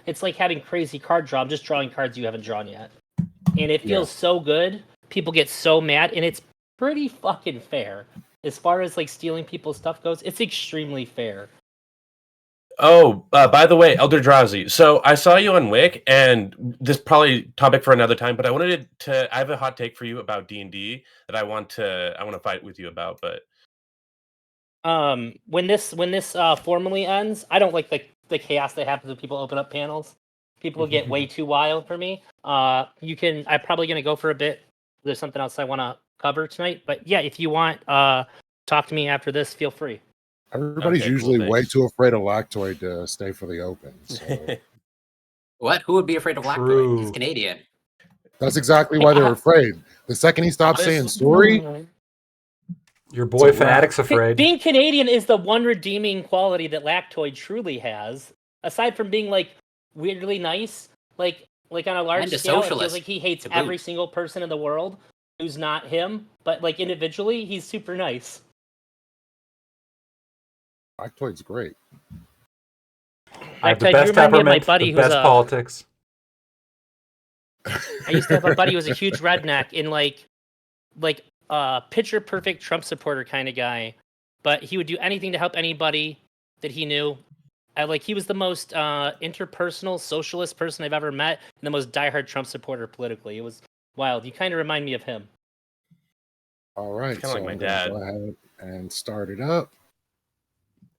it's like having crazy card draw. I'm just drawing cards you haven't drawn yet. And it feels so good. People get so mad, and it's pretty fucking fair. As far as like stealing people's stuff goes, it's extremely fair. Oh, by the way, Elder Drowsy. So I saw you on Wick, and this is probably topic for another time. But I wanted to. I have a hot take for you about D&D that I want to fight with you about. But when this formally ends, I don't like the chaos that happens when people open up panels. People get way too wild for me. I'm probably gonna go for a bit. There's something else I want to cover tonight, but yeah, if you want, talk to me after this. Feel free. Everybody's usually way too afraid of Lactoid to stay for the open. So. What? Who would be afraid of Lactoid? He's Canadian. That's exactly why they're afraid. The second he stops saying story, your boy Fanatic's afraid. Being Canadian is the one redeeming quality that Lactoid truly has. Aside from being like weirdly nice, like on a large scale, it feels like he hates every single person in the world who's not him. But like individually, he's super nice. Lactoid's great. I have the best temperament, the best politics. I used to have a buddy who was a huge redneck and like picture perfect Trump supporter kind of guy, but he would do anything to help anybody that he knew. He was the most interpersonal socialist person I've ever met, and the most diehard Trump supporter politically. It was wild. You kind of remind me of him. All right, kind of like my dad. Go ahead and start it up.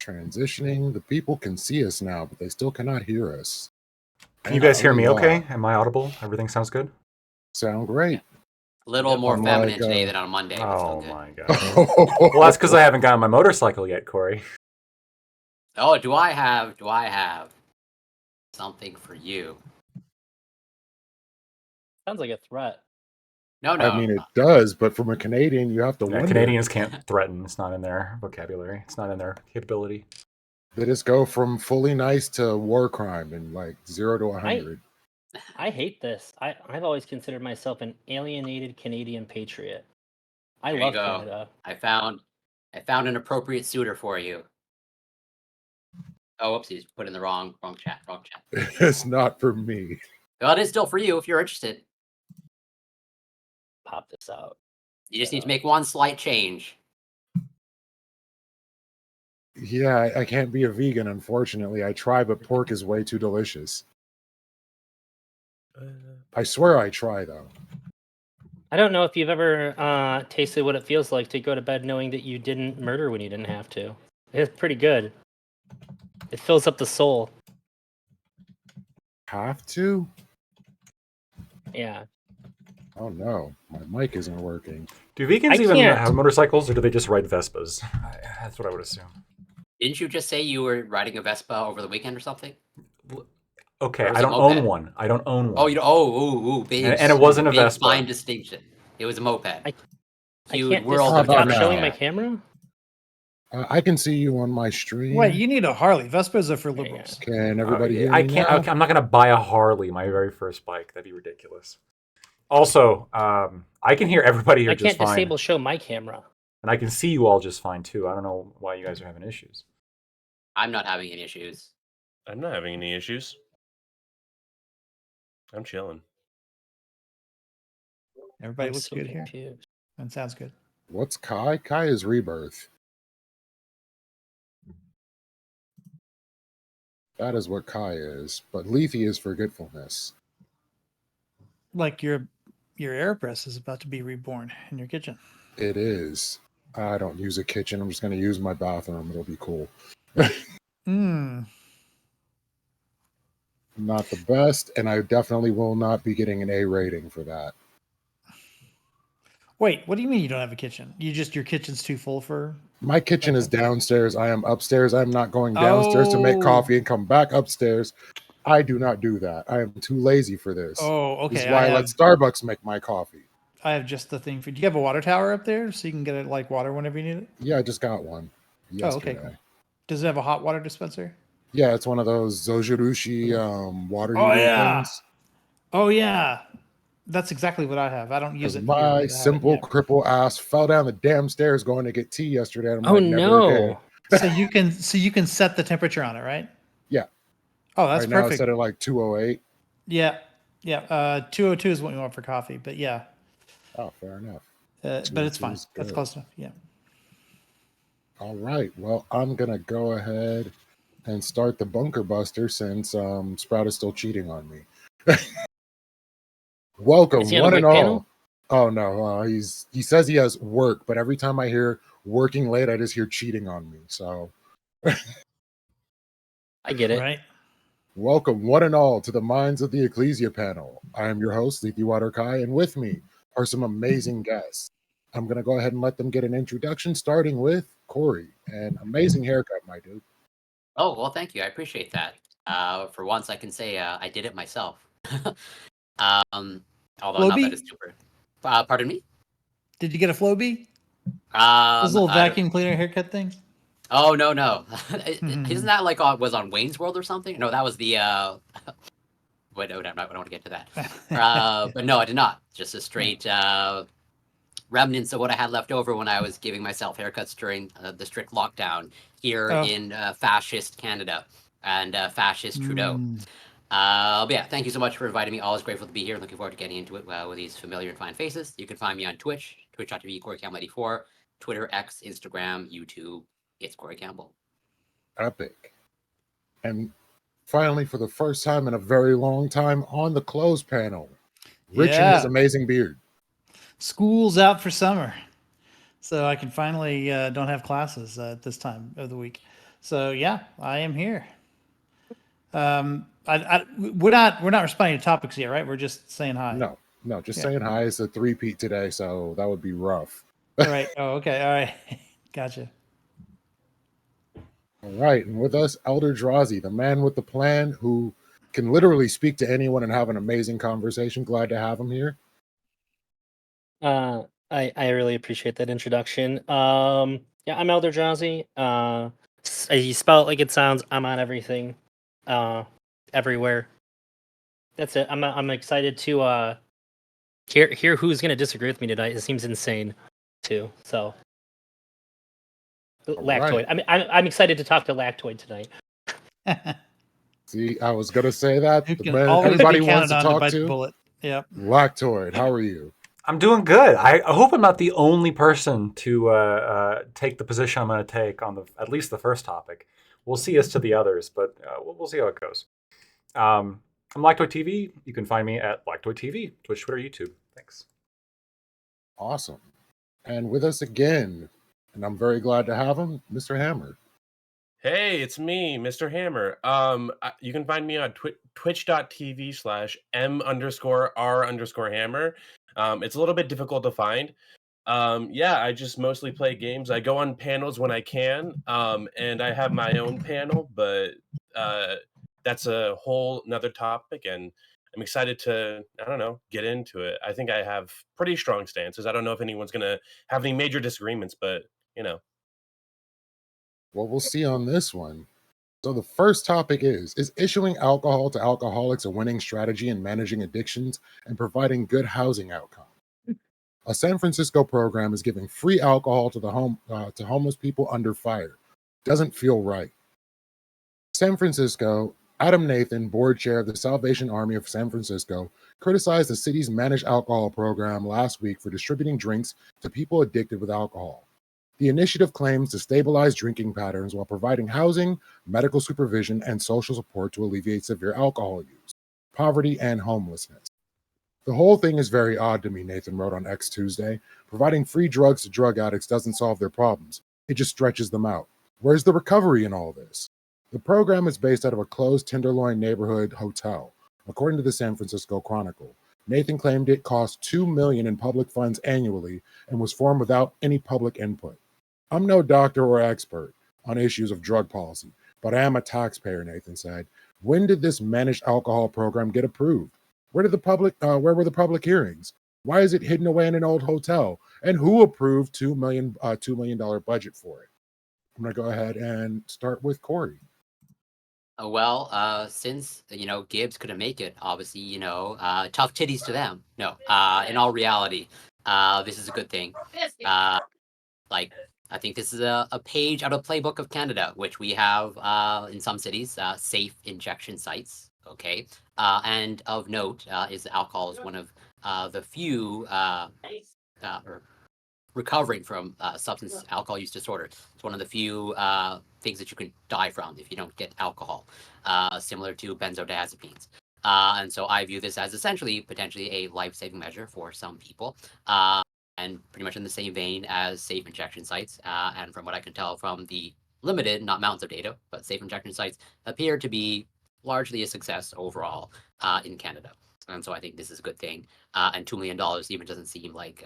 Transitioning. The people can see us now, but they still cannot hear us. Can you guys hear me okay? Am I audible? Everything sounds good? Sound great. A little more feminine today than on Monday. Oh my god. Well, that's because I haven't gotten my motorcycle yet, Corey. Oh, do I have something for you? Sounds like a threat. No. I mean, it does, but from a Canadian, you have to wonder. Canadians can't threaten. It's not in their vocabulary. It's not in their capability. They just go from fully nice to war crime in like 0 to 100. I hate this. I've always considered myself an alienated Canadian patriot. I love Canada. I found an appropriate suitor for you. Oh, whoopsies! Put in the wrong chat. It's not for me. Well, it is still for you if you're interested. Pop this out. You just need to make one slight change. Yeah, I can't be a vegan, unfortunately. I try, but pork is way too delicious. I swear I try, though. I don't know if you've ever tasted what it feels like to go to bed knowing that you didn't murder when you didn't have to. It's pretty good. It fills up the soul. Have to? Yeah. Oh no, my mic isn't working. Do vegans even have motorcycles, or do they just ride Vespas? That's what I would assume. Didn't you just say you were riding a Vespa over the weekend or something? Okay, I don't own one. I don't own one. Oh, you don't. Big, and it wasn't a Vespa. Fine distinction. It was a moped. I can't stop showing my camera. I can see you on my stream. Wait, you need a Harley. Vespas are for liberals. Can everybody hear me? I can't. Now? I'm not going to buy a Harley, my very first bike. That'd be ridiculous. Also, I can hear everybody here just fine. I can't disable show my camera. And I can see you all just fine, too. I don't know why you guys are having issues. I'm not having any issues. I'm not having any issues. I'm chilling. Everybody looks good here. That sounds good. What's Kai? Kai is Rebirth. That is what Kai is. But Lethe is Forgetfulness. Like your AirPress is about to be reborn in your kitchen. It is. I don't use a kitchen. I'm just going to use my bathroom. It'll be cool. Not the best, and I definitely will not be getting an A rating for that. Wait, what do you mean you don't have a kitchen? Your kitchen's too full for? My kitchen is downstairs. I am upstairs. I'm not going downstairs to make coffee and come back upstairs. I do not do that. I am too lazy for this. Oh, okay. This is why I let Starbucks make my coffee. I have just the thing for. Do you have a water tower up there so you can get it like water whenever you need it? Yeah, I just got one yesterday. Oh, okay. Cool. Does it have a hot water dispenser? Yeah, it's one of those Zojirushi water heater things. Oh yeah, that's exactly what I have. I don't use it. My simple cripple ass fell down the damn stairs going to get tea yesterday. And I'm never again. So you can set the temperature on it, right? Yeah. Oh, that's right now it's perfect. set at like 208. Yeah. 202 is what we want for coffee, but yeah. Oh, fair enough. But it's 202 fine. is That's good. close enough. Yeah. All right. Well, I'm gonna go ahead and start the bunker buster since Sprout is still cheating on me. Welcome, Is he on a one and WIC all. panel? Oh no, he says he has work, but every time I hear working late, I just hear cheating on me. So, I get it. Right. welcome, one and all, to the Minds of the Ecclesia panel. I am your host, Lethewaterkai, and with me are some amazing guests. I'm gonna go ahead and let them get an introduction, starting with Corey. An amazing haircut, my dude. Oh, well, thank you. I appreciate that. For once, I can say I did it myself. um, although not that Flowbee? it's super. Pardon me. Did you get a Flowbee? Those little I don't- vacuum cleaner haircut things? Oh no. Mhm. Isn't that like was on Wayne's World or something? No, that was the. Wait, no, I don't want to get to that. But no, I did not. Just a straight remnants of what I had left over when I was giving myself haircuts during the strict lockdown here Oh. in fascist Canada and fascist Trudeau. Mm. But yeah, thank you so much for inviting me. Always grateful to be here. Looking forward to getting into it with these familiar and fine faces. You can find me on Twitch, twitch.tv, CoreyCampbell84, Twitter, X, Instagram, YouTube. It's Corey Campbell. Epic. And finally, for the first time in a very long time, on the closed panel, Rich and his Yeah. amazing beard. School's out for summer, so I can finally don't have classes at this time of the week. So yeah, I am here. We're not responding to topics yet, right? We're just saying hi. No, just Yeah. saying hi. It's a three-peat today, so that would be rough. Right. Oh, okay. All right. Gotcha. All right, and with us, Elder Drazi, the man with the plan who can literally speak to anyone and have an amazing conversation. Glad to have him here. I really appreciate that introduction. Yeah, I'm Elder Drowsy. You spell it like it sounds. I'm on everything, everywhere. That's it. I'm excited to hear who's gonna disagree with me tonight. It seems insane, too. So, Lactoid. right. I'm excited to talk to Lactoid tonight. See, I was gonna say that. You The can man always everybody be wants counted to on to talk bite the to. bullet. Yep. Lactoid, how are you? I'm doing good. I hope I'm not the only person to take the position I'm going to take on at least the first topic. We'll see as to the others, but we'll see how it goes. I'm Lactoid TV. You can find me at Lactoid TV, Twitch, Twitter, YouTube. Thanks. Awesome. And with us again, and I'm very glad to have him, Mr. Hammer. Hey, it's me, Mr. Hammer. You can find me on twitch.tv/m_r_hammer. It's a little bit difficult to find. Yeah, I just mostly play games. I go on panels when I can, and I have my own panel, but that's a whole nother topic, and I'm excited to, I don't know, get into it. I think I have pretty strong stances. I don't know if anyone's going to have any major disagreements, but, you know. Well, we'll see on this one. So the first topic is issuing alcohol to alcoholics a winning strategy in managing addictions and providing good housing outcomes? A San Francisco program is giving free alcohol to to homeless people under fire. Doesn't feel right. San Francisco, Adam Nathan, board chair of the Salvation Army of San Francisco, criticized the city's managed alcohol program last week for distributing drinks to people addicted with alcohol. The initiative claims to stabilize drinking patterns while providing housing, medical supervision, and social support to alleviate severe alcohol use, poverty, and homelessness. The whole thing is very odd to me, Nathan wrote on X Tuesday. Providing free drugs to drug addicts doesn't solve their problems. It just stretches them out. Where's the recovery in all this? The program is based out of a closed Tenderloin neighborhood hotel. According to the San Francisco Chronicle, Nathan claimed it cost $2 million in public funds annually and was formed without any public input. I'm no doctor or expert on issues of drug policy, but I am a taxpayer, Nathan said. When did this managed alcohol program get approved? Where were the public hearings? Why is it hidden away in an old hotel? And who approved $2 million budget for it? I'm going to go ahead and start with Corey. Well, since Gibbs couldn't make it, obviously tough titties to them. No, in all reality, this is a good thing. Like I think this is a page out of playbook of Canada, which we have in some cities, safe injection sites. Okay, and of note is alcohol is one of the few or recovering from substance alcohol use disorder. It's one of the few things that you can die from if you don't get alcohol, similar to benzodiazepines. And so I view this as essentially potentially a life-saving measure for some people. And pretty much in the same vein as safe injection sites. And from what I can tell from the limited, not mountains of data, but safe injection sites appear to be largely a success overall in Canada. And so I think this is a good thing. And $2 million even doesn't seem like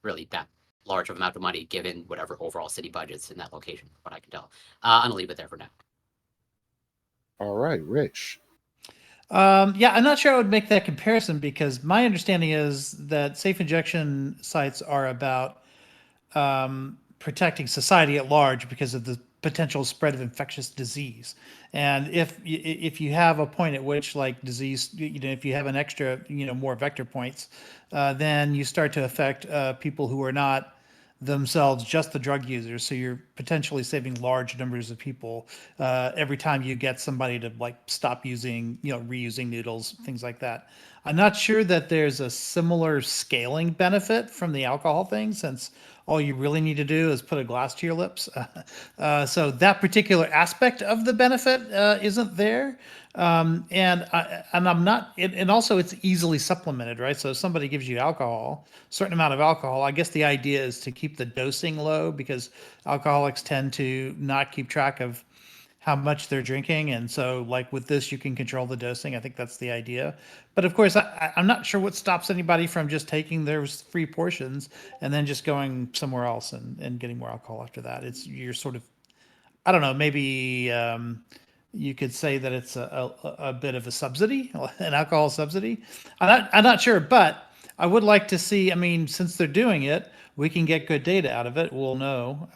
really that large of amount of money given whatever overall city budgets in that location, from what I can tell. I'm gonna leave it there for now. All right, Rich. Yeah, I'm not sure I would make that comparison because my understanding is that safe injection sites are about protecting society at large because of the potential spread of infectious disease. And if you have a point at which like disease, if you have an extra, more vector points, then you start to affect people who are not themselves just the drug users. So you're potentially saving large numbers of people every time you get somebody to like stop using, reusing needles, things like that. I'm not sure that there's a similar scaling benefit from the alcohol thing, since all you really need to do is put a glass to your lips. So that particular aspect of the benefit isn't there. And I'm not, and also it's easily supplemented, right? So if somebody gives you alcohol, certain amount of alcohol, I guess the idea is to keep the dosing low because alcoholics tend to not keep track of how much they're drinking. And so like with this, you can control the dosing. I think that's the idea. But of course, I'm not sure what stops anybody from just taking those free portions and then just going somewhere else and getting more alcohol after that. You're sort of, I don't know, maybe you could say that it's a bit of a subsidy, an alcohol subsidy. I'm not sure, but I would like to see, I mean, since they're doing it, we can get good data out of it. We'll know,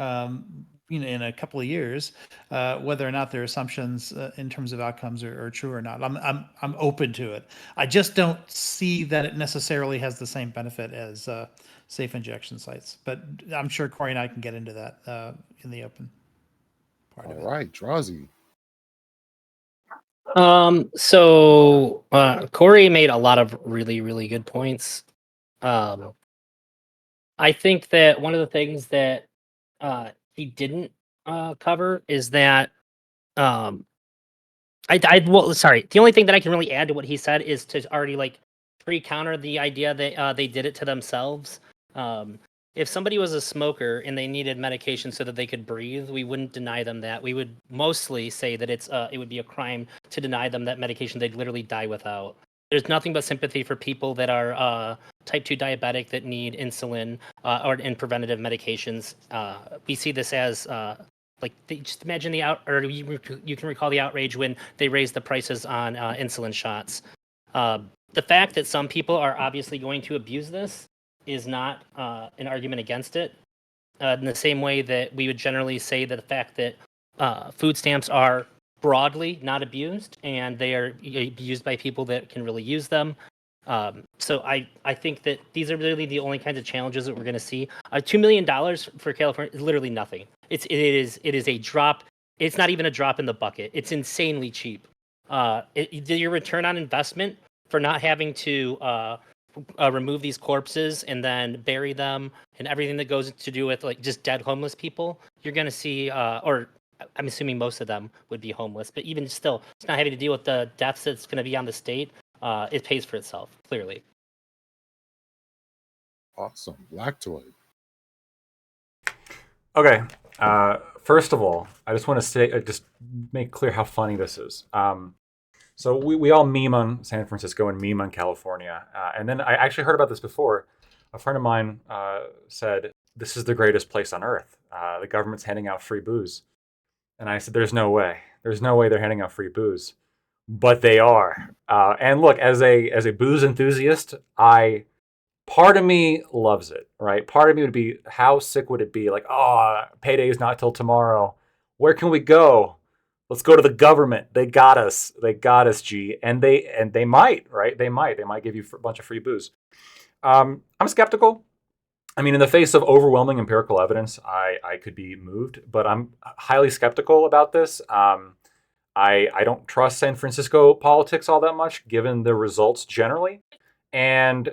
in a couple of years, whether or not their assumptions in terms of outcomes are true or not. I'm open to it. I just don't see that it necessarily has the same benefit as safe injection sites. But I'm sure Corey and I can get into that in the open part of it. All right, Drazi. So Corey made a lot of really, really good points. I think that one of the things that he didn't cover is that sorry. The only thing that I can really add to what he said is to already like pre-counter the idea that they did it to themselves. If somebody was a smoker and they needed medication so that they could breathe, we wouldn't deny them that. We would mostly say that it would be a crime to deny them that medication they'd literally die without. There's nothing but sympathy for people that are type 2 diabetic that need insulin or in preventative medications. We see this as just imagine you can recall the outrage when they raised the prices on insulin shots. The fact that some people are obviously going to abuse this is not an argument against it. In the same way that we would generally say that the fact that food stamps are broadly not abused and they are used by people that can really use them. So I think that these are really the only kinds of challenges that we're going to see. $2 million for California is literally nothing. It is a drop. It's not even a drop in the bucket. It's insanely cheap. Your return on investment for not having to remove these corpses and then bury them and everything that goes to do with like just dead homeless people, you're going to see, or I'm assuming most of them would be homeless, but even still, it's not having to deal with the deaths that's going to be on the state. It pays for itself, clearly. Awesome. Black Toy. Okay. First of all, I just want to say, just make clear how funny this is. So we all meme on San Francisco and meme on California. And then I actually heard about this before. A friend of mine said, this is the greatest place on earth. The government's handing out free booze. And I said, there's no way. There's no way they're handing out free booze. But they are. And look, as a booze enthusiast, part of me loves it, right? Part of me would be, how sick would it be? Like, payday is not till tomorrow. Where can we go? Let's go to the government. They got us. They got us, G. And they might, right? They might give you a bunch of free booze. I'm skeptical. I mean, in the face of overwhelming empirical evidence, I could be moved, but I'm highly skeptical about this. I don't trust San Francisco politics all that much, given the results generally. And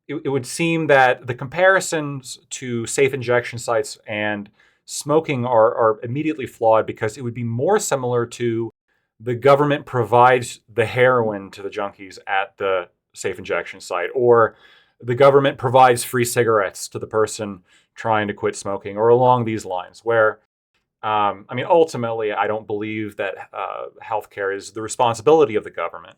it would seem that the comparisons to safe injection sites and smoking are immediately flawed, because it would be more similar to the government provides the heroin to the junkies at the safe injection site, or the government provides free cigarettes to the person trying to quit smoking, or along these lines, where I mean, ultimately, I don't believe that healthcare is the responsibility of the government.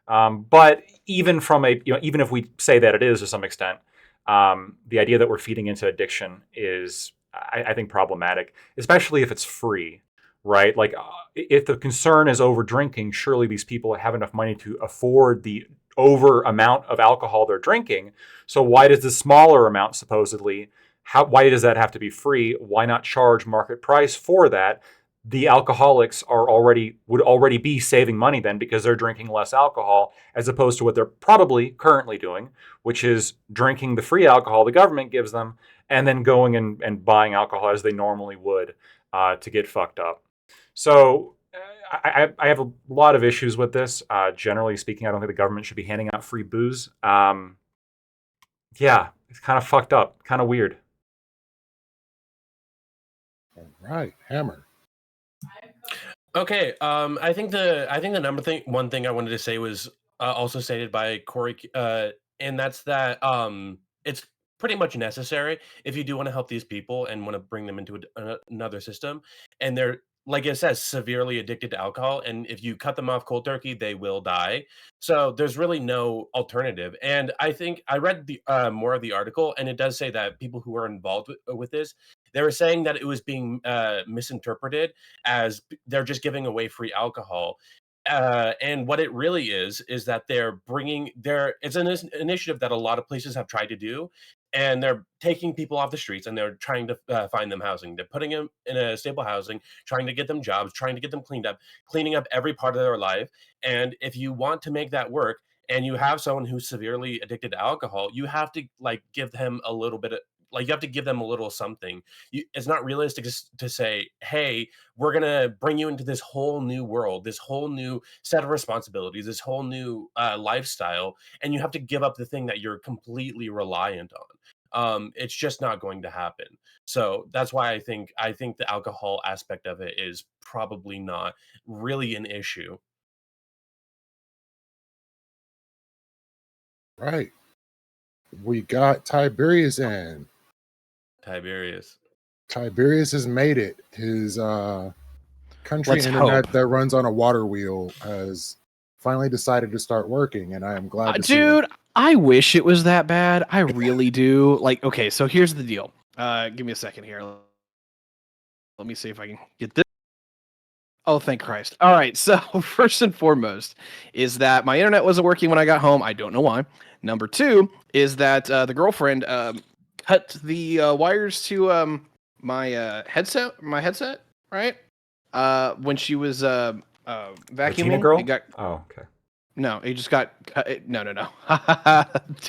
But even from even if we say that it is to some extent, the idea that we're feeding into addiction is, I think, problematic, especially if it's free, right? Like, if the concern is over drinking, surely these people have enough money to afford the over amount of alcohol they're drinking. So why does the smaller amount supposedly? Why does that have to be free? Why not charge market price for that? The alcoholics would already be saving money then, because they're drinking less alcohol, as opposed to what they're probably currently doing, which is drinking the free alcohol the government gives them, and then going and buying alcohol as they normally would to get fucked up. So I have a lot of issues with this. Generally speaking, I don't think the government should be handing out free booze. Yeah, it's kind of fucked up, kind of weird. All right, Hammer. Okay, I think the one thing I wanted to say was also stated by Corey, and that's that it's pretty much necessary if you do want to help these people and want to bring them into another system, and they're, like it says, severely addicted to alcohol, and if you cut them off cold turkey, they will die. So there's really no alternative. And I think I read the more of the article, and it does say that people who are involved with this, they were saying that it was being misinterpreted as they're just giving away free alcohol. And what it really is that it's an initiative that a lot of places have tried to do, and they're taking people off the streets and they're trying to find them housing. They're putting them in a stable housing, trying to get them jobs, trying to get them cleaning up every part of their life. And if you want to make that work, and you have someone who's severely addicted to alcohol, you have to give them a little bit of, you have to give them a little something. It's not realistic to say, hey, we're going to bring you into this whole new world, this whole new set of responsibilities, this whole new lifestyle, and you have to give up the thing that you're completely reliant on. It's just not going to happen. So that's why I think the alcohol aspect of it is probably not really an issue. Right. We got Tiberius in. Tiberius Has made it. His country Let's internet hope. that runs on a water wheel has finally decided to start working, and I am glad to see Dude, it. I wish it was that bad. I really do. Like, okay, so here's the deal. Give me a second here. Let me see if I can get this. Oh, thank Christ. All right, so first and foremost is that my internet wasn't working when I got home. I don't know why. Number two is that the girlfriend cut the wires to my headset, right? When she was vacuuming. Latina girl? It got, Oh, okay. no, it just got cut. No.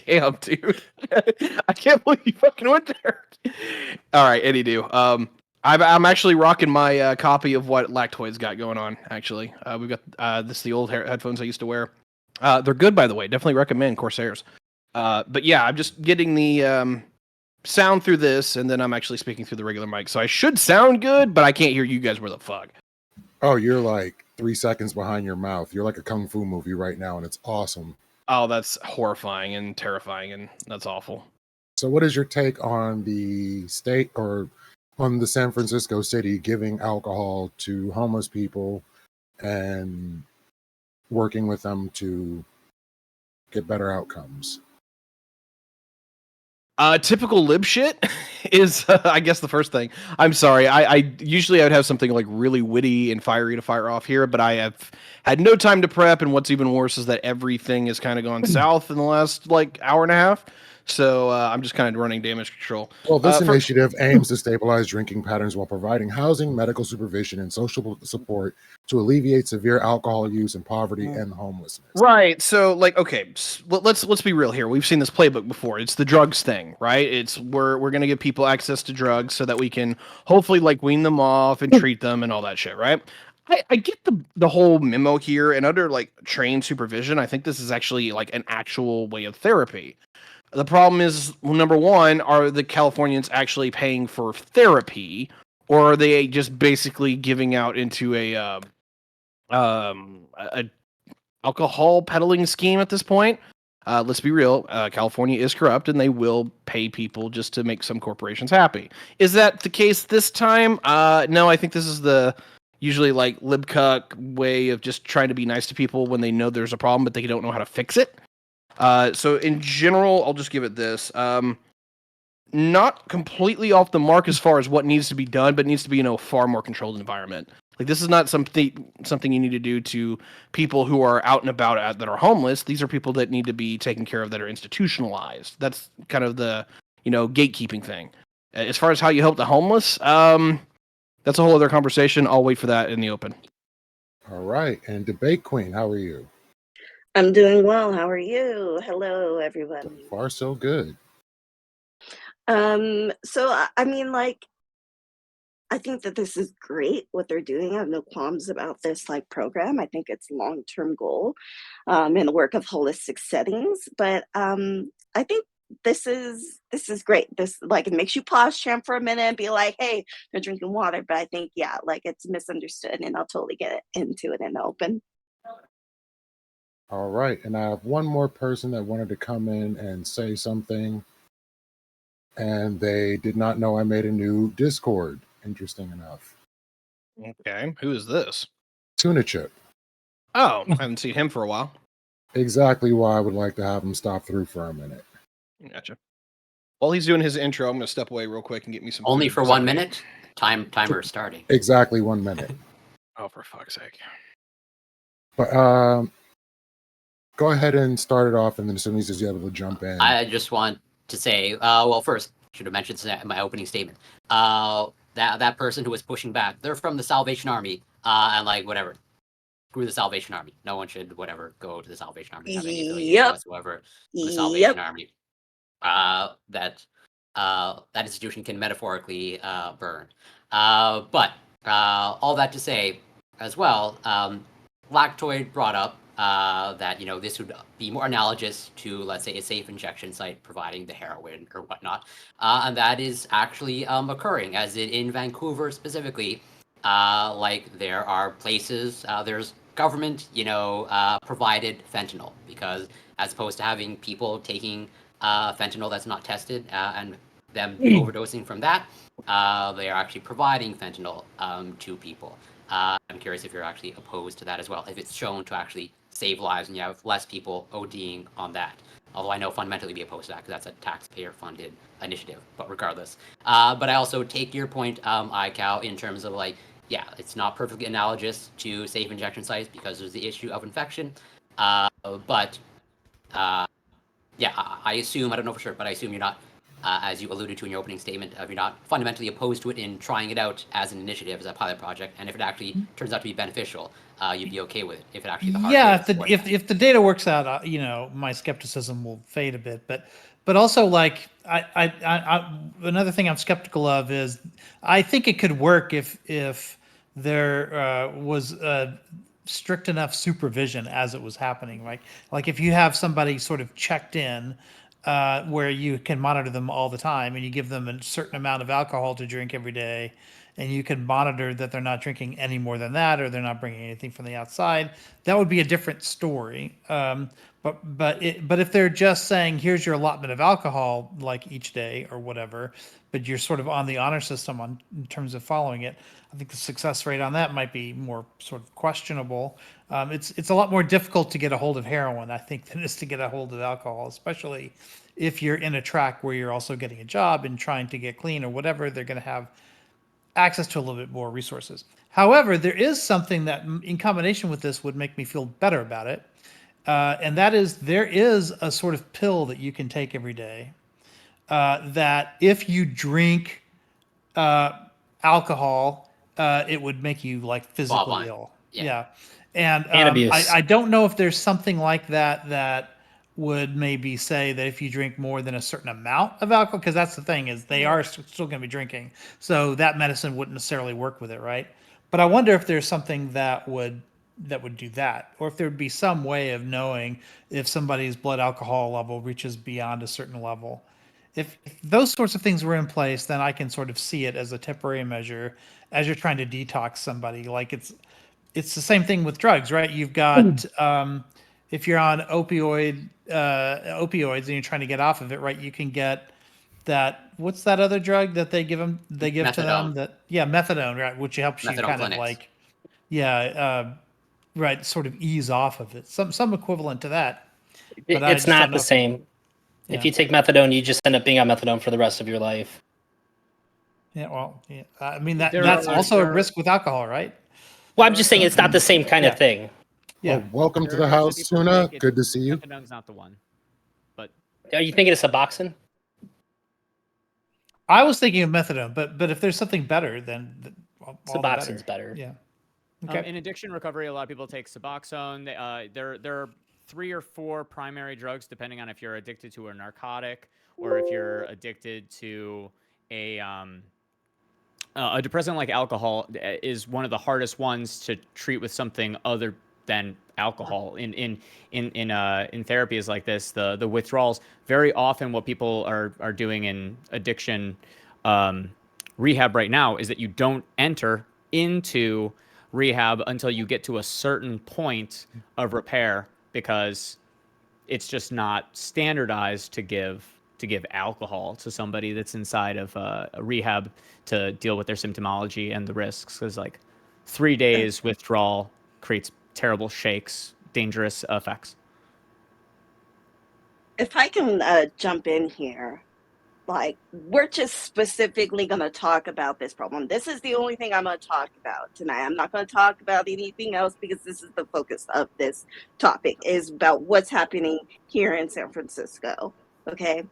Damn, dude. I can't believe you fucking went there. All right, anywho. I'm actually rocking my copy of what Lactoid's got going on, actually. We've got this is the old headphones I used to wear. They're good, by the way. Definitely recommend Corsairs. But yeah, I'm just getting the sound through this, and then I'm actually speaking through the regular mic. So I should sound good, but I can't hear you guys where the fuck. Oh, you're like 3 seconds behind your mouth. You're like a kung fu movie right now, and it's awesome. Oh, that's horrifying and terrifying, and that's awful. So what is your take on the state, or on the San Francisco city, giving alcohol to homeless people and working with them to get better outcomes? Typical lib shit is, I guess, the first thing. I'm sorry. I usually I would have something like really witty and fiery to fire off here, but I have had no time to prep. And what's even worse is that everything has kind of gone south in the last like hour and a half. So I'm just kind of running damage control. Well, this For- initiative aims to stabilize drinking patterns while providing housing, medical supervision, and social support to alleviate severe alcohol use and poverty and homelessness. Right. So, like, okay, let's be real here. We've seen this playbook before. It's the drugs thing, right? It's we're gonna give people access to drugs so that we can hopefully like wean them off and treat them and all that shit, right? I get the whole memo here, and under like trained supervision, I think this is actually like an actual way of therapy. The problem is, well, number one, are the Californians actually paying for therapy, or are they just basically giving out into a alcohol peddling scheme at this point? Let's be real. California is corrupt, and they will pay people just to make some corporations happy. Is that the case this time? No, I think this is the usually like libcuck way of just trying to be nice to people when they know there's a problem, but they don't know how to fix it. So in general, I'll just give it this. Not completely off the mark as far as what needs to be done, but needs to be in a far more controlled environment. Like this is not something you need to do to people who are out and about that are homeless. These are people that need to be taken care of that are institutionalized. That's kind of the gatekeeping thing. As far as how you help the homeless, that's a whole other conversation. I'll wait for that in the open. All right, and Debate Queen, how are you? I'm doing well. How are you? Hello, So everyone. far, so good. So I mean, like, I think that this is great what they're doing. I have no qualms about this like program. I think it's a long-term goal in the work of holistic settings. But I think this is great. This like it makes you pause, champ, for a minute and be like, hey, they're drinking water. But I think, yeah, like it's misunderstood, and I'll totally get into it in the open. All right, and I have one more person that wanted to come in and say something, and they did not know I made a new Discord. Interesting enough. Okay, who is this? Tuna Chip. Oh, I haven't seen him for a while. Exactly why I would like to have him stop through for a minute. Gotcha. While he's doing his intro, I'm going to step away real quick and get me some. Only food. for 1 minute. Timer starting. Exactly 1 minute. Oh, for fuck's sake! But go ahead and start it off, and then as soon as he's able to jump in. I just want to say, well, first, should have mentioned in my opening statement. That person who was pushing back, they're from the Salvation Army, and like whatever, screw the Salvation Army. No one should go to the Salvation Army. Have any affiliation Yep. whatsoever with the Salvation Army. That institution can metaphorically burn. But all that to say, as well, Lactoid brought up that this would be more analogous to, let's say, a safe injection site providing the heroin or whatnot, and that is actually occurring, as in Vancouver specifically. Like there are places, there's government, provided fentanyl, because as opposed to having people taking fentanyl that's not tested and them overdosing from that, they are actually providing fentanyl to people. I'm curious if you're actually opposed to that as well, if it's shown to actually save lives and you have less people ODing on that. Although I know fundamentally be opposed to that because that's a taxpayer-funded initiative, but regardless. But I also take your point, iCal, in terms of like, yeah, it's not perfectly analogous to safe injection sites because there's the issue of infection. But yeah, I assume, I don't know for sure, but I assume you're not, as you alluded to in your opening statement, you're not fundamentally opposed to it in trying it out as an initiative, as a pilot project, and if it actually turns out to be beneficial, you'd be okay with it. If it actually, if the data works out, my skepticism will fade a bit. But also, like, I another thing I'm skeptical of is I think it could work if there was strict enough supervision as it was happening, right? Like if you have somebody sort of checked in where you can monitor them all the time and you give them a certain amount of alcohol to drink every day, and you can monitor that they're not drinking any more than that, or they're not bringing anything from the outside, that would be a different story. But if they're just saying, here's your allotment of alcohol, like each day or whatever, but you're sort of on the honor system in terms of following it, I think the success rate on that might be more sort of questionable. It's a lot more difficult to get a hold of heroin, I think, than it is to get a hold of alcohol, especially if you're in a track where you're also getting a job and trying to get clean or whatever. They're going to have access to a little bit more resources. However, there is something that in combination with this would make me feel better about it. and that is there is a sort of pill that you can take every day that if you drink alcohol, it would make you like physically Qualifying. ill. Yeah. And abuse. I don't know if there's something like that would maybe say that if you drink more than a certain amount of alcohol, because that's the thing is they are still going to be drinking, so that medicine wouldn't necessarily work with it, right? But I wonder if there's something that would do that, or if there would be some way of knowing if somebody's blood alcohol level reaches beyond a certain level. If those sorts of things were in place, then I can sort of see it as a temporary measure as you're trying to detox somebody. Like it's the same thing with drugs, right? You've got if you're on opioids and you're trying to get off of it, right? You can get that. What's that other drug that they give them? They give to them Methadone. that methadone, right? Which helps you Methadone kind of clinics. like right, sort of ease off of it. Some equivalent to that. But I It's just don't not know the if- same. Yeah. If you take methadone, you just end up being on methadone for the rest of your life. Yeah, well, yeah. I mean that's There also a are- risk with alcohol, right? Well, I'm just saying it's not the same kind Yeah. of thing. Yeah. Well, welcome to there the are groups of house, people who Tuna. think it's- Good to see you. Methadone's not the one. But Are you thinking of Suboxone? I was thinking of methadone, but if there's something better, then all the Suboxone's better. better. Yeah. Okay. in addiction recovery, a lot of people take Suboxone. There are 3 or 4 primary drugs, depending on if you're addicted to a narcotic or if you're addicted to a depressant like alcohol is one of the hardest ones to treat with something other than alcohol. In therapies like this, the withdrawals, very often what people are doing in addiction rehab right now is that you don't enter into rehab until you get to a certain point of repair, because it's just not standardized to give alcohol to somebody that's inside of a rehab to deal with their symptomology and the risks. Because like 3 days withdrawal creates terrible shakes, dangerous effects. If I can jump in here, like we're just specifically going to talk about this problem. This is the only thing I'm going to talk about tonight. I'm not going to talk about anything else because this is the focus of this topic, is about what's happening here in San Francisco. Okay.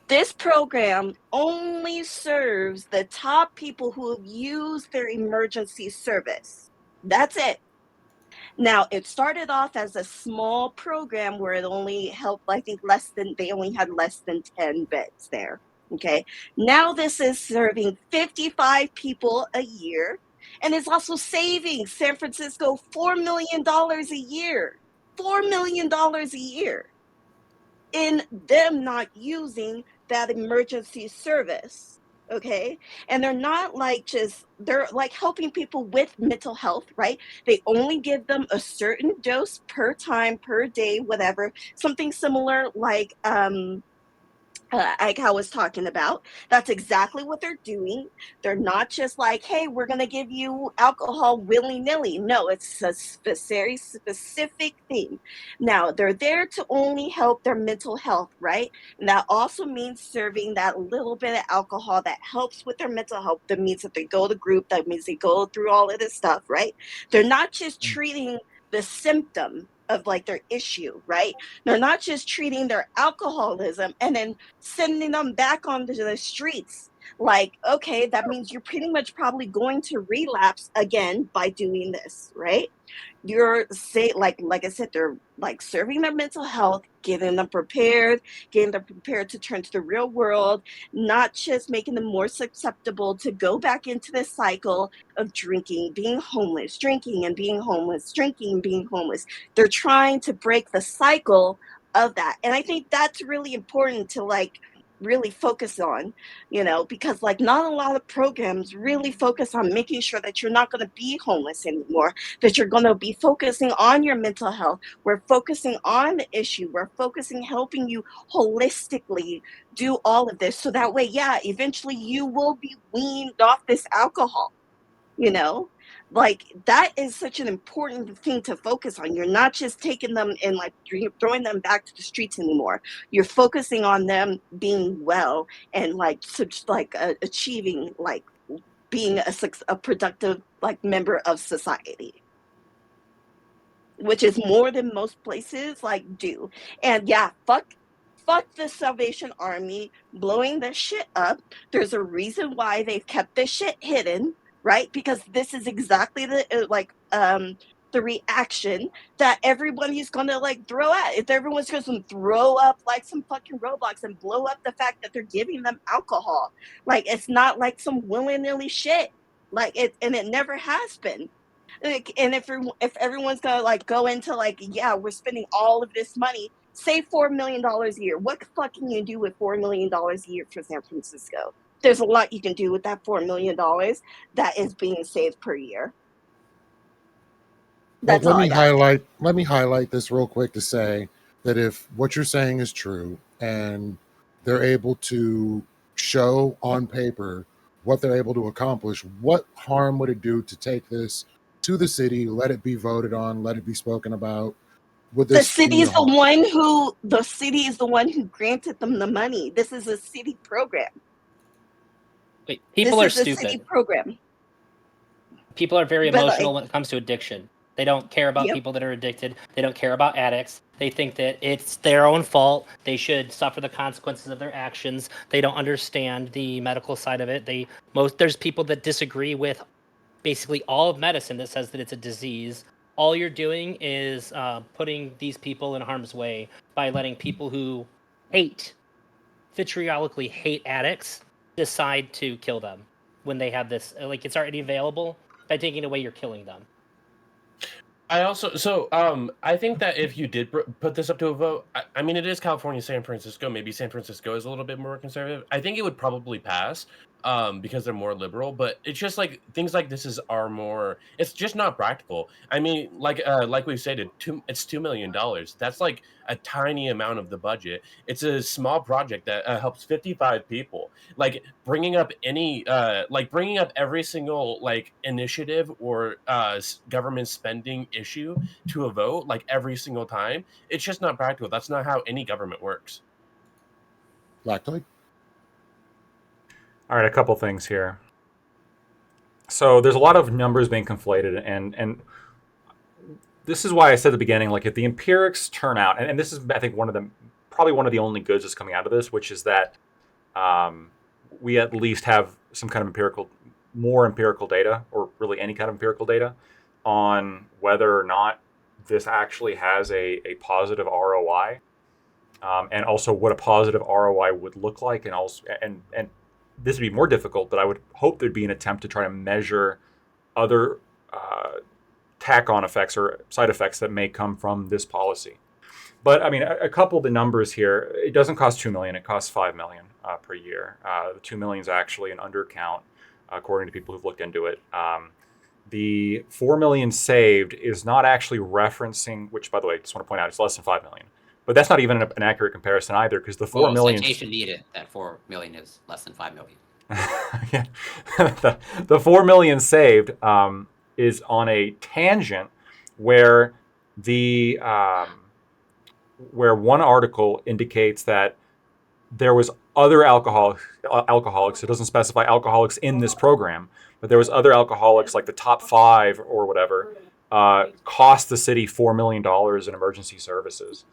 This program only serves the top people who have used their emergency service. That's it. Now, it started off as a small program where it only helped, I think, they only had less than 10 beds there. Okay. Now this is serving 55 people a year, and it's also saving San Francisco $4 million a year. $4 million a year in them not using that emergency service. Okay. And they're not like they're like helping people with mental health, right? They only give them a certain dose per time, per day, whatever, something similar like I was talking about. That's exactly what they're doing. They're not just like, hey, we're going to give you alcohol willy-nilly. No, it's a very specific thing. Now, they're there to only help their mental health, right? And that also means serving that little bit of alcohol that helps with their mental health. That means that they go to group. That means they go through all of this stuff, right? They're not just treating the symptom of like their issue, right? They're not just treating their alcoholism and then sending them back onto the streets. Like, okay, that means you're pretty much probably going to relapse again by doing this, right? You're like I said, they're like serving their mental health, getting them prepared to turn to the real world, not just making them more susceptible to go back into the cycle of drinking, being homeless, drinking and being homeless, drinking and being homeless. They're trying to break the cycle of that. And I think that's really important to like really focus on, because like not a lot of programs really focus on making sure that you're not going to be homeless anymore, that you're going to be focusing on your mental health. We're focusing on the issue. We're focusing, helping you holistically do all of this. So that way, yeah, eventually you will be weaned off this alcohol, like that is such an important thing to focus on. You're not just taking them and like throwing them back to the streets anymore. You're focusing on them being well and like achieving, like being a productive like member of society. which is more than most places like do. And yeah, fuck the Salvation Army blowing this shit up. There's a reason why they've kept this shit hidden, right? Because this is exactly the reaction that everyone is gonna like throw at. If everyone's gonna throw up like some fucking Roblox and blow up the fact that they're giving them alcohol, like it's not like some willy-nilly shit, like it, and it never has been. Like, and if everyone's gonna like go into like, yeah, we're spending all of this money, say $4 million a year. What the fuck can you do with $4 million a year for San Francisco? There's a lot you can do with that $4 million that is being saved per year. Well, That's all I got. let me highlight this real quick to say that if what you're saying is true and they're able to show on paper what they're able to accomplish, what harm would it do to take this to the city, let it be voted on, let it be spoken about? Would The this city be is a harm? the city is the one who granted them the money. This is a city program. Wait, people are This is a city stupid. program. People are very But, emotional like, when it comes to addiction. They don't care about Yep. people that are addicted. They don't care about addicts. They think that it's their own fault. They should suffer the consequences of their actions. They don't understand the medical side of it. There's people that disagree with basically all of medicine that says that it's a disease. All you're doing is putting these people in harm's way by letting people who vitriolically hate addicts decide to kill them when they have this, like, it's already available. By taking it away, you're killing them. I think that if you did put this up to a vote, I mean, it is California, San Francisco. Maybe San Francisco is a little bit more conservative. I think it would probably pass because they're more liberal. But it's just like things like this are more. It's just not practical. I mean, like we've stated, it's $2 million. That's like a tiny amount of the budget. It's a small project that helps 55 people. Like bringing up every single like initiative or government spending issue to a vote like every single time, it's just not practical. That's not how any government works. Lactoid? All right, a couple things here. So there's a lot of numbers being conflated, and this is why I said at the beginning, like if the empirics turn out, and this is I think probably one of the only goods that's coming out of this, which is that we at least have some kind of more empirical data, or really any kind of empirical data, on whether or not this actually has a positive ROI, and also what a positive ROI would look like, and this would be more difficult, but I would hope there'd be an attempt to try to measure other tack-on effects or side effects that may come from this policy. But I mean, a couple of the numbers here, it doesn't cost $2 million, it costs $5 million per year. The $2 million is actually an undercount, according to people who've looked into it. The $4 million saved is not actually referencing, which by the way, I just want to point out, it's less than $5 million. But that's not even an accurate comparison either, because the $4 million. Citation needed that $4 million is less than $5 million. Yeah, the $4 million saved is on a tangent where where one article indicates that there was other alcoholics. It doesn't specify alcoholics in this program, but there was other alcoholics, like the top 5 or whatever, cost the city $4 million in emergency services,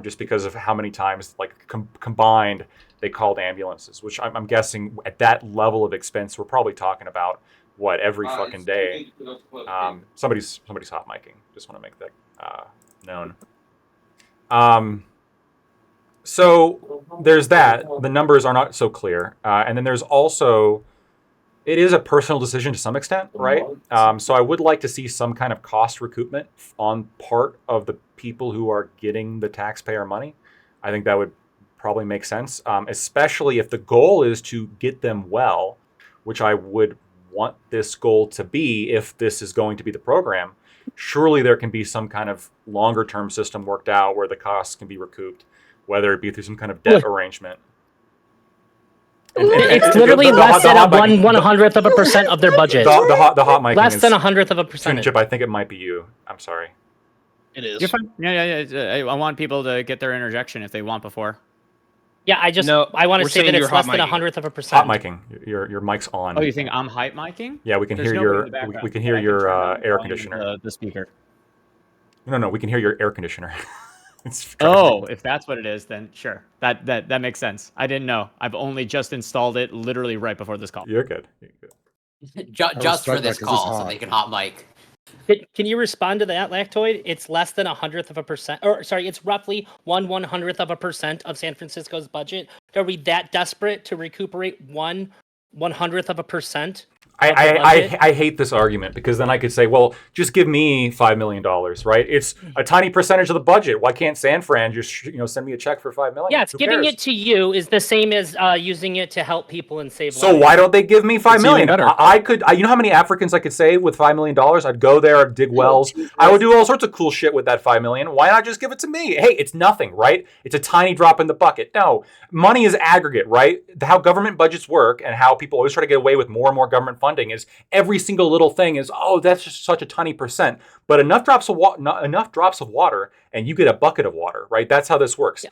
just because of how many times, like combined, they called ambulances. Which I'm guessing at that level of expense, we're probably talking about what every fucking day. Somebody's hot micing. Just want to make that known. So there's that. The numbers are not so clear, and then there's also, it is a personal decision to some extent, right? So I would like to see some kind of cost recoupment on part of the people who are getting the taxpayer money. I think that would probably make sense, especially if the goal is to get them well, which I would want this goal to be if this is going to be the program. Surely there can be some kind of longer term system worked out where the costs can be recouped, whether it be through some kind of debt arrangement. It's literally less than 1/100th of a percent of their budget. The hot mic less than 1/100th of a percentage. Chip, I think it might be you. I'm sorry. It is. You're fine. Yeah. I want people to get their interjection if they want before. Yeah, I want to say that it's less than 1/100th of a percent. Hot micing. Your mic's on. Oh, you think I'm hype micing? Yeah, we can hear your air conditioner. The speaker. No, we can hear your air conditioner. It's Oh, if that's what it is, then sure. That makes sense. I didn't know. I've only just installed it literally right before this call. You're good. Just for respect that this 'cause it's call, so hot. they can hot mic. Can you respond to that, Lactoid? It's less than 1/100%, or sorry, it's roughly 1/100% of San Francisco's budget. Are we that desperate to recuperate 1/100%? I hate this argument because then I could say, well, just give me $5 million, right? It's a tiny percentage of the budget. Why can't San Fran just send me a check for $5 million? Yes, Who giving cares? it to you is the same as using it to help people and save So lives. why don't they give me $5 million? even better. I could. You know how many Africans I could save with $5 million? I'd go there, I'd dig wells. I would do all sorts of cool shit with that $5 million. Why not just give it to me? Hey, it's nothing, right? It's a tiny drop in the bucket. No, money is aggregate, right? How government budgets work and how people always try to get away with more and more government funding is every single little thing is, oh, that's just such a tiny percent. But enough drops of water, and you get a bucket of water, right? That's how this works. Yeah.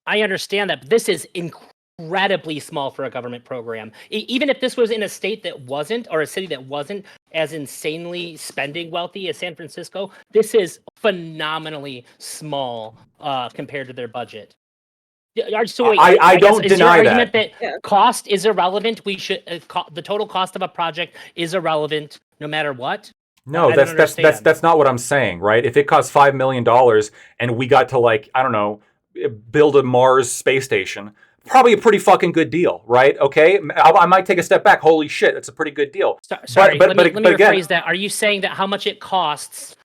I understand that, but this is incredibly small for a government program. Even if this was in a state that wasn't, or a city that wasn't as insanely spending wealthy as San Francisco, this is phenomenally small compared to their budget. So wait, I don't guess, is deny your argument that. Cost is irrelevant? We should the total cost of a project is irrelevant no matter what. No, that's not what I'm saying, right? If it costs $5 million and we got to, like, I don't know, build a Mars space station, probably a pretty fucking good deal, right? Okay, I might take a step back. Holy shit, that's a pretty good deal. Sorry, let me again, rephrase that. Are you saying that how much it costs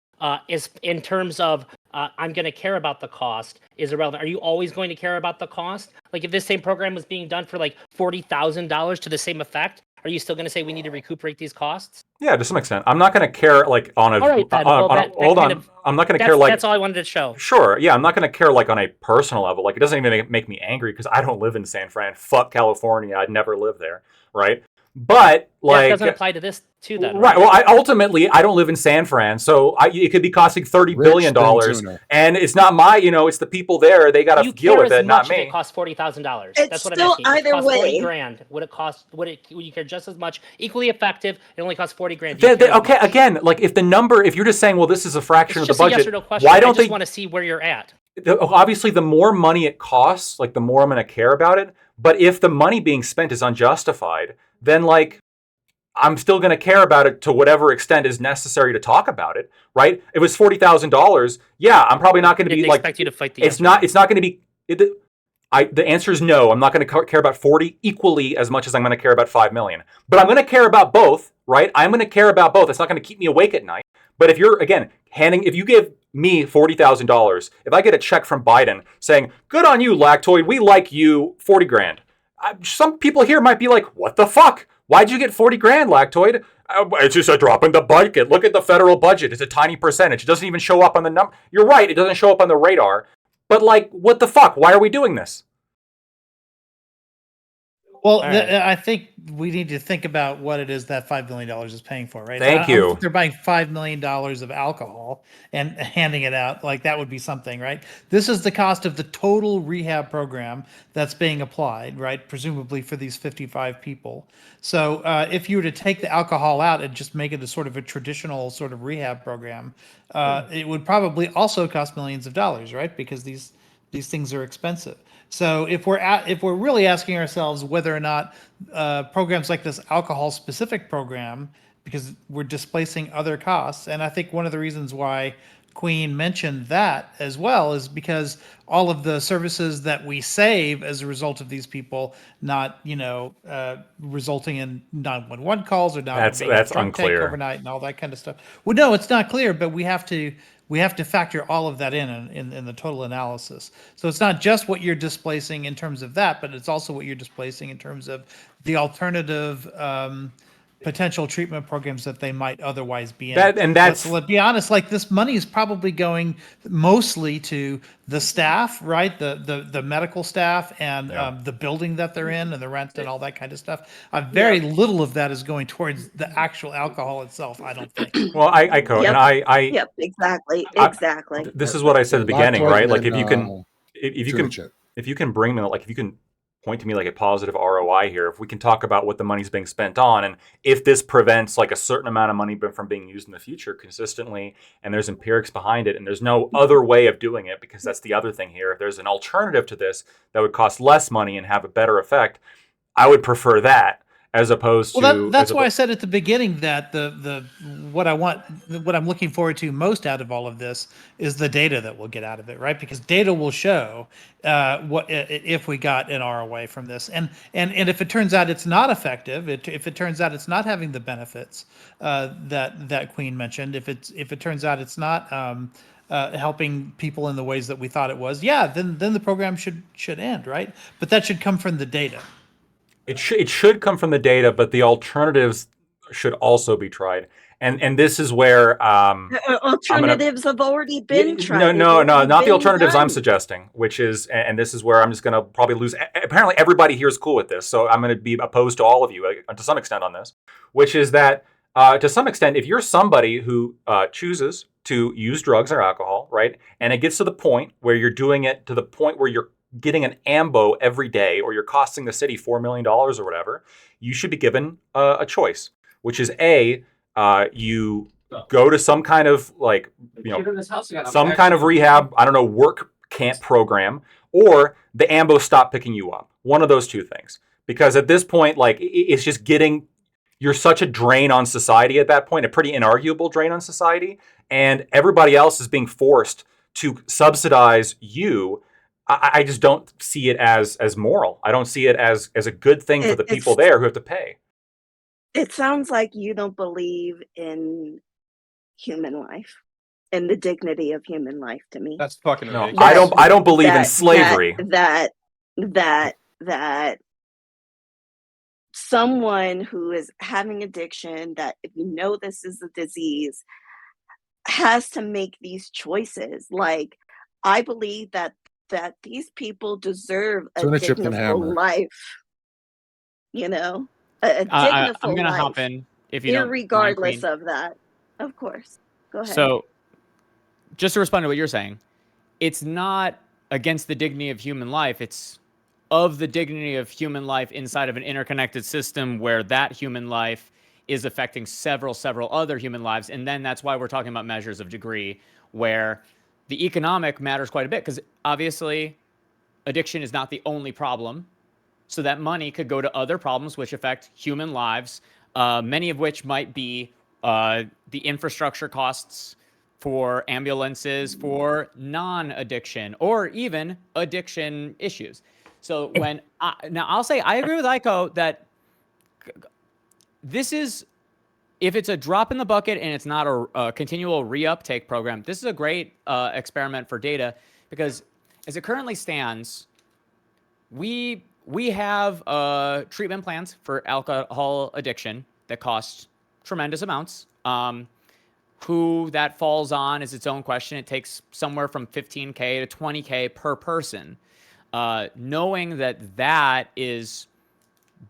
is in terms of I'm going to care about the cost is irrelevant? Are you always going to care about the cost? Like if this same program was being done for like $40,000 to the same effect, are you still going to say we need to recuperate these costs? Yeah, to some extent. I'm not going to care like on a. All right, then. Hold on. I'm not going to care like. That's all I wanted to show. Sure. Yeah, I'm not going to care like on a personal level. Like it doesn't even make me angry because I don't live in San Fran. Fuck California. I'd never live there. Right. But like, that doesn't apply to this too, then. Right. Well, ultimately, I don't live in San Fran, so it could be costing $30 billion, and it's not my. It's the people there. They got to deal with it, not me. If it costs $40,000. It's That's what still I'm asking. either way. 40 grand. Would it cost? Would you care just as much? Equally effective. It only costs 40 grand. Okay. Again, like if you're just saying, well, this is a fraction of the budget. Yes or no question. Why don't I just want to see where you're at. Obviously, the more money it costs, like the more I'm going to care about it. But if the money being spent is unjustified, then like. I'm still going to care about it to whatever extent is necessary to talk about it, right? If it was $40,000, yeah, I'm probably not going to be like. Expect you to fight the. It's not going to be. The answer is no. I'm not going to care about 40 equally as much as I'm going to care about 5 million. But I'm going to care about both, right? I'm going to care about both. It's not going to keep me awake at night. But if you're if you give me $40,000, if I get a check from Biden saying, "Good on you, Lactoid, we like you, 40 grand," some people here might be like, "What the fuck? Why'd you get 40 grand, Lactoid?" It's just a drop in the bucket. Look at the federal budget. It's a tiny percentage. It doesn't even show up on the number. You're right. It doesn't show up on the radar. But like, what the fuck? Why are we doing this? Well, I think we need to think about what it is that $5 million is paying for, right? Thank you. If they're buying $5 million of alcohol and handing it out, like that would be something, right? This is the cost of the total rehab program that's being applied, right? Presumably for these 55 people. So if you were to take the alcohol out and just make it a sort of a traditional sort of rehab program, it would probably also cost millions of dollars, right? Because these things are expensive. So if we're really asking ourselves whether or not programs like this alcohol-specific program, because we're displacing other costs, and I think one of the reasons why Queen mentioned that as well is because all of the services that we save as a result of these people not, resulting in 911 calls or not being that's drunk tank unclear overnight and all that kind of stuff. Well, no, it's not clear, but we have to factor all of that in the total analysis. So it's not just what you're displacing in terms of that, but it's also what you're displacing in terms of the alternative potential treatment programs that they might otherwise be in. Let's be honest, like this money is probably going mostly to the staff, right? The medical staff and the building that they're in and the rent and all that kind of stuff. Very little of that is going towards the actual alcohol itself, I don't think. Well, I co Yep. and Yep, exactly. this is what I said at the beginning, right? Like if you can bring me, like if you can point to me like a positive ROI here. If we can talk about what the money's being spent on, and if this prevents like a certain amount of money from being used in the future consistently, and there's empirics behind it, and there's no other way of doing it, because that's the other thing here. If there's an alternative to this that would cost less money and have a better effect, I would prefer that as opposed to. That's why I said at the beginning that the what I'm looking forward to most out of all of this is the data that we'll get out of it, right? Because data will show what if we got an ROI from this, and if it turns out it's not effective, if it turns out it's not having the benefits that Queen mentioned, if it turns out it's not helping people in the ways that we thought it was, then the program should end, right? But that should come from the data. It should come from the data, but the alternatives should also be tried. And this is where alternatives have already been tried. No, not the alternatives I'm suggesting, which is, and this is where I'm just going to probably lose. Apparently, everybody here is cool with this, so I'm going to be opposed to all of you to some extent on this, which is that to some extent, if you're somebody who chooses to use drugs or alcohol, right, and it gets to the point where you're doing it to the point where you're getting an ambo every day, or you're costing the city $4 million or whatever, you should be given a choice, which is you go to some kind of some kind of rehab, I don't know, work camp program, or the ambo stop picking you up. One of those two things. Because at this point, like, it's just you're such a drain on society at that point, a pretty inarguable drain on society, and everybody else is being forced to subsidize you. I just don't see it as moral. I don't see it as a good thing for the people there who have to pay. It sounds like you don't believe in human life and the dignity of human life to me. That's fucking no. ridiculous. I don't believe in slavery. That someone who is having addiction, that if you know this is a disease, has to make these choices. Like, I believe that these people deserve a dignified life. You know, a dignified I'm gonna life, hop in if you don't mind, regardless Queen. of that. Of course, go ahead. So, just to respond to what you're saying, it's not against the dignity of human life. It's of the dignity of human life inside of an interconnected system where that human life is affecting several other human lives, and then that's why we're talking about measures of degree, where the economic matters quite a bit, because obviously addiction is not the only problem. So that money could go to other problems which affect human lives, many of which might be the infrastructure costs for ambulances for non-addiction or even addiction issues. So now I'll say I agree with Aiko that this is, if it's a drop in the bucket and it's not a continual reuptake program, this is a great experiment for data, because as it currently stands, we have treatment plans for alcohol addiction that cost tremendous amounts. Who that falls on is its own question. It takes somewhere from $15K to $20K per person. Knowing that is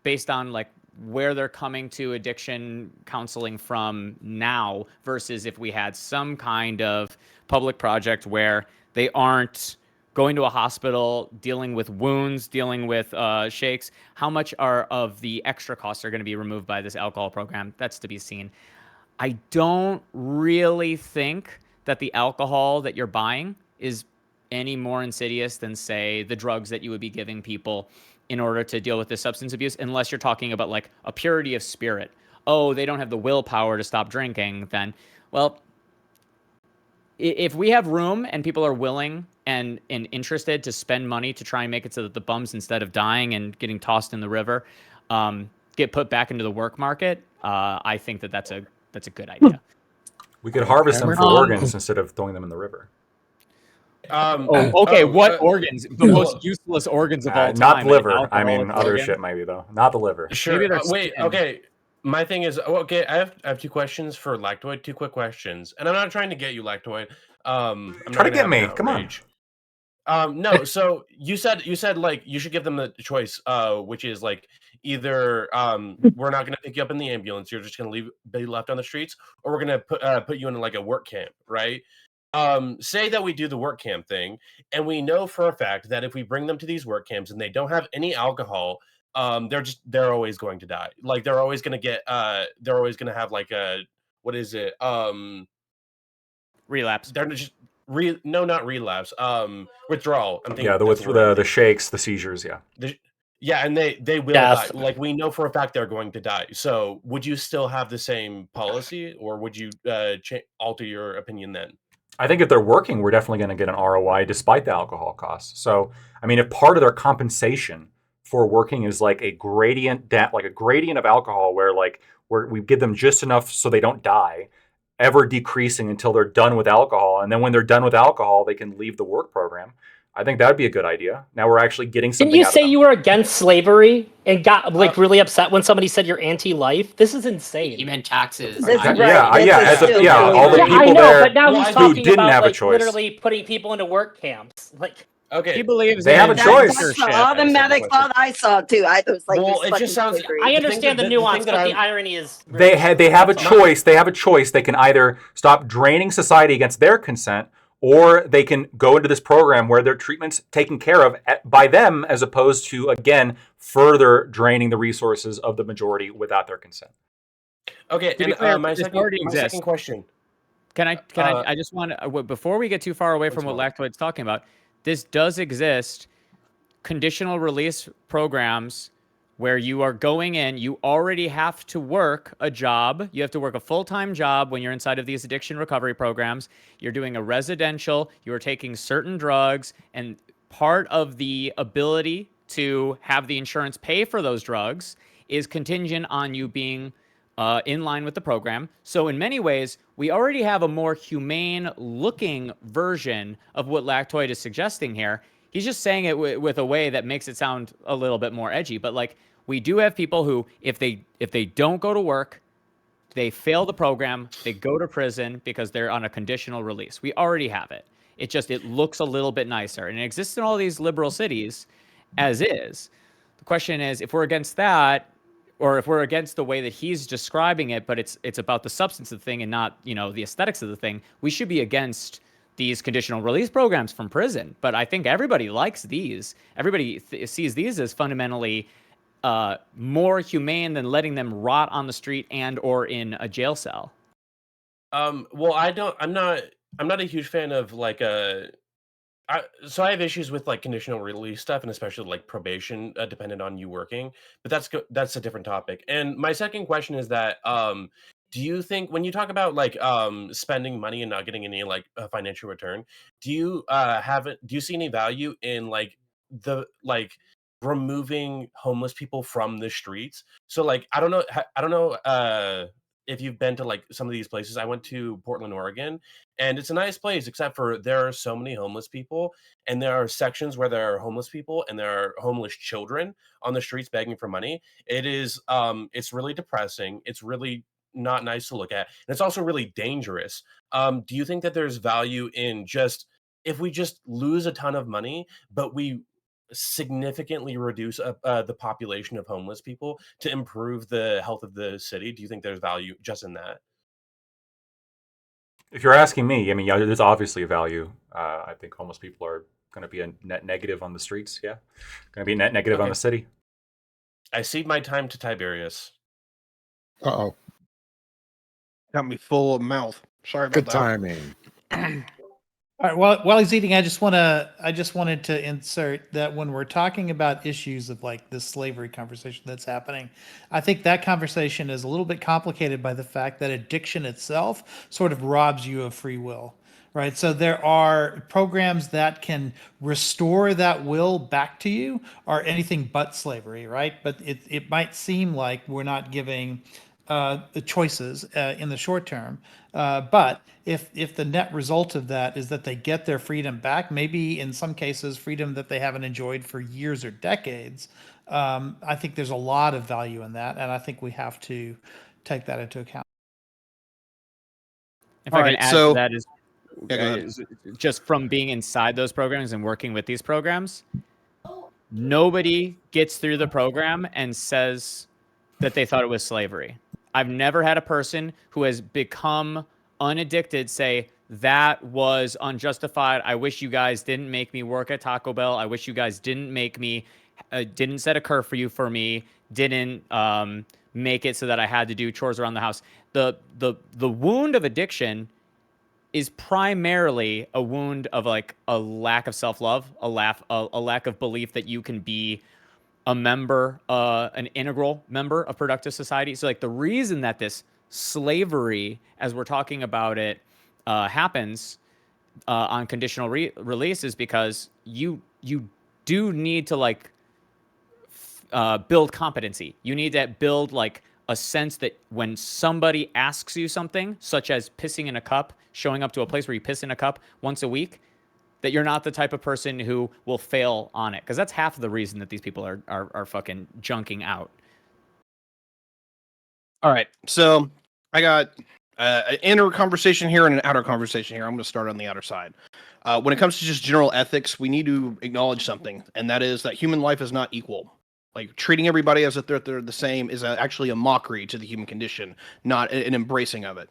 based on like where they're coming to addiction counseling from now versus if we had some kind of public project where they aren't going to a hospital, dealing with wounds, dealing with shakes, how much of the extra costs are going to be removed by this alcohol program? That's to be seen. I don't really think that the alcohol that you're buying is any more insidious than, say, the drugs that you would be giving people in order to deal with this substance abuse, unless you're talking about like a purity of spirit. Oh, they don't have the willpower to stop drinking, then, well, if we have room and people are willing and interested to spend money to try and make it so that the bums, instead of dying and getting tossed in the river, get put back into the work market, I think that's a good idea. We could harvest them for organs instead of throwing them in the river. What organs? The most useless organs of all time. Not the liver. I mean, other shit maybe, though. Not the liver. Sure. Wait, okay. My thing is, okay, I have two questions for Lactoid, two quick questions. And I'm not trying to get you, Lactoid. Try to get me. Come on. No, so you said like you should give them the choice, which is like either we're not going to pick you up in the ambulance, you're just going to be left on the streets, or we're going to put you in like a work camp, right? say that we do the work camp thing, and we know for a fact that if we bring them to these work camps and they don't have any alcohol, they're always going to die. Like they're always going to get they're always going to have like a what is it? Relapse. They're just not relapse. Withdrawal. I'm thinking Yeah, the shakes, the seizures. Yeah. Yeah, and they will die. Like we know for a fact they're going to die. So would you still have the same policy, or would you alter your opinion then? I think if they're working, we're definitely going to get an ROI despite the alcohol costs. So, I mean, if part of their compensation for working is like a gradient, like a gradient of alcohol, where we give them just enough so they don't die, ever decreasing until they're done with alcohol, and then when they're done with alcohol, they can leave the work program. I think that would be a good idea. Now we're actually getting something. Didn't you say you were against slavery and got like really upset when somebody said you're anti-life? This is insane. You meant taxes. All the people I know, there but now he's who talking didn't about have a like choice. literally putting people into work camps. Like, okay, he believes they have a choice. That's the automatic thought I saw too. I was like, well, it just sounds. I understand the nuance, but the irony is They have a choice. They have a choice. They can either stop draining society against their consent, or they can go into this program where their treatment's taken care of by them, as opposed to, again, further draining the resources of the majority without their consent. Okay, and my second question. Can I just want to, before we get too far away from what Lactoid's talking about, this does exist, conditional release programs where you are going in, you already have to work a job. You have to work a full-time job when you're inside of these addiction recovery programs. You're doing a residential, you're taking certain drugs, and part of the ability to have the insurance pay for those drugs is contingent on you being in line with the program. So in many ways, we already have a more humane-looking version of what Lactoid is suggesting here. He's just saying it with a way that makes it sound a little bit more edgy. But like, we do have people who, if they don't go to work, they fail the program, they go to prison because they're on a conditional release. We already have it. It looks a little bit nicer, and it exists in all these liberal cities as is. The question is, if we're against that, or if we're against the way that he's describing it, but it's about the substance of the thing and not, the aesthetics of the thing, we should be against these conditional release programs from prison. But I think everybody likes these. Everybody sees these as fundamentally more humane than letting them rot on the street and or in a jail cell. Well, I'm not a huge fan of like so I have issues with like conditional release stuff, and especially like probation, dependent on you working. But that's a different topic. And my second question is that do you think when you talk about like spending money and not getting any like financial return, do you see any value in like removing homeless people from the streets? So like I don't know if you've been to like some of these places. I went to Portland, Oregon, and it's a nice place, except for there are so many homeless people, and there are sections where there are homeless people and there are homeless children on the streets begging for money. It is it's really depressing. It's really not nice to look at, and it's also really dangerous. Do you think that there's value in just if we just lose a ton of money, but we significantly reduce the population of homeless people to improve the health of the city? Do you think there's value just in that? If you're asking me, I mean, yeah, there's obviously a value. I think homeless people are going to be a net negative on the streets. Yeah, going to be a net negative on the city. I cede my time to Tiberius. Uh-oh. Got me full of mouth. Sorry about Good that. timing. All right. While he's eating, I just wanted to insert that when we're talking about issues of like this slavery conversation that's happening, I think that conversation is a little bit complicated by the fact that addiction itself sort of robs you of free will, right? So there are programs that can restore that will back to you, or anything but slavery, right? But it might seem like we're not giving the choices in the short term. But if the net result of that is that they get their freedom back, maybe in some cases freedom that they haven't enjoyed for years or decades, I think there's a lot of value in that, and I think we have to take that into account. If I can add to that is just from being inside those programs and working with these programs, nobody gets through the program and says that they thought it was slavery. I've never had a person who has become unaddicted say, that was unjustified. I wish you guys didn't make me work at Taco Bell. I wish you guys didn't make me, didn't set a curfew for me, didn't make it so that I had to do chores around the house. The wound of addiction is primarily a wound of like a lack of self-love, a lack of belief that you can be a member, an integral member of productive society. So like the reason that this slavery, as we're talking about it, happens on conditional release is because you do need to like build competency. You need to build like a sense that when somebody asks you something, such as pissing in a cup, showing up to a place where you piss in a cup once a week, that you're not the type of person who will fail on it. Because that's half of the reason that these people are fucking junking out. All right. So I got an inner conversation here and an outer conversation here. I'm going to start on the outer side. When it comes to just general ethics, we need to acknowledge something, and that is that human life is not equal. Like treating everybody as if they're the same is actually a mockery to the human condition, not an embracing of it.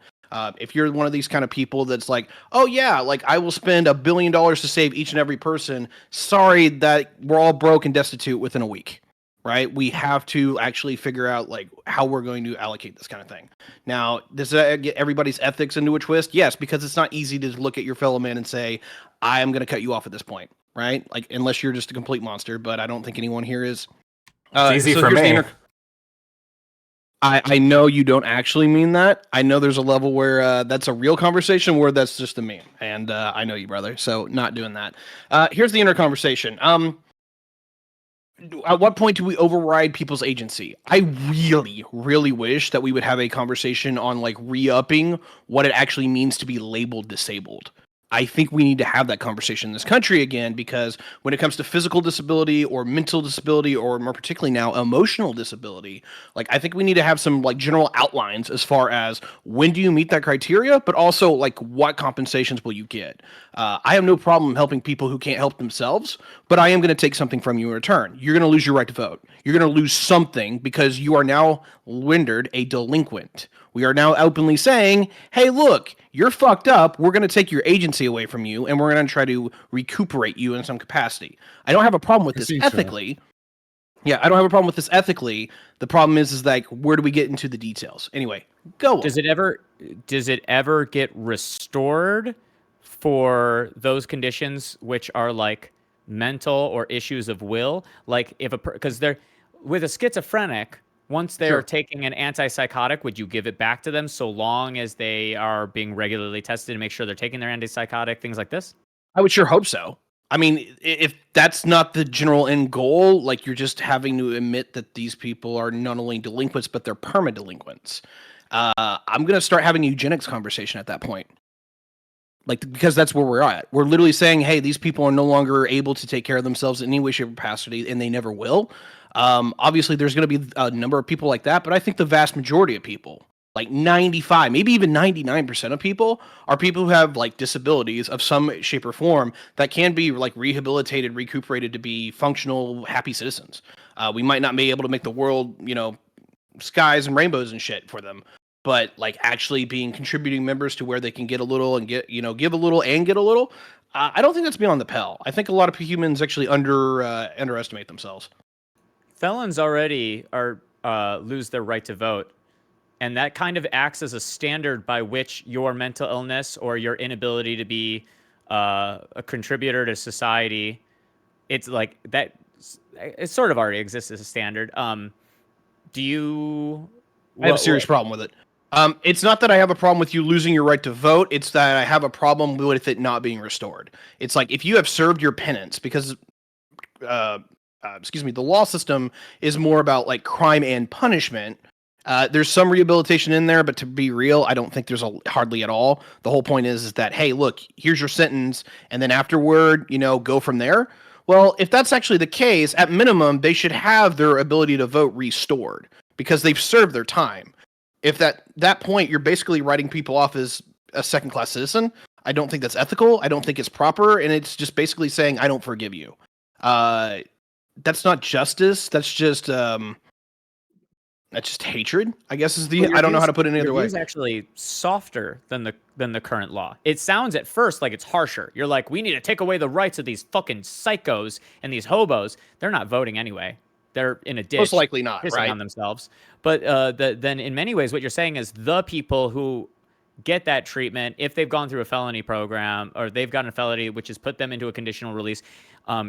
If you're one of these kind of people that's like, oh yeah, like I will spend $1 billion to save each and every person. Sorry that we're all broke and destitute within a week, right? We have to actually figure out like how we're going to allocate this kind of thing. Now, does that get everybody's ethics into a twist? Yes, because it's not easy to look at your fellow man and say, I am going to cut you off at this point, right? Like unless you're just a complete monster, but I don't think anyone here is. It's easy for me. I know you don't actually mean that. I know there's a level where that's a real conversation where that's just a meme. And I know you, brother. So not doing that. Here's the inner conversation. At what point do we override people's agency? I really, really wish that we would have a conversation on like re-upping what it actually means to be labeled disabled. I think we need to have that conversation in this country again, because when it comes to physical disability or mental disability, or more particularly now emotional disability, like I think we need to have some like general outlines as far as when do you meet that criteria, but also like what compensations will you get. I have no problem helping people who can't help themselves, but I am going to take something from you in return. You're going to lose your right to vote. You're going to lose something because you are now rendered a delinquent. We are now openly saying, hey, look, you're fucked up. We're going to take your agency away from you, and we're going to try to recuperate you in some capacity. I don't have a problem with this ethically. Yeah, I don't have a problem with this ethically. The problem is like, where do we get into the details? Anyway, go on. Does it ever get restored for those conditions which are like mental or issues of will? Like if because they're with a schizophrenic, once they're taking an antipsychotic, would you give it back to them so long as they are being regularly tested to make sure they're taking their antipsychotic, things like this? I would sure hope so. I mean, if that's not the general end goal, like you're just having to admit that these people are not only delinquents, but they're perma-delinquents. I'm going to start having a eugenics conversation at that point. Like, because that's where we're at. We're literally saying, hey, these people are no longer able to take care of themselves in any way, shape, or capacity, and they never will. Obviously, there's going to be a number of people like that, but I think the vast majority of people, like 95, maybe even 99% of people, are people who have like disabilities of some shape or form that can be like rehabilitated, recuperated to be functional, happy citizens. We might not be able to make the world, skies and rainbows and shit for them, but like actually being contributing members to where they can get a little and get, give a little and get a little. I don't think that's beyond the pale. I think a lot of humans actually underestimate themselves. Felons already lose their right to vote. And that kind of acts as a standard by which your mental illness or your inability to be a contributor to society, it's like that. It sort of already exists as a standard. Do you? I have a serious problem with it. It's not that I have a problem with you losing your right to vote. It's that I have a problem with it not being restored. It's like if you have served your penance, because the law system is more about like crime and punishment. There's some rehabilitation in there, but to be real, I don't think there's hardly at all. The whole point is that, hey, look, here's your sentence, and then afterward, go from there. Well, if that's actually the case, at minimum, they should have their ability to vote restored because they've served their time. If that point, you're basically writing people off as a second-class citizen, I don't think that's ethical. I don't think it's proper, and it's just basically saying, I don't forgive you. That's not justice. That's just That's just hatred, I guess is the. Well, your I don't know how view's- to put it any your other way. view's actually softer than the current law. It sounds at first like it's harsher. You're like, we need to take away the rights of these fucking psychos and these hobos. They're not voting anyway. They're in a ditch, Most likely not, pissing right? on themselves. But then in many ways, what you're saying is the people who get that treatment, if they've gone through a felony program or they've gotten a felony, which has put them into a conditional release,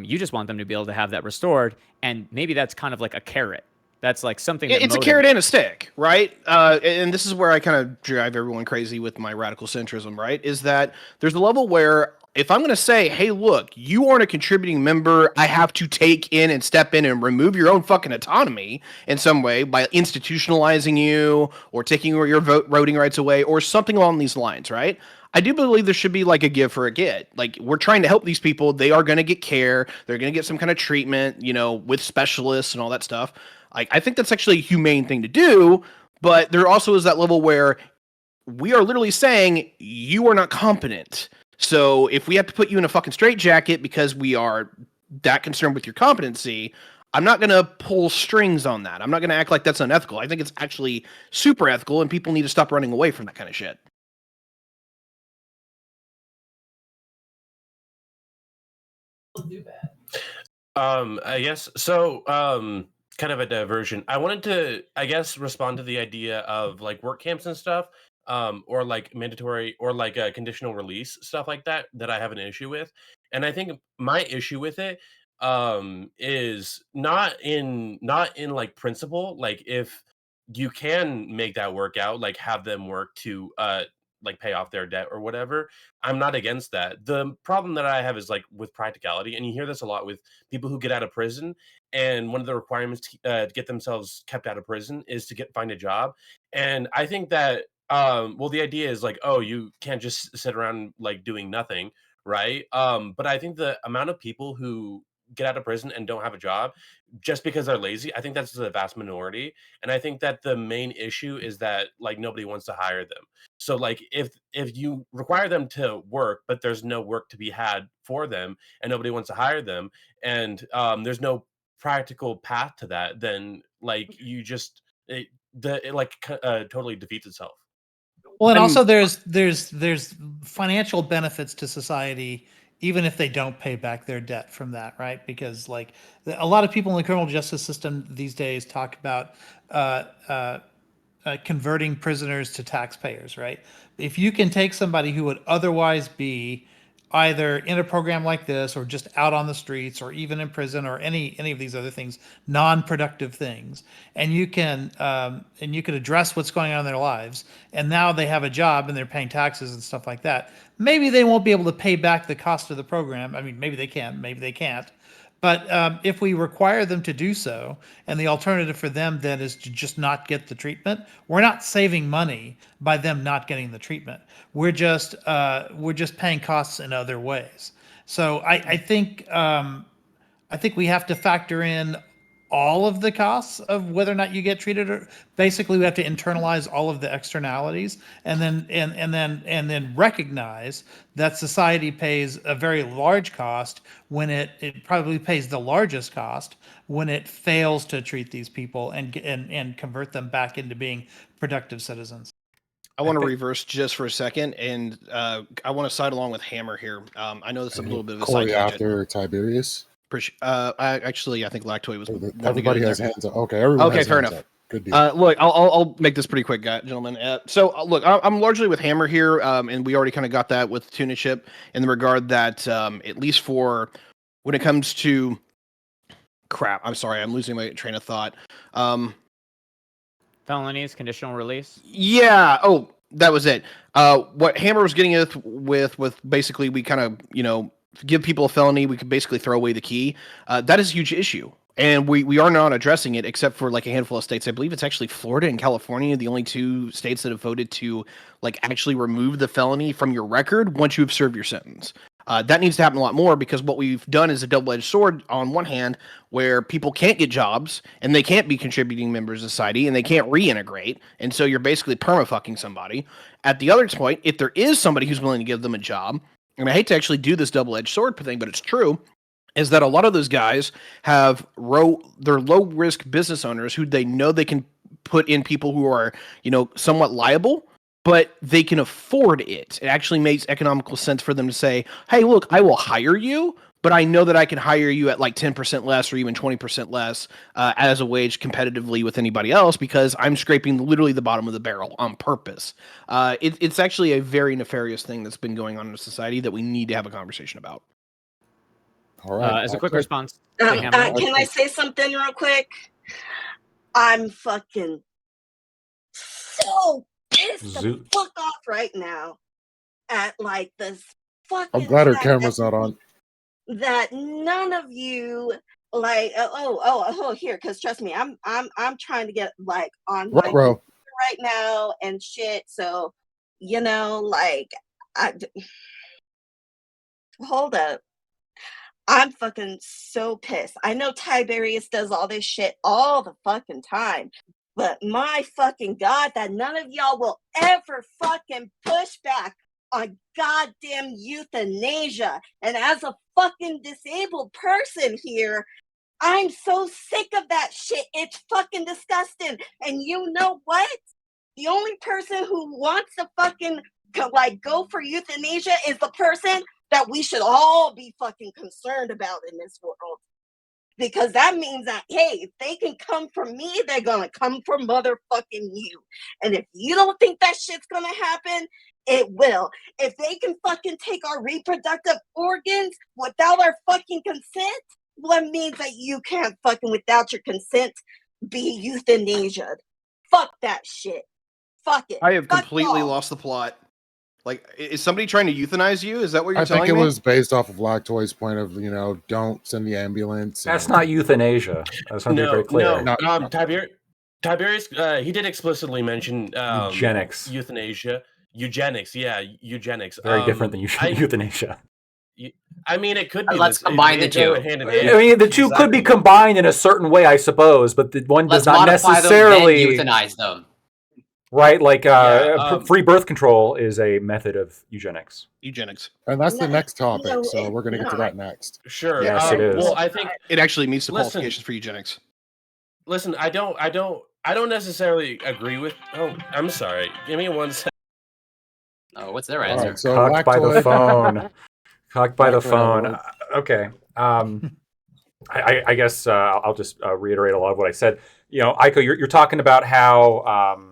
you just want them to be able to have that restored. And maybe that's kind of like a carrot. That's like something that It's a carrot and a stick, right? And this is where I kind of drive everyone crazy with my radical centrism, right? Is that there's a level where if I'm going to say, hey, look, you aren't a contributing member, I have to take in and step in and remove your own fucking autonomy in some way by institutionalizing you or taking your voting rights away or something along these lines, right? I do believe there should be like a give for a get. Like we're trying to help these people. They are going to get care. They're going to get some kind of treatment, with specialists and all that stuff. I think that's actually a humane thing to do, but there also is that level where we are literally saying you are not competent. So if we have to put you in a fucking straitjacket because we are that concerned with your competency, I'm not going to pull strings on that. I'm not going to act like that's unethical. I think it's actually super ethical, and people need to stop running away from that kind of shit. I guess so. Kind of a diversion. I wanted to, I guess, respond to the idea of like work camps and stuff, or like mandatory or like a conditional release stuff like that I have an issue with. And I think my issue with it is not in like principle. Like if you can make that work out, like have them work to like pay off their debt or whatever, I'm not against that. The problem that I have is like with practicality, and you hear this a lot with people who get out of prison, and one of the requirements to get themselves kept out of prison is to find a job. And I think that well, the idea is like, oh, you can't just sit around like doing nothing, right? But I think the amount of people who get out of prison and don't have a job just because they're lazy, I think that's the vast minority. And I think that the main issue is that like nobody wants to hire them. So like if you require them to work, but there's no work to be had for them, and nobody wants to hire them, and there's no practical path to that, then like you just totally defeats itself. Well, and I'm- also there's financial benefits to society even if they don't pay back their debt from that, right? Because like a lot of people in the criminal justice system these days talk about converting prisoners to taxpayers, right? If you can take somebody who would otherwise be either in a program like this or just out on the streets or even in prison or any of these other things, non-productive things, and you can address what's going on in their lives, and now they have a job and they're paying taxes and stuff like that, maybe they won't be able to pay back the cost of the program. I mean, maybe they can, maybe they can't. But if we require them to do so, and the alternative for them then is to just not get the treatment, we're not saving money by them not getting the treatment. We're just paying costs in other ways. So I think we have to factor in all of the costs of whether or not you get treated, or basically we have to internalize all of the externalities, and then recognize that society pays a very large cost when it probably pays the largest cost when it fails to treat these people and convert them back into being productive citizens. I want to reverse just for a second, and I want to side along with Hammer here. I know this is a little bit of a side Corey tangent. after Tiberius. I think Lactoid was. Everybody has hands up. Okay, everyone Okay, has fair hands enough. up. Good deal. Look, I'll make this pretty quick, gentlemen. Look, I'm largely with Hammer here, and we already kind of got that with Tuniship in the regard that at least for when it comes to crap. I'm sorry, I'm losing my train of thought. Felonies, conditional release. Yeah. Oh, that was it. What Hammer was getting at with basically we kind of give people a felony, we could basically throw away the key. That is a huge issue. And we are not addressing it except for like a handful of states. I believe it's actually Florida and California, the only two states that have voted to like actually remove the felony from your record once you've served your sentence. That needs to happen a lot more, because what we've done is a double-edged sword on one hand, where people can't get jobs and they can't be contributing members of society and they can't reintegrate. And so you're basically perma-fucking somebody. At the other point, if there is somebody who's willing to give them a job, and I hate to actually do this double-edged sword thing, but it's true, is that a lot of those guys have they're low-risk business owners who they know they can put in people who are, somewhat liable, but they can afford it. It actually makes economical sense for them to say, hey, look, I will hire you, but I know that I can hire you at like 10% less or even 20% less as a wage competitively with anybody else because I'm scraping literally the bottom of the barrel on purpose. It's actually a very nefarious thing that's been going on in society that we need to have a conversation about. All right. As a quick response, can I say something real quick? I'm fucking so pissed the fuck off right now at like this fucking. I'm glad her camera's not on. That none of you like here, because trust me, I'm trying to get like on my right now and shit. So hold up. I'm fucking so pissed. I know Tiberius does all this shit all the fucking time. But my fucking God, that none of y'all will ever fucking push back on goddamn euthanasia. And as a fucking disabled person here, I'm so sick of that shit. It's fucking disgusting. And you know what? The only person who wants to fucking go for euthanasia is the person that we should all be fucking concerned about in this world. Because that means that, hey, if they can come for me, they're gonna come for motherfucking you. And if you don't think that shit's gonna happen, it will. If they can fucking take our reproductive organs without our fucking consent, well, it means that you can't fucking, without your consent, be euthanasiaed. Fuck that shit. Fuck it. I have completely lost the plot. Like, is somebody trying to euthanize you? Is that what you're telling me? I think it was based off of Lactoy's point of, don't send the ambulance. That's not euthanasia. That's not very clear. No, Tiberius, he did explicitly mention eugenics. Euthanasia. Eugenics, yeah, eugenics. Very different than euthanasia. I mean, it could be. Let's combine the two. Hand in hand. I mean, the two could be combined in a certain way, I suppose, but the one does not necessarily euthanize them. Right, like free birth control is a method of eugenics. And that's the next topic, so we're going to get to that next. Sure. Yes, it is. Well, I think it actually meets the qualifications for eugenics. Listen, I don't necessarily agree with. Oh, I'm sorry. Give me 1 second. Oh, what's their answer? Right, so Cocked by the phone. Cocked by the phone. Okay. I guess I'll just reiterate a lot of what I said. Aiko, you're talking about how.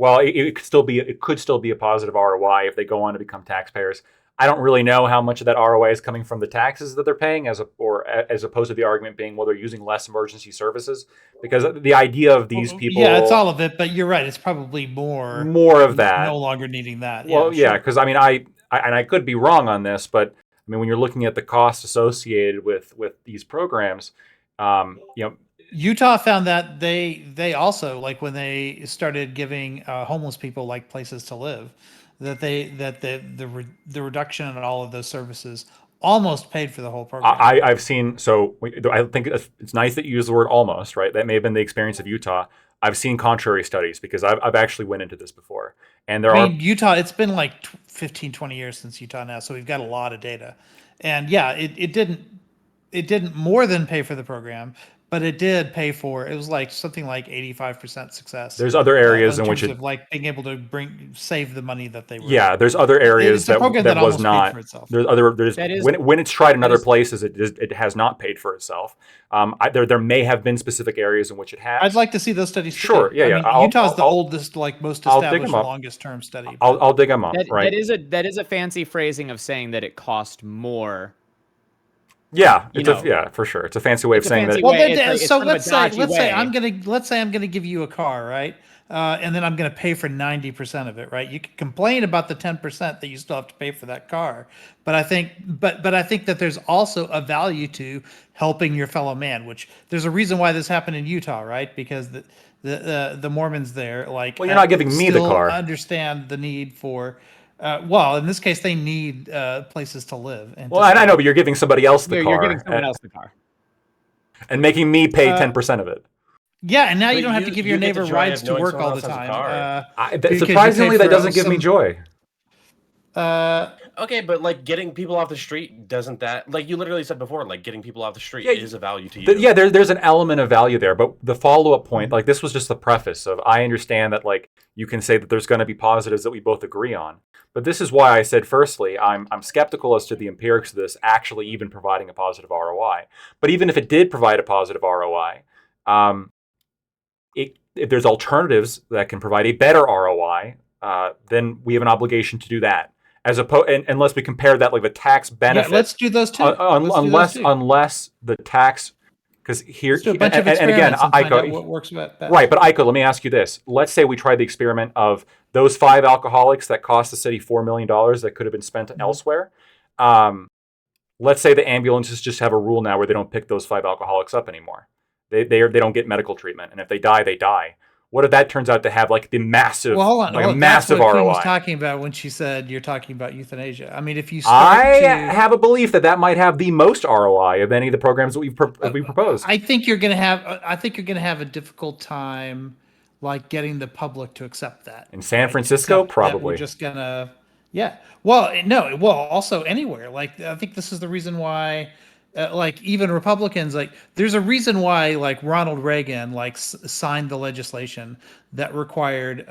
Well, it could still be a positive ROI if they go on to become taxpayers. I don't really know how much of that ROI is coming from the taxes that they're paying, as opposed to the argument being, well, they're using less emergency services, because the idea of these people. Yeah, it's all of it, but you're right. It's probably more of that. No longer needing that. Well, yeah, because I mean, I could be wrong on this, but I mean, when you're looking at the costs associated with these programs, Utah found that they also, like when they started giving homeless people like places to live, that the reduction in all of those services almost paid for the whole program. I've seen, so I think it's nice that you use the word almost, right? That may have been the experience of Utah. I've seen contrary studies because I've actually went into this before. And Utah, it's been like 15, 20 years since Utah now, so we've got a lot of data. And yeah, it didn't more than pay for the program, but it did pay for. It was like something like 85% success. There's other areas in which of like being able to save the money that they were. Yeah, there's other areas that was not. When it's tried in other places, it has not paid for itself. There may have been specific areas in which it has. I'd like to see those studies. Sure, yeah. Utah's the oldest, like most established, longest term study. I'll dig them up. Right. That is a fancy phrasing of saying that it cost more. Yeah, for sure. It's a fancy way of saying that. Well, let's say I'm gonna give you a car, right? And then I'm gonna pay for 90% of it, right? You can complain about the 10% that you still have to pay for that car, but I think that there's also a value to helping your fellow man. Which there's a reason why this happened in Utah, right? Because the Mormons there, like, well, you're not giving me the car. Understand the need for. Well, in this case, they need places to live. And I know, but you're giving somebody else the car. You're giving someone else the car. And making me pay 10% of it. Yeah, and now you don't have to give your neighbor rides to work all the time. Surprisingly, that doesn't give me joy. Okay, but like getting people off the street doesn't that like you literally said before, like getting people off the street Yeah, is a value to you. Yeah, there's an element of value there, but the follow-up point, like this was just the preface of I understand that like you can say that there's going to be positives that we both agree on, but this is why I said firstly I'm skeptical as to the empirics of this actually even providing a positive ROI. But even if it did provide a positive ROI, if there's alternatives that can provide a better ROI, then we have an obligation to do that. As opposed, unless we compare that like the tax benefit. Yeah, let's do those two. Unless the tax, because here Let's do a bunch of and again, experiments and find out what works best. right. But Aiko, let me ask you this: let's say we tried the experiment of those 5 alcoholics that cost the city $4 million that could have been spent elsewhere. Let's say the ambulances just have a rule now where they don't pick those 5 alcoholics up anymore. They don't get medical treatment, and if they die, they die. What if that turns out to have like the massive, hold on, a massive that's what ROI? Queen was talking about when she said you're talking about euthanasia. I mean, if you have a belief that might have the most ROI of any of the programs that we proposed. I think you're going to have a difficult time, like getting the public to accept that. In San Francisco, probably. We're just gonna, yeah. Well, no. Well, also anywhere. Like I think this is the reason why. Like even Republicans, like there's a reason why like Ronald Reagan like signed the legislation that required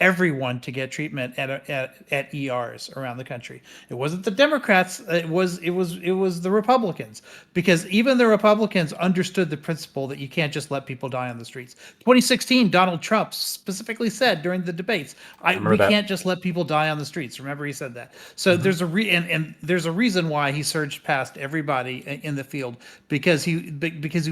everyone to get treatment at ERs around the country. It wasn't the Democrats. It was the Republicans, because even the Republicans understood the principle that you can't just let people die on the streets. 2016, Donald Trump specifically said during the debates, we can't just let people die on the streets. Remember, he said that. So there's there's a reason why he surged past everybody in the field, because he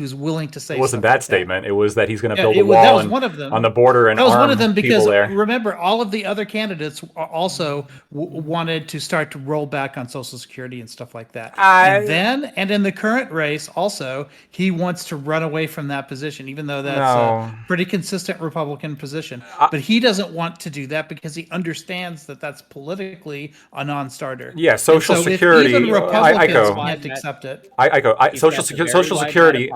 was willing to say. It wasn't that statement. It was that he's going to build a that wall was one of them. on the border and that was arm one of them because people there. Remember, all of the other candidates also wanted to start to roll back on Social Security and stuff like that. And in the current race, also, he wants to run away from that position, even though that's a pretty consistent Republican position. But he doesn't want to do that because he understands that that's politically a non-starter. Yeah, Social Security. Even Republicans can't accept it. Social Security.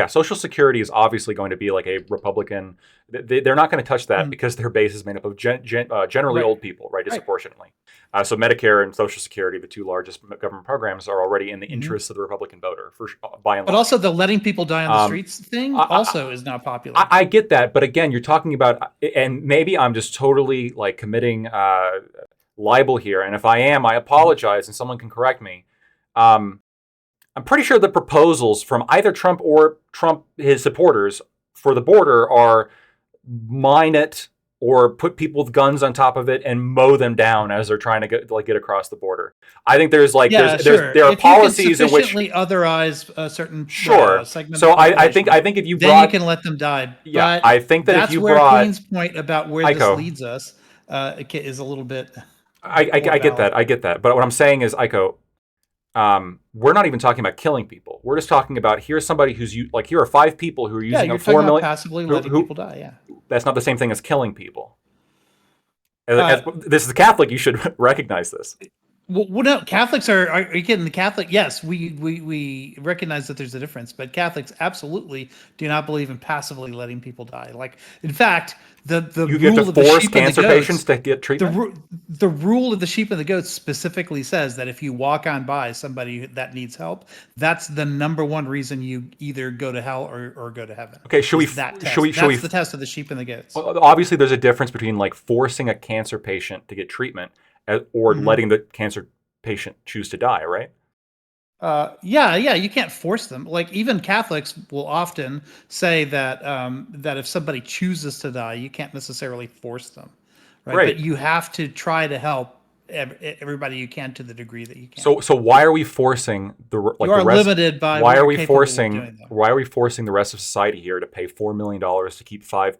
Social Security is obviously going to be like a Republican. They're not going to touch that because their base is made up of generally old people, right? Disproportionately. So Medicare and Social Security, the 2 largest government programs, are already in the interests of the Republican voter, by and large. But also the letting people die on the streets thing also is not popular. I get that, but again, you're talking about, and maybe I'm just totally like committing libel here, and if I am, I apologize, and someone can correct me. I'm pretty sure the proposals from either Trump or his supporters for the border are mine it or put people with guns on top of it and mow them down as they're trying to get across the border. I think there's like there are policies in which otherize a certain segment. So I think if you then you can let them die. Yeah, but I think that if you where brought Queen's point about where this leads us is a little bit. I get that. But what I'm saying is, Aiko, we're not even talking about killing people. We're just talking about here's somebody who's like here are 5 people who are using a 4 million passively letting people die. Yeah, that's not the same thing as killing people. This is a Catholic. You should recognize this. Well, no, Catholics are you kidding? The Catholic, yes, we recognize that there's a difference, but Catholics absolutely do not believe in passively letting people die. Like, in fact, the you rule get to of the force sheep cancer and the goats, patients to get treatment. The rule of the sheep and the goats specifically says that if you walk on by somebody that needs help, that's the number one reason you either go to hell or go to heaven. Okay, that's the test of the sheep and the goats. Obviously, there's a difference between like forcing a cancer patient to get treatment or letting the cancer patient choose to die, right? You can't force them. Like even Catholics will often say that that if somebody chooses to die, you can't necessarily force them, right? But you have to try to help everybody you can to the degree that you can. So why are we forcing you are limited by why are we forcing the rest of society here to pay $4 million to keep 5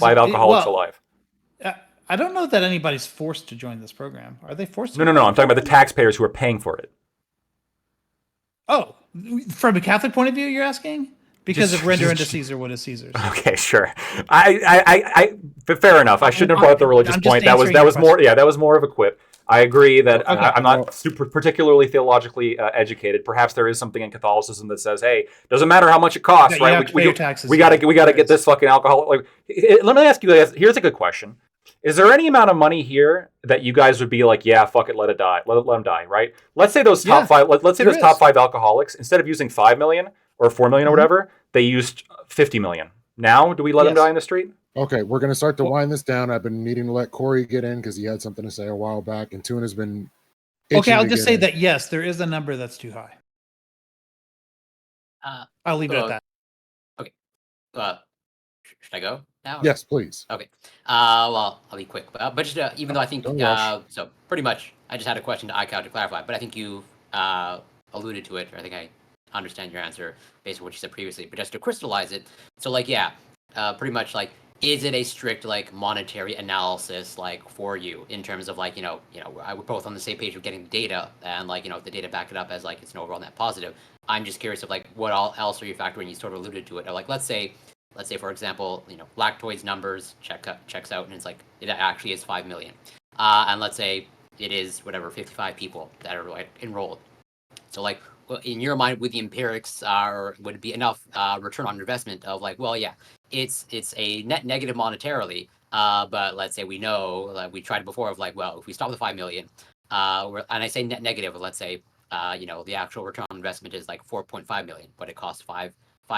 alcoholics alive? I don't know that anybody's forced to join this program. Are they forced? No. I'm talking about the taxpayers who are paying for it. Oh, from a Catholic point of view, you're asking? Because of render unto Caesar what is Caesar's. Okay, sure. But fair enough. I shouldn't have brought up the religious point. That was more of a quip. I agree that I'm not super particularly theologically educated. Perhaps there is something in Catholicism that says, "Hey, doesn't matter how much it costs, right? We got to get this fucking alcohol." Like, let me ask you this. Here's a good question. Is there any amount of money here that you guys would be like, yeah, fuck it, let it die, let them die, right? Let's say those top five. Let's say those top 5 alcoholics, instead of using 5 million or 4 million or whatever, they used 50 million. Now, do we let them die in the street? Okay, we're going to start to wind this down. I've been needing to let Corey get in because he had something to say a while back, and Tuna's been. Okay, I'll just say that yes, there is a number that's too high. I'll leave it at that. Okay. Should I go now? Yes, please. Okay. Well, I'll be quick. But just, even though I think so, pretty much, I just had a question to iCloud to clarify. But I think you alluded to it, or I think I understand your answer based on what you said previously. But just to crystallize it, so like, yeah, pretty much like, is it a strict like monetary analysis like for you in terms of like we're both on the same page of getting the data and like the data back it up as like it's an overall net positive. I'm just curious of like what else are you factoring? You sort of alluded to it. Or like let's say for example Lactoid's numbers checks out and it's like it actually is 5 million, and let's say it is whatever 55 people that are like enrolled. So like in your mind with the empirics would it be enough return on investment of like, well, yeah, it's a net negative monetarily, but let's say we know, like we tried before of like, well, if we stop the 5 million, and I say net negative, let's say the actual return on investment is like 4.5 million, but it costs 5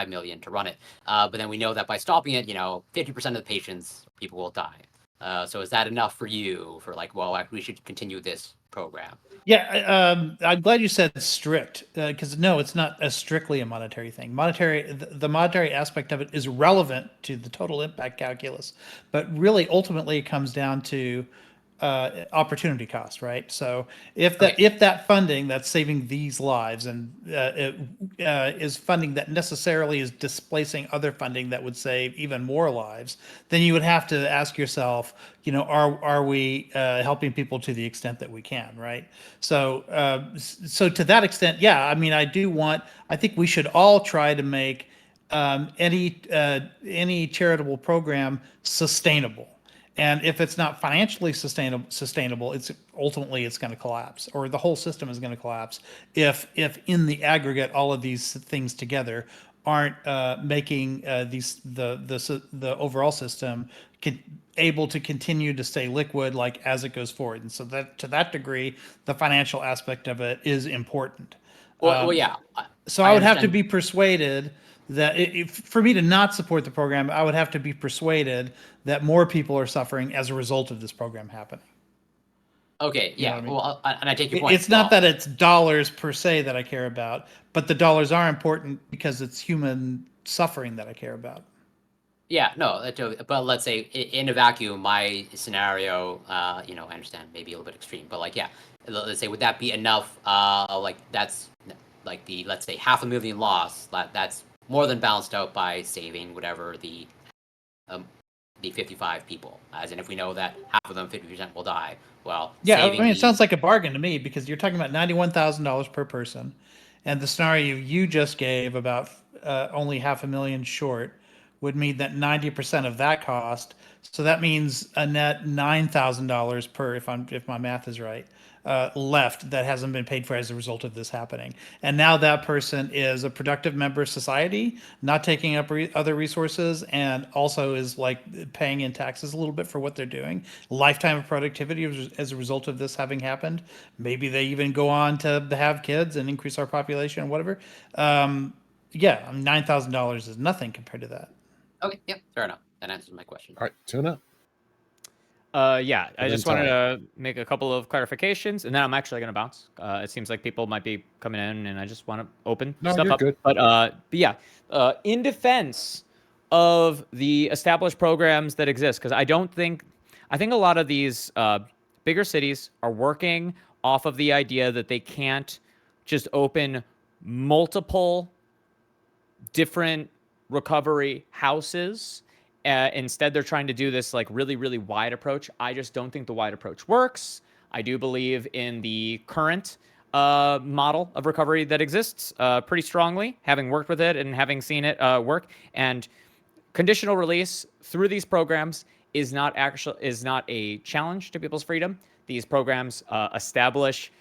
million to run it, but then we know that by stopping it 50% of the people will die. So is that enough for you for like, well, we should continue this program? Yeah, I'm glad you said strict, because no, it's not strictly a monetary thing. The monetary aspect of it is relevant to the total impact calculus, but really, ultimately, it comes down to opportunity cost, right? So if that funding that's saving these lives and is funding that necessarily is displacing other funding that would save even more lives, then you would have to ask yourself, are we helping people to the extent that we can, right? So so to that extent, yeah, I mean, I think we should all try to make any charitable program sustainable. And if it's not financially sustainable, it's ultimately going to collapse, or the whole system is going to collapse. If in the aggregate, all of these things together aren't making the overall system able to continue to stay liquid, like as it goes forward. And so that to that degree, the financial aspect of it is important. Well, yeah. So I would have to be persuaded that for me to not support the program, I would have to be persuaded that more people are suffering as a result of this program happening. Okay, yeah. You know well, and I take your point. It's not that it's dollars per se that I care about, but the dollars are important because it's human suffering that I care about. Yeah, no, but let's say in a vacuum, my scenario, I understand maybe a little bit extreme, but like, yeah, let's say, would that be enough? Like that's like let's say 500,000 loss. That's more than balanced out by saving whatever the 55 people. As in, if we know that half of them, 50% will die. Well, yeah, I mean, it sounds like a bargain to me because you're talking about $91,000 per person, and the scenario you just gave about only 500,000 short would mean that 90% of that cost. So that means a net $9,000 per, if my math is right, left that hasn't been paid for as a result of this happening. And now that person is a productive member of society, not taking up other resources, and also is like paying in taxes a little bit for what they're doing. Lifetime of productivity as a result of this having happened. Maybe they even go on to have kids and increase our population or whatever. Yeah, $9,000 is nothing compared to that. Okay, yeah, fair enough. That answers my question. All right, Tuna. Yeah, I just wanted to make a couple of clarifications, and then I'm actually going to bounce. It seems like people might be coming in, and I just want to open stuff up. Good. But yeah, in defense of the established programs that exist, because I think a lot of these bigger cities are working off of the idea that they can't just open multiple different recovery houses. Instead, they're trying to do this like really, really wide approach. I just don't think the wide approach works. I do believe in the current model of recovery that exists pretty strongly, having worked with it and having seen it work. And conditional release through these programs is not a challenge to people's freedom. These programs establish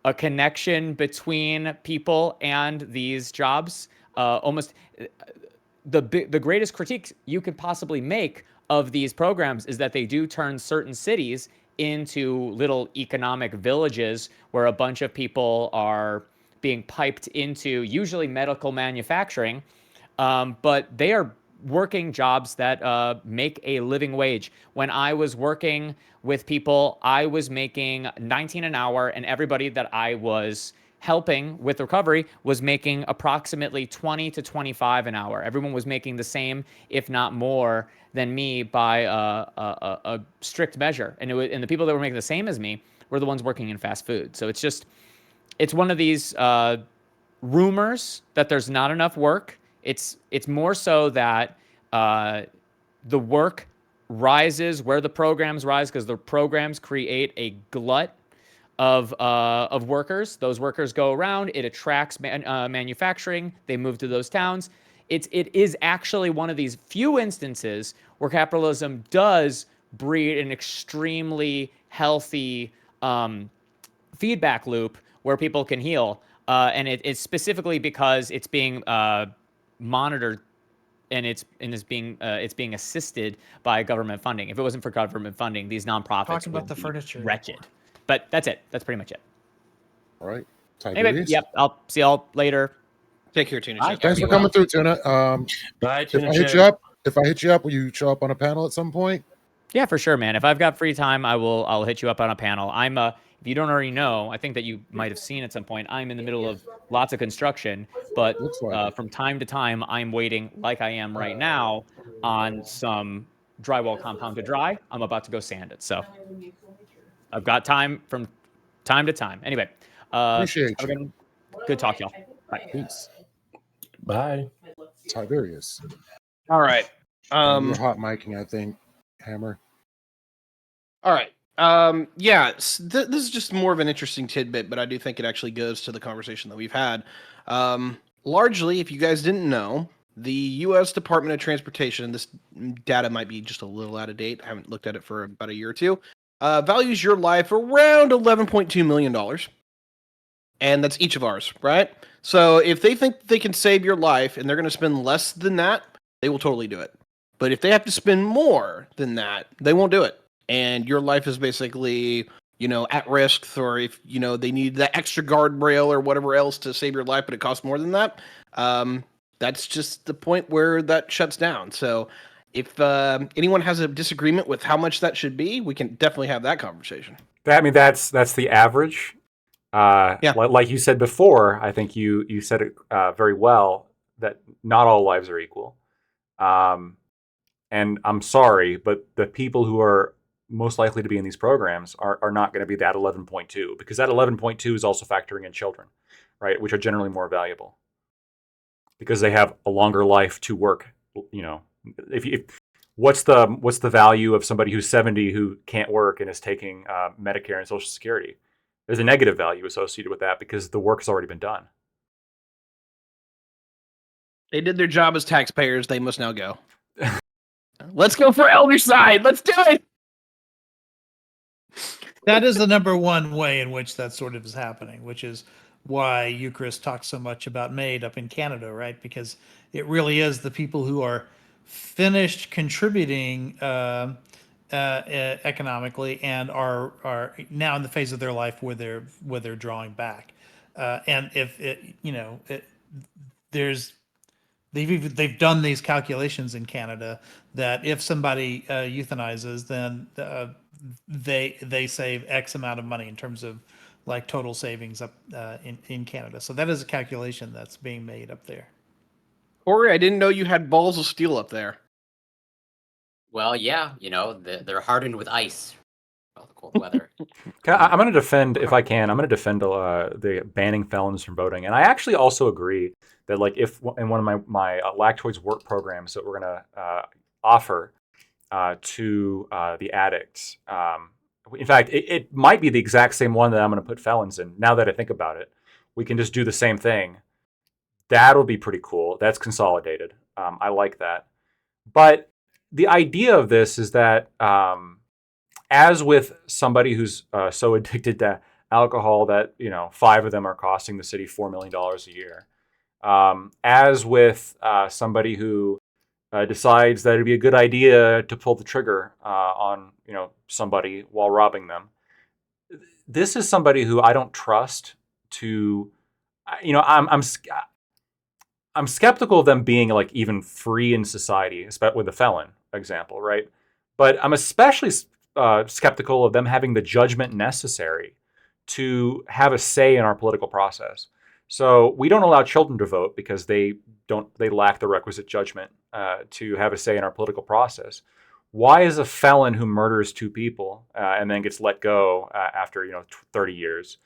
a connection between people and these jobs. Almost the greatest critique you could possibly make of these programs is that they do turn certain cities into little economic villages where a bunch of people are being piped into usually medical manufacturing, but they are working jobs that make a living wage. When I was working with people, I was making 19 an hour, and everybody that I was helping with recovery was making approximately 20 to 25 an hour. Everyone was making the same, if not more, than me by a strict measure. And the people that were making the same as me were the ones working in fast food. So it's one of these rumors that there's not enough work. It's more so that the work rises where the programs rise, because the programs create a glut of workers. Those workers go around. It attracts manufacturing. They move to those towns. It is actually one of these few instances where capitalism does breed an extremely healthy feedback loop where people can heal. And it's specifically because it's being monitored, and it's being assisted by government funding. If it wasn't for government funding, these nonprofits Talking about would the be furniture. wretched. But that's it. That's pretty much it. All right. Anyway, Tiberius? yep. I'll see y'all later. Take care, Tuna. Bye. Chip. Thanks for Very well. coming through, Tuna. Bye, If Tuna I hit Chip. you up, will you show up on a panel at some point? Yeah, for sure, man. If I've got free time, I'll hit you up on a panel. If you don't already know, I think that you might have seen at some point, I'm in the middle of lots of construction, but Looks like it. from time to time, I'm waiting, like I am right now, on some drywall compound to dry. I'm about to go sand it, so I've got time from time to time. Anyway, Appreciate have a you. good talk, y'all. Bye. Peace. Bye. Tiberius. All right. You're hot micing, I think, Hammer. All right. Yeah, this is just more of an interesting tidbit, but I do think it actually goes to the conversation that we've had. Largely, if you guys didn't know, the U.S. Department of Transportation, this data might be just a little out of date, I haven't looked at it for about a year or two, values your life around $11.2 million. And that's each of ours, right? So if they think they can save your life and they're going to spend less than that, they will totally do it. But if they have to spend more than that, they won't do it. And your life is basically, at risk, or if, they need that extra guardrail or whatever else to save your life, but it costs more than that, that's just the point where that shuts down. So if anyone has a disagreement with how much that should be, we can definitely have that conversation. That's the average. Yeah. Like you said before, I think you said it very well, that not all lives are equal. And I'm sorry, but the people who are most likely to be in these programs are not going to be that 11.2, because that 11.2 is also factoring in children, right? Which are generally more valuable because they have a longer life to work. If what's the value of somebody who's 70 who can't work and is taking Medicare and Social Security? There's a negative value associated with that because the work has already been done. They did their job as taxpayers. They must now go. Let's go for elder side. Let's do it. That is the number one way in which that sort of is happening, which is why Eucharist talks so much about MAID up in Canada, right? Because it really is the people who are finished contributing economically and are now in the phase of their life where they're drawing back. And if they've done these calculations in Canada that if somebody euthanizes, then they save X amount of money in terms of like total savings up in Canada. So that is a calculation that's being made up there. Corey, I didn't know you had balls of steel up there. Well, yeah, they're hardened with ice. Well, the cold weather. I'm going to defend, if I can, I'm going to defend the banning felons from voting. And I actually also agree that, like, if in one of my lactoids work programs that we're going to offer to the addicts, in fact, it might be the exact same one that I'm going to put felons in. Now that I think about it, we can just do the same thing. That'll be pretty cool. That's consolidated. I like that. But the idea of this is that, as with somebody who's so addicted to alcohol that 5 of them are costing the city $4 million a year, as with somebody who decides that it'd be a good idea to pull the trigger on somebody while robbing them. This is somebody who I don't trust to, I'm skeptical of them being like even free in society, especially with a felon example, right? But I'm especially skeptical of them having the judgment necessary to have a say in our political process. So we don't allow children to vote because they lack the requisite judgment to have a say in our political process. Why is a felon who murders 2 people and then gets let go after 30 years?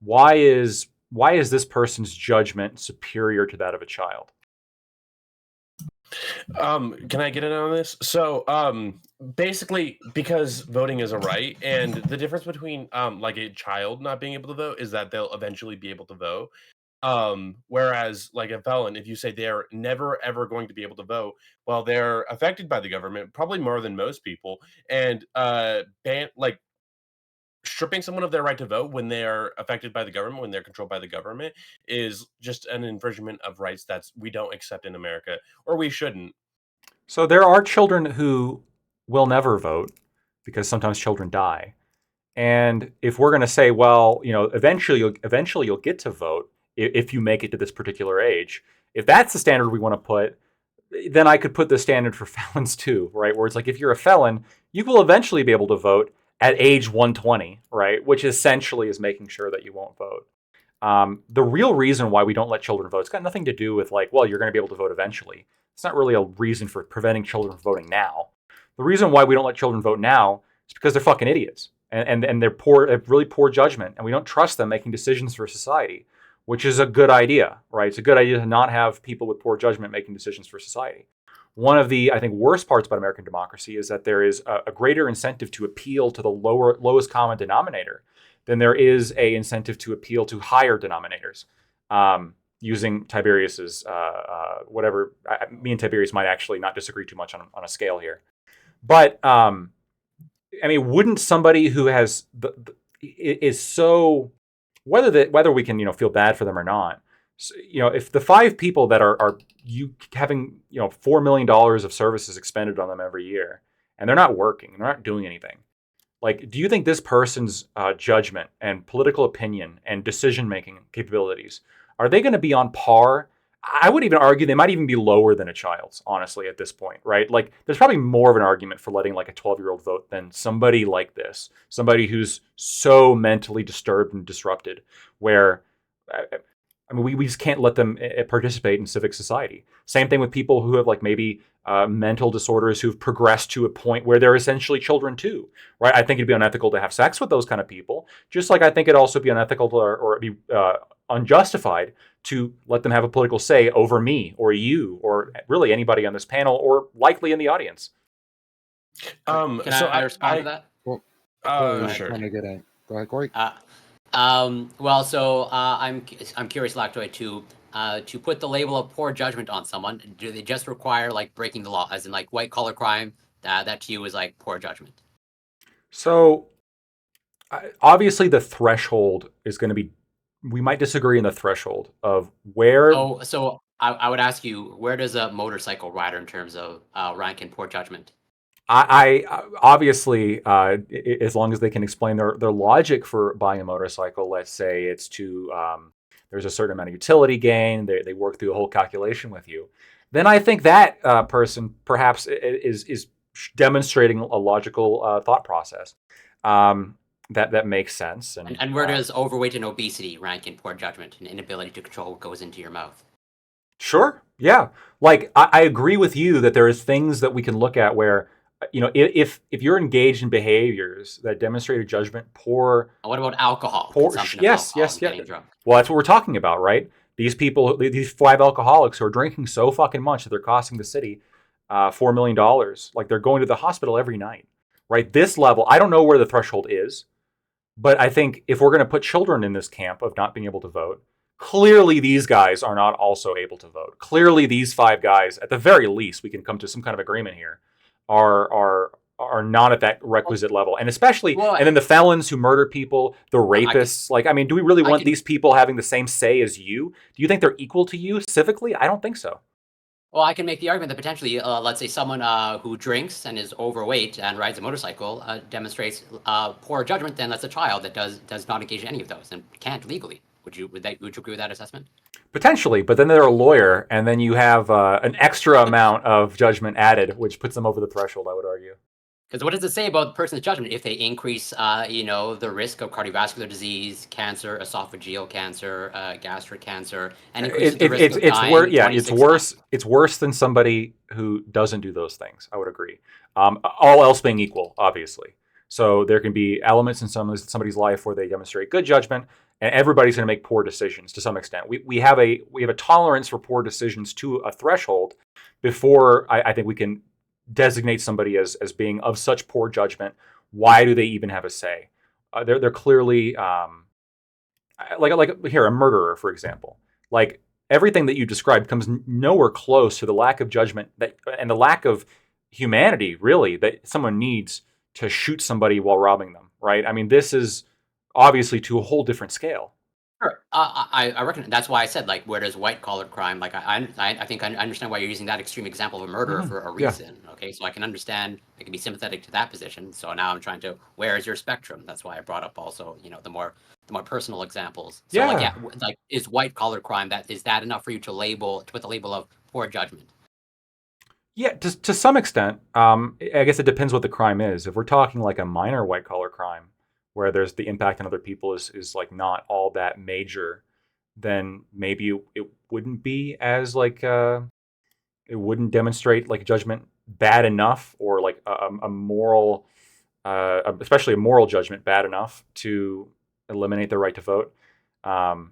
Why is this person's judgment superior to that of a child? Can I get in on this? So, basically, because voting is a right, and the difference between like a child not being able to vote is that they'll eventually be able to vote. Whereas like a felon, if you say they're never ever going to be able to vote, well, they're affected by the government, probably more than most people, and like stripping someone of their right to vote when they're affected by the government, when they're controlled by the government, is just an infringement of rights that we don't accept in America, or we shouldn't. So there are children who will never vote because sometimes children die. And if we're going to say, well, eventually you'll get to vote if you make it to this particular age, if that's the standard we want to put, then I could put the standard for felons too, right? Where it's like, if you're a felon, you will eventually be able to vote at age 120, right? Which essentially is making sure that you won't vote. The real reason why we don't let children vote, it's got nothing to do with like, well, you're going to be able to vote eventually. It's not really a reason for preventing children from voting now. The reason why we don't let children vote now is because they're fucking idiots and they're poor, they have really poor judgment, and we don't trust them making decisions for society, which is a good idea, right? It's a good idea to not have people with poor judgment making decisions for society. One of the, I think, worst parts about American democracy is that there is a greater incentive to appeal to the lowest common denominator than there is a incentive to appeal to higher denominators. Using Tiberius's whatever, me and Tiberius might actually not disagree too much on a scale here, but I mean, wouldn't somebody who has is so, whether we can feel bad for them or not, so, if the 5 people that are you having $4 million of services expended on them every year, and they're not working, they're not doing anything. Like, do you think this person's judgment and political opinion and decision-making capabilities, are they going to be on par? I would even argue they might even be lower than a child's, honestly, at this point, right? Like, there's probably more of an argument for letting like a 12-year-old vote than somebody like this, somebody who's so mentally disturbed and disrupted, where, I mean, we just can't let them participate in civic society. Same thing with people who have like maybe mental disorders who've progressed to a point where they're essentially children too, right? I think it'd be unethical to have sex with those kind of people, just like I think it'd also be unethical to, or be unjustified to let them have a political say over me or you or really anybody on this panel or likely in the audience. Can I respond to that? Well, Sure. trying to get in. Go ahead, Corey. Well, so I'm curious, Lactoid, to put the label of poor judgment on someone. Do they just require like breaking the law, as in like white collar crime? That to you is like poor judgment. So obviously the threshold is going to be, we might disagree in the threshold of where. Oh, so I would ask you, where does a motorcycle rider in terms of rank in poor judgment? I obviously, as long as they can explain their logic for buying a motorcycle, let's say it's to, there's a certain amount of utility gain, they work through a whole calculation with you, then I think that person perhaps is demonstrating a logical thought process that makes sense. And where does overweight and obesity rank in poor judgment and inability to control what goes into your mouth? Sure, yeah. Like, I agree with you that there is things that we can look at where, if you're engaged in behaviors that demonstrate a judgment, poor. What about alcohol? Yes. Well, that's what we're talking about, right? These people, these 5 alcoholics who are drinking so fucking much that they're costing the city $4 million. Like, they're going to the hospital every night, right? This level, I don't know where the threshold is, but I think if we're going to put children in this camp of not being able to vote, clearly these guys are not also able to vote. Clearly these 5 guys, at the very least, we can come to some kind of agreement here, are not at that requisite level. And especially, and then the felons who murder people, the rapists, do we really want these people having the same say as you? Do you think they're equal to you civically? I don't think so. Well, I can make the argument that potentially, let's say someone who drinks and is overweight and rides a motorcycle demonstrates poor judgment than let's a child that does not engage in any of those and can't legally. Would you agree with that assessment? Potentially, but then they're a lawyer, and then you have an extra amount of judgment added, which puts them over the threshold, I would argue. Because what does it say about the person's judgment if they increase, the risk of cardiovascular disease, cancer, esophageal cancer, gastric cancer, and increases the risk of dying? It's worse. It's worse than somebody who doesn't do those things. I would agree. All else being equal, obviously. So there can be elements in somebody's life where they demonstrate good judgment, and everybody's going to make poor decisions to some extent. We have a tolerance for poor decisions to a threshold before I think we can designate somebody as being of such poor judgment. Why do they even have a say? They're clearly like here, a murderer, for example. Like everything that you described comes nowhere close to the lack of judgment and the lack of humanity, really, that someone needs to shoot somebody while robbing them. Right? I mean, this is obviously to a whole different scale. Sure. I reckon that's why I said, like, where does white collar crime, like, I think I understand why you're using that extreme example of a murderer for a reason. Yeah. Okay, so I can understand, I can be sympathetic to that position. So now I'm trying to, where is your spectrum? That's why I brought up also, the more personal examples. So like is white collar crime, is that enough for you to put the label of poor judgment? Yeah, to some extent. I guess it depends what the crime is. If we're talking like a minor white collar crime, where there's the impact on other people is like not all that major, then maybe it wouldn't be as like it wouldn't demonstrate like judgment bad enough, or like a moral, especially a moral judgment bad enough to eliminate the right to vote. I'm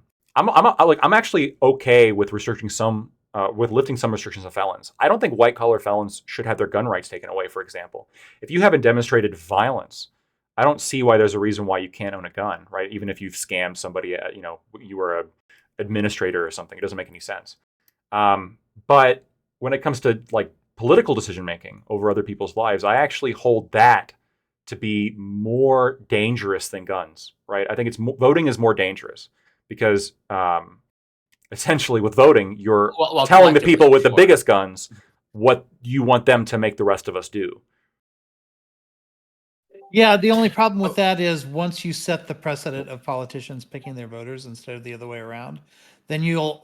actually okay with restricting some. With lifting some restrictions on felons. I don't think white collar felons should have their gun rights taken away, for example. If you haven't demonstrated violence, I don't see why there's a reason why you can't own a gun, right? Even if you've scammed somebody, you were an administrator or something, it doesn't make any sense. But when it comes to like political decision making over other people's lives, I actually hold that to be more dangerous than guns, right? I think voting is more dangerous because essentially with voting, you're telling the people with the biggest guns what you want them to make the rest of us do. Yeah, the only problem with that is once you set the precedent of politicians picking their voters instead of the other way around, then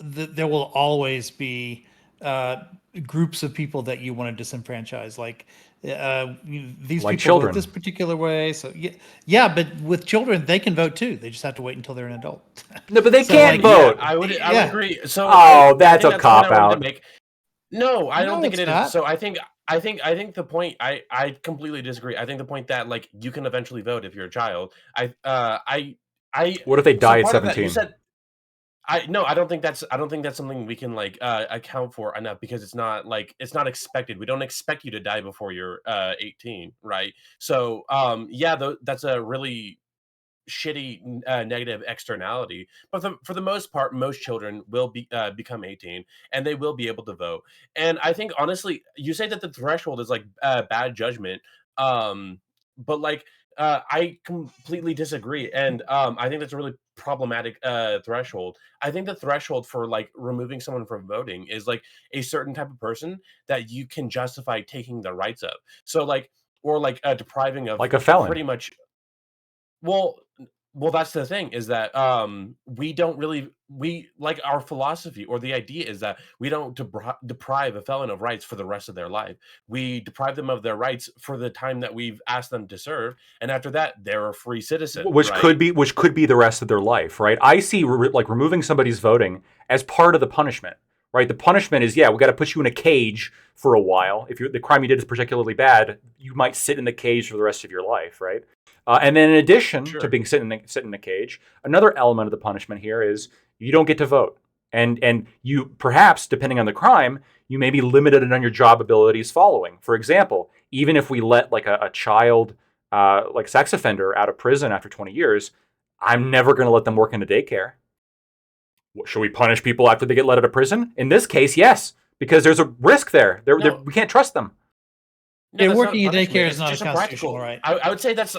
there will always be groups of people that you want to disenfranchise, like these like people children. vote this particular way. So yeah, but with children, they can vote too. They just have to wait until they're an adult. No, but they can't vote. I would agree. So that's a cop out. No, I don't think it is. So I think the point I completely disagree. I think the point that like you can eventually vote if you're a child. What if they die at 17? I don't think that's something we can like account for enough, because it's not expected. We don't expect you to die before you're 18, right? So that's a really shitty negative externality, but for the most part, most children will become 18 and they will be able to vote. And I think honestly, you say that the threshold is like bad judgment, but like I completely disagree, and I think that's a really problematic threshold. I think the threshold for like removing someone from voting is like a certain type of person that you can justify taking the rights of. So like, or like depriving of, like a felon, pretty much. Well, that's the thing, is that we like our philosophy, or the idea is that we don't deprive a felon of rights for the rest of their life. We deprive them of their rights for the time that we've asked them to serve, and after that, they're a free citizen. Which could be the rest of their life, right? I see like removing somebody's voting as part of the punishment, right? The punishment is, we got to put you in a cage for a while. If the crime you did is particularly bad, you might sit in the cage for the rest of your life, right? And then in addition to being sit in the cage, another element of the punishment here is you don't get to vote. And you perhaps, depending on the crime, you may be limited on your job abilities following. For example, even if we let like a child, like sex offender out of prison after 20 years, I'm never going to let them work in a daycare. Should we punish people after they get let out of prison? In this case, yes, because there's a risk there. We can't trust them. No, working in daycare is not a constitutional right. I would say that's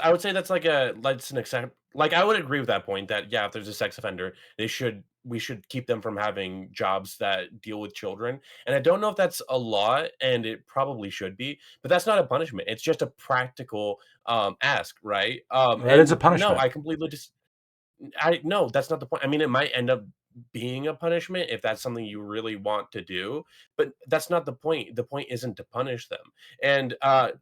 like an exception. Like I would agree with that point that if there's a sex offender, they should we should keep them from having jobs that deal with children. And I don't know if that's a law, and it probably should be, but that's not a punishment. It's just a practical ask, right? That is a And no, punishment. I completely I no, that's not the point. I mean, it might end up being a punishment if that's something you really want to do, but that's not the point. The point isn't to punish them. And I'm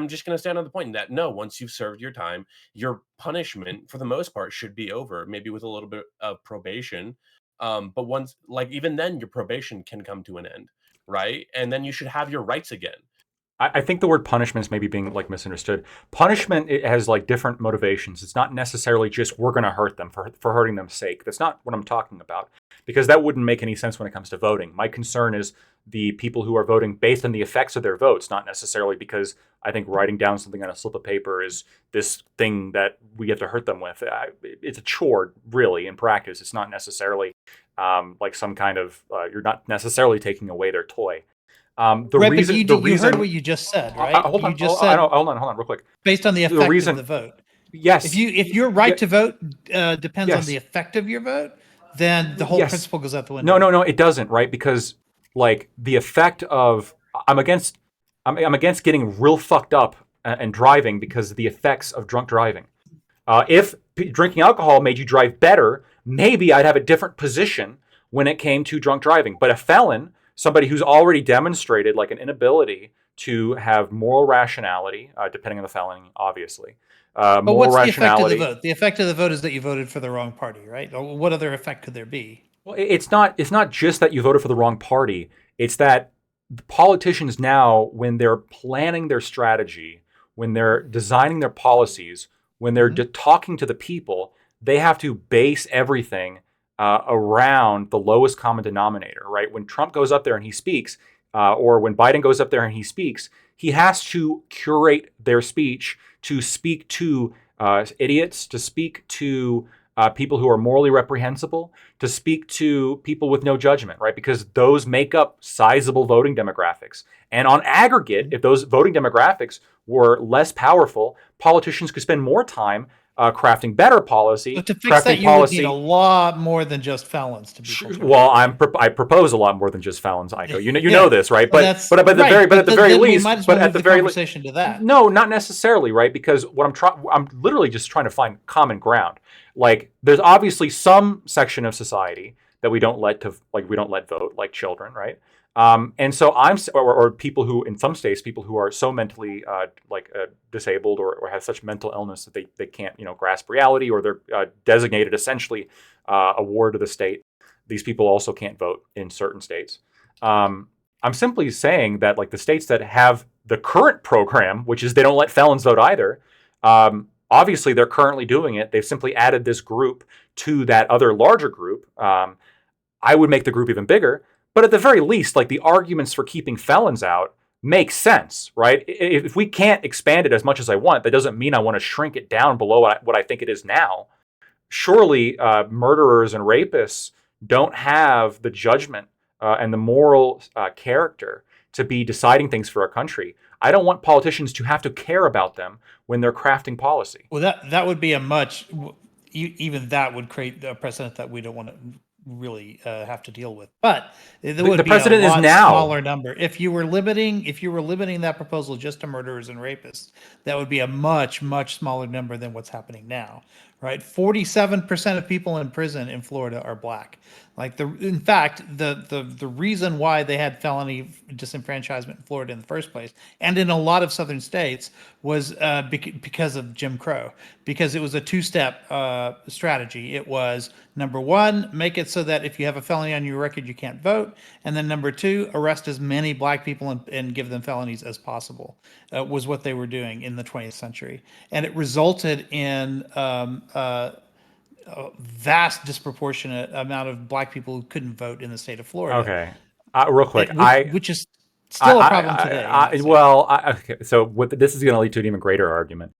just going to stand on the point that no, once you've served your time, your punishment for the most part should be over, maybe with a little bit of probation. But once, like, even then, your probation can come to an end, right? And then you should have your rights again. I think the word punishment is maybe being like misunderstood. Punishment, it has like different motivations. It's not necessarily just we're going to hurt them for hurting them's sake. That's not what I'm talking about, because that wouldn't make any sense when it comes to voting. My concern is the people who are voting based on the effects of their votes, not necessarily because I think writing down something on a slip of paper is this thing that we have to hurt them with. It's a chore, really, in practice. It's not necessarily like some kind of, you're not necessarily taking away their toy. Right, but you heard what you just said, right? Hold on, you just said hold on, real quick. Based on the effect of the vote. Yes. If your right to vote depends on the effect of your vote, then the whole principle goes out the window. No, it doesn't, right? Because like the effect of I'm against getting real fucked up and driving because of the effects of drunk driving. If drinking alcohol made you drive better, maybe I'd have a different position when it came to drunk driving. But a felon, somebody who's already demonstrated like an inability to have moral rationality, depending on the felony, obviously. But what's the effect of the vote? The effect of the vote is that you voted for the wrong party, right? What other effect could there be? Well, it's not just that you voted for the wrong party. It's that the politicians now, when they're planning their strategy, when they're designing their policies, when they're talking to the people, they have to base everything around the lowest common denominator, right? When Trump goes up there and he speaks, or when Biden goes up there and he speaks, he has to curate their speech to speak to idiots, to speak to people who are morally reprehensible, to speak to people with no judgment, right? Because those make up sizable voting demographics. And on aggregate, if those voting demographics were less powerful, politicians could spend more time crafting better policy. But to fix that, you would need a lot more than just felons to be. Well, I propose a lot more than just felons, Aiko. You know this, right? But at the very least, to that. No, not necessarily, right? Because what I'm literally just trying to find common ground. Like, there's obviously some section of society that we don't let vote, like children, right? And so or people who, in some states, people who are so mentally disabled or have such mental illness that they can't, grasp reality, or they're designated essentially a ward of the state. These people also can't vote in certain states. I'm simply saying that, like, the states that have the current program, which is they don't let felons vote either, obviously they're currently doing it. They've simply added this group to that other larger group. I would make the group even bigger. But at the very least, like, the arguments for keeping felons out make sense, right? If we can't expand it as much as I want, that doesn't mean I want to shrink it down below what I think it is now. Surely murderers and rapists don't have the judgment and the moral character to be deciding things for our country. I don't want politicians to have to care about them when they're crafting policy. Well, that would be even that would create a precedent that we don't want to really have to deal with. But there would the be precedent a lot is now smaller number. If you were limiting that proposal just to murderers and rapists, that would be a much, much smaller number than what's happening now, right? 47% of people in prison in Florida are black. In fact, the reason why they had felony disenfranchisement in Florida in the first place, and in a lot of southern states, was because of Jim Crow. Because it was a two-step strategy. It was, number one, make it so that if you have a felony on your record, you can't vote. And then number two, arrest as many black people and give them felonies as possible, was what they were doing in the 20th century. And it resulted in a vast disproportionate amount of black people who couldn't vote in the state of Florida. Okay. Real quick, which is still a problem today. So this is going to lead to an even greater argument.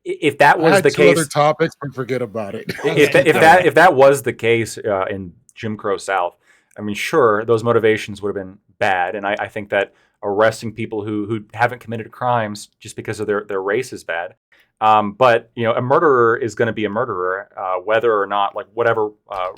If that was the case, other topics, but forget about it. If that was the case in Jim Crow South, I mean, sure, those motivations would have been bad, and I think that arresting people who haven't committed crimes just because of their race is bad. But a murderer is going to be a murderer, whether or not, like, whatever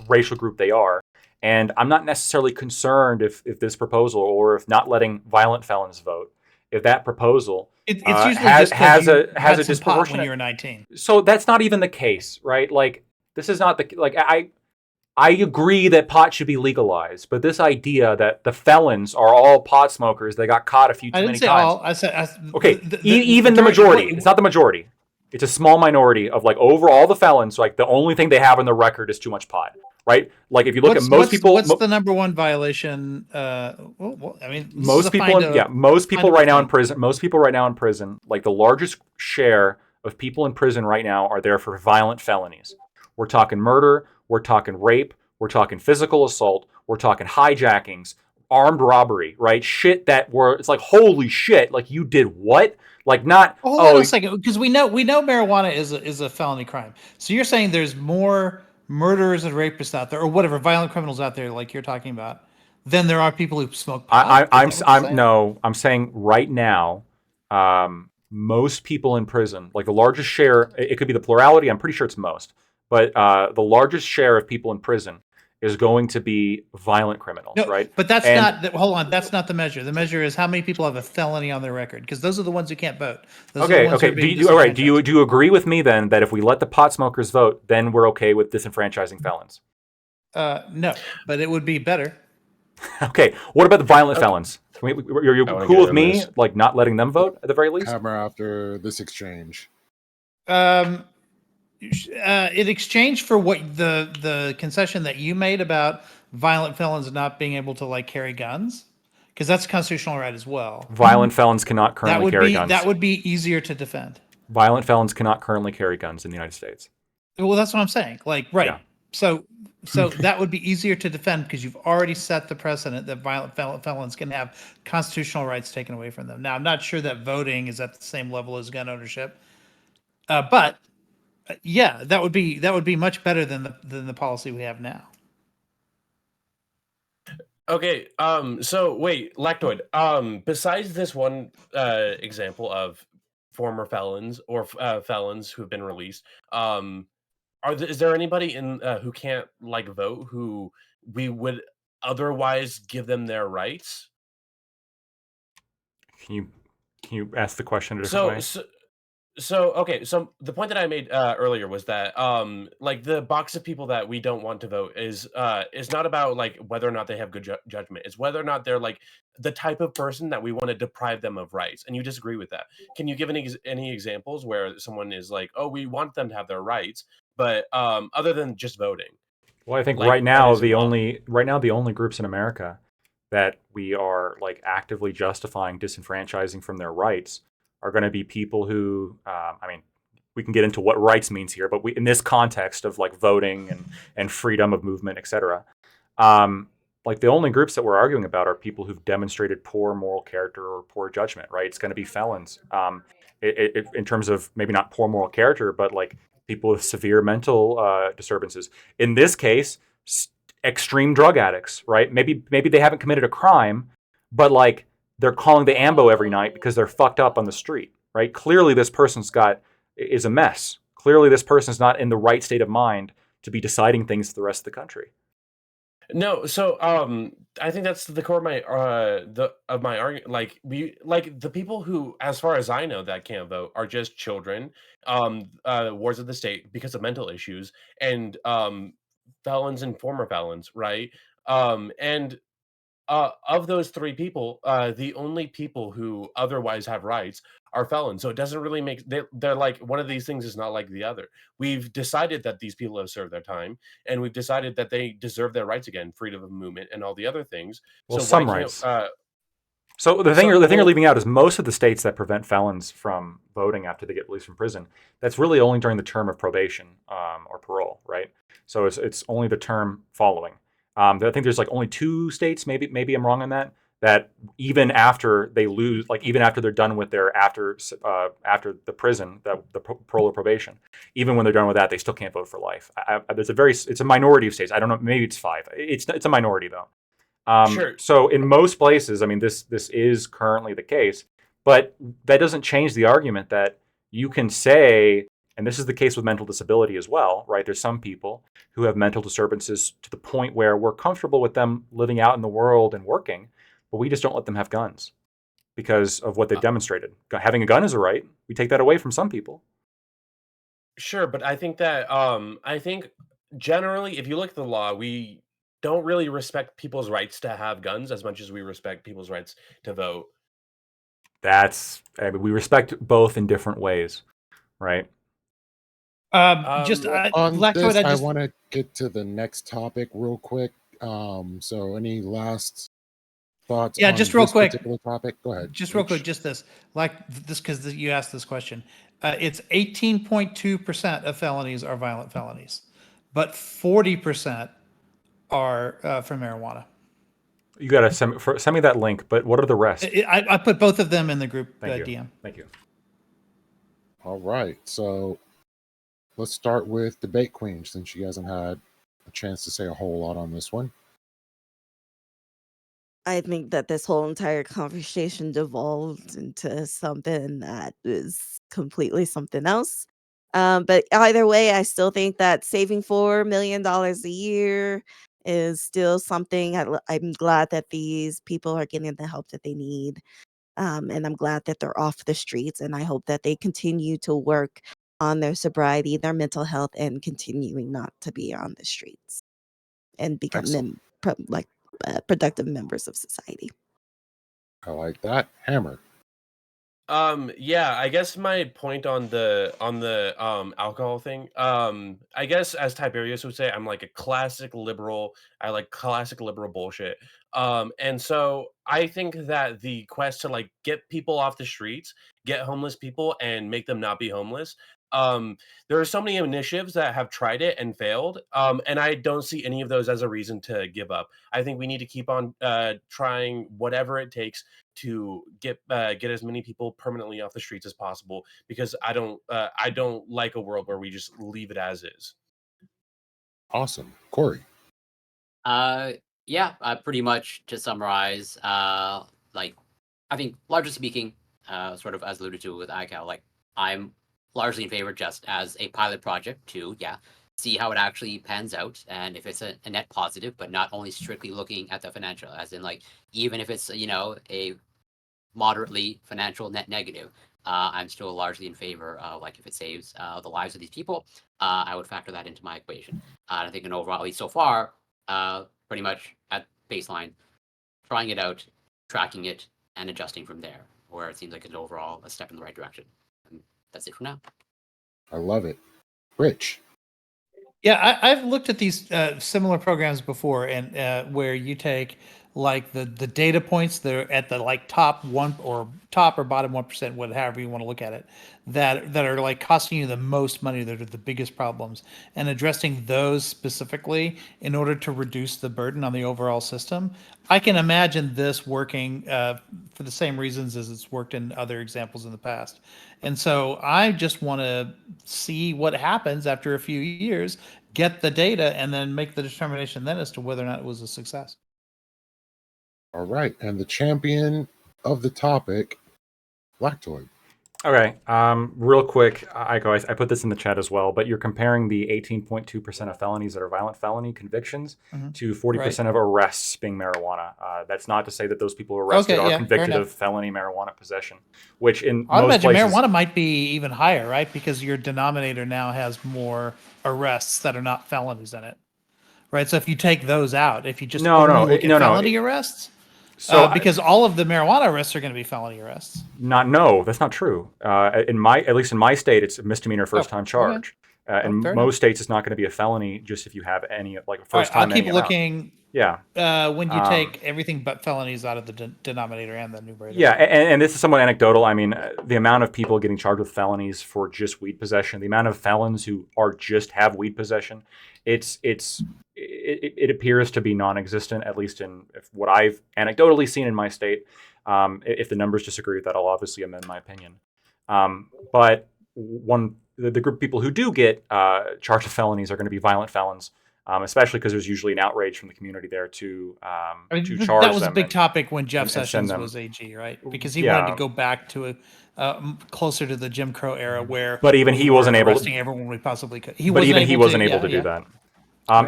racial group they are. And I'm not necessarily concerned if this proposal, or if not letting violent felons vote, if that proposal It's usually has just 'cause you a had some pot when disproportionate. you were 19. So that's not even the case, right? Like, this is not the like I agree that pot should be legalized, but this idea that the felons are all pot smokers, they got caught a few too I many didn't say times. all. I said Okay, even the majority. It's not the majority. It's a small minority of, like, over all the felons. Like, the only thing they have on the record is too much pot, right? Like, if you look at most people, what's the number one violation? Well, I mean, most people right now in prison. Most people right now in prison, like, the largest share of people in prison right now are there for violent felonies. We're talking murder. We're talking rape. We're talking physical assault. We're talking hijackings, armed robbery, right? Shit that it's like, holy shit, like, you did what? Like, not. Hold on a second, because we know marijuana is a felony crime. So you're saying there's more murderers and rapists out there, or whatever, violent criminals out there, like you're talking about, than there are people who smoke pot? I'm saying right now, most people in prison, like, the largest share, it could be the plurality. I'm pretty sure it's most, but the largest share of people in prison is going to be violent criminals, right? But that's not. Hold on, that's not the measure. The measure is how many people have a felony on their record, because those are the ones who can't vote. Okay. Do you agree with me then that if we let the pot smokers vote, then we're okay with disenfranchising felons? No, but it would be better. Okay. What about the violent felons? You're cool with me, like, not letting them vote at the very least? Hammer after this exchange. In exchange for what the concession that you made about violent felons not being able to, like, carry guns, because that's a constitutional right as well. Violent felons cannot currently carry guns. That would be easier to defend. Violent felons cannot currently carry guns in the United States. Well, that's what I'm saying. Like, right. Yeah. So that would be easier to defend, because you've already set the precedent that violent felons can have constitutional rights taken away from them. Now, I'm not sure that voting is at the same level as gun ownership, but yeah, that would be much better than the policy we have now. Okay, so wait, Lactoid. Besides this one example of former felons or felons who have been released, is there anybody in who can't, like, vote, who we would otherwise give them their rights? Can you ask the question a different way? Okay, so the point that I made earlier was that like, the box of people that we don't want to vote is not about, like, whether or not they have good judgment. It's whether or not they're, like, the type of person that we want to deprive them of rights. And you disagree with that. Can you give any examples where someone is like, oh, we want them to have their rights, but other than just voting? Well, I think Like, right now the only groups in America that we are, like, actively justifying disenfranchising from their rights are going to be people who, I mean, we can get into what rights means here, but in this context of, like, voting and freedom of movement, etc., like, the only groups that we're arguing about are people who've demonstrated poor moral character or poor judgment, right? It's going to be felons. In terms of maybe not poor moral character, but, like, people with severe mental disturbances. In this case, extreme drug addicts, right? Maybe they haven't committed a crime, but, like, they're calling the AMBO every night because they're fucked up on the street, right? Clearly, this person's is a mess. Clearly, this person's not in the right state of mind to be deciding things to the rest of the country. No, so I think that's the core of my argument. Like, the people who, as far as I know, that can't vote are just children, wards of the state because of mental issues, and felons and former felons, right? And of those three people, the only people who otherwise have rights are felons. So it doesn't really make they're like, one of these things is not like the other. We've decided that these people have served their time, and we've decided that they deserve their rights again, freedom of movement, and all the other things. Well, so some rights. So the thing you're leaving out is most of the states that prevent felons from voting after they get released from prison, that's really only during the term of probation or parole, right? So it's only the term following. I think there's, like, only 2 states, maybe I'm wrong on that even after they lose, like, even after they're done with their after the prison, the parole or probation, even when they're done with that, they still can't vote for life. It's a minority of states. I don't know, maybe it's 5. It's a minority though. Sure. So in most places, I mean, this is currently the case, but that doesn't change the argument that you can say, and this is the case with mental disability as well, right? There's some people who have mental disturbances to the point where we're comfortable with them living out in the world and working, but we just don't let them have guns because of what they've demonstrated. Having a gun is a right. We take that away from some people. Sure, but I think that I think generally, if you look at the law, we don't really respect people's rights to have guns as much as we respect people's rights to vote. We respect both in different ways, right? Just On Lactoid, this, I I just want to get to the next topic real quick. So any last thoughts Yeah, on just real this quick. particular topic? Go ahead. Just real quick, Rich. just this, like this, because you asked this question. It's 18.2% of felonies are violent felonies, but 40% are for marijuana. You got to send me that link, but what are the rest? I put both of them in the group Thank you. DM. Thank you. All right. So let's start with Debate Queen, since she hasn't had a chance to say a whole lot on this one. I think that this whole entire conversation devolved into something that is completely something else. But either way, I still think that saving $4 million a year is still something. I'm glad that these people are getting the help that they need. And I'm glad that they're off the streets. And I hope that they continue to work on their sobriety, their mental health, and continuing not to be on the streets and become Excellent. productive members of society. I like that. Hammer. Yeah, I guess my point on the alcohol thing, I guess as Tiberius would say, I'm like a classic liberal. I like classic liberal bullshit. And so I think that the quest to like get people off the streets, get homeless people and make them not be homeless. There are so many initiatives that have tried it and failed. And I don't see any of those as a reason to give up. I think we need to keep on trying whatever it takes to get as many people permanently off the streets as possible, because I don't like a world where we just leave it as is. Awesome. Corey. Yeah, pretty much to summarize, like, I think largely speaking, sort of as alluded to with iCal, like, I'm largely in favor just as a pilot project to, see how it actually pans out, and if it's a net positive, but not only strictly looking at the financial, as in, like, even if it's, a moderately financial net negative, I'm still largely in favor of, like, if it saves the lives of these people, I would factor that into my equation. I think, overall, at least so far, pretty much at baseline, trying it out, tracking it, and adjusting from there, where it seems like it's overall a step in the right direction. And that's it for now. I love it. Rich. Yeah, I've looked at these similar programs before, and where you take like the data points that are at the like top or bottom 1%, whatever you want to look at it, that are like costing you the most money, that are the biggest problems, and addressing those specifically in order to reduce the burden on the overall system. I can imagine this working for the same reasons as it's worked in other examples in the past. And so I just want to see what happens after a few years, get the data, and then make the determination then as to whether or not it was a success. All right. And the champion of the topic, Lactoid. Okay, real quick, I put this in the chat as well, but you're comparing the 18.2% of felonies that are violent felony convictions to 40% of arrests being marijuana. That's not to say that those people arrested are convicted of felony marijuana possession, which in I would most imagine places, marijuana might be even higher, right? Because your denominator now has more arrests that are not felonies in it, right? So if you take those out, if you just only look at felony arrests, so because all of the marijuana arrests are going to be felony arrests. No, that's not true. At least in my state, it's a misdemeanor first time charge. In most states, it's not going to be a felony just if you have any like first time. I'll keep looking. Yeah. When you take everything but felonies out of the denominator and the numerator. Yeah, and this is somewhat anecdotal. I mean, the amount of people getting charged with felonies for just weed possession, the amount of felons who are just have weed possession, it appears to be non-existent, at least in what I've anecdotally seen in my state. If the numbers disagree with that, I'll obviously amend my opinion. But the group of people who do get charged with felonies are going to be violent felons. especially because there's usually an outrage from the community there to charge that was a them big topic when Jeff and send Sessions them. was AG, right? Because he wanted to Yeah. go back to closer to the Jim Crow era, where But even we he were wasn't able to- arresting everyone we possibly could. He wasn't able to do that.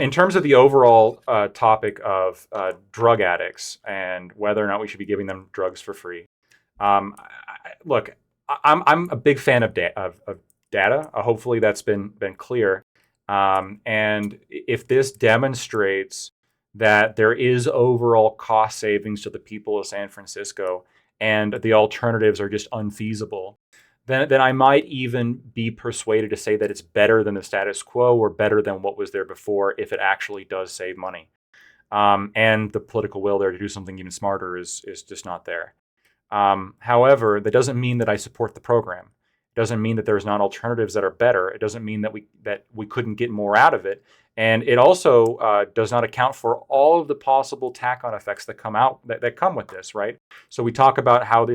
In terms of the overall topic of drug addicts and whether or not we should be giving them drugs for free, look, I'm a big fan of data. Hopefully that's been clear. And if this demonstrates that there is overall cost savings to the people of San Francisco and the alternatives are just unfeasible, then I might even be persuaded to say that it's better than the status quo or better than what was there before if it actually does save money. And the political will there to do something even smarter is just not there. However, that doesn't mean that I support the program. It doesn't mean that there's not alternatives that are better. It doesn't mean that we couldn't get more out of it. And it also does not account for all of the possible tack-on effects that come with this, right? So we talk about how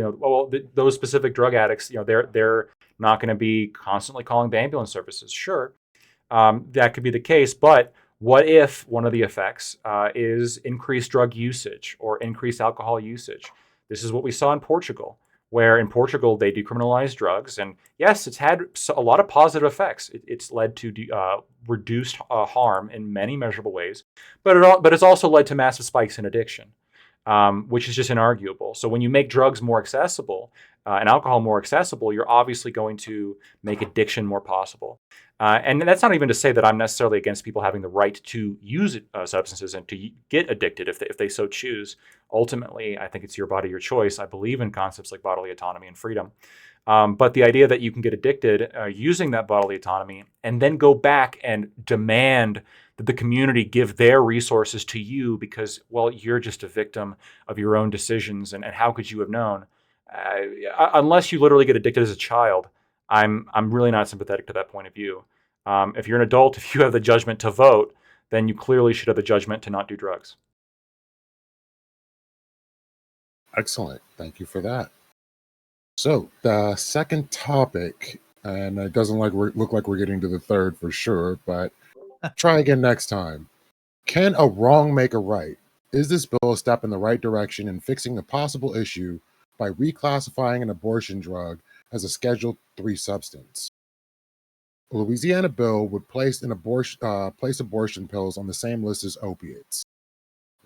those specific drug addicts, they're not going to be constantly calling the ambulance services. Sure, that could be the case, but what if one of the effects is increased drug usage or increased alcohol usage? This is what we saw in Portugal, where in Portugal they decriminalized drugs, and yes, it's had a lot of positive effects. It's led to reduced harm in many measurable ways, but it's also led to massive spikes in addiction, which is just inarguable. So when you make drugs more accessible and alcohol more accessible, you're obviously going to make addiction more possible. And that's not even to say that I'm necessarily against people having the right to use substances and to get addicted if they so choose. Ultimately, I think it's your body, your choice. I believe in concepts like bodily autonomy and freedom. But the idea that you can get addicted using that bodily autonomy and then go back and demand that the community give their resources to you because, well, you're just a victim of your own decisions and how could you have known? Unless you literally get addicted as a child, I'm really not sympathetic to that point of view. If you're an adult, if you have the judgment to vote, then you clearly should have the judgment to not do drugs. Excellent. Thank you for that. So the second topic, and it doesn't look like we're getting to the third for sure, but try again next time. Can a wrong make a right? Is this bill a step in the right direction in fixing a possible issue by reclassifying an abortion drug as a Schedule III substance? A Louisiana bill would place abortion pills on the same list as opiates.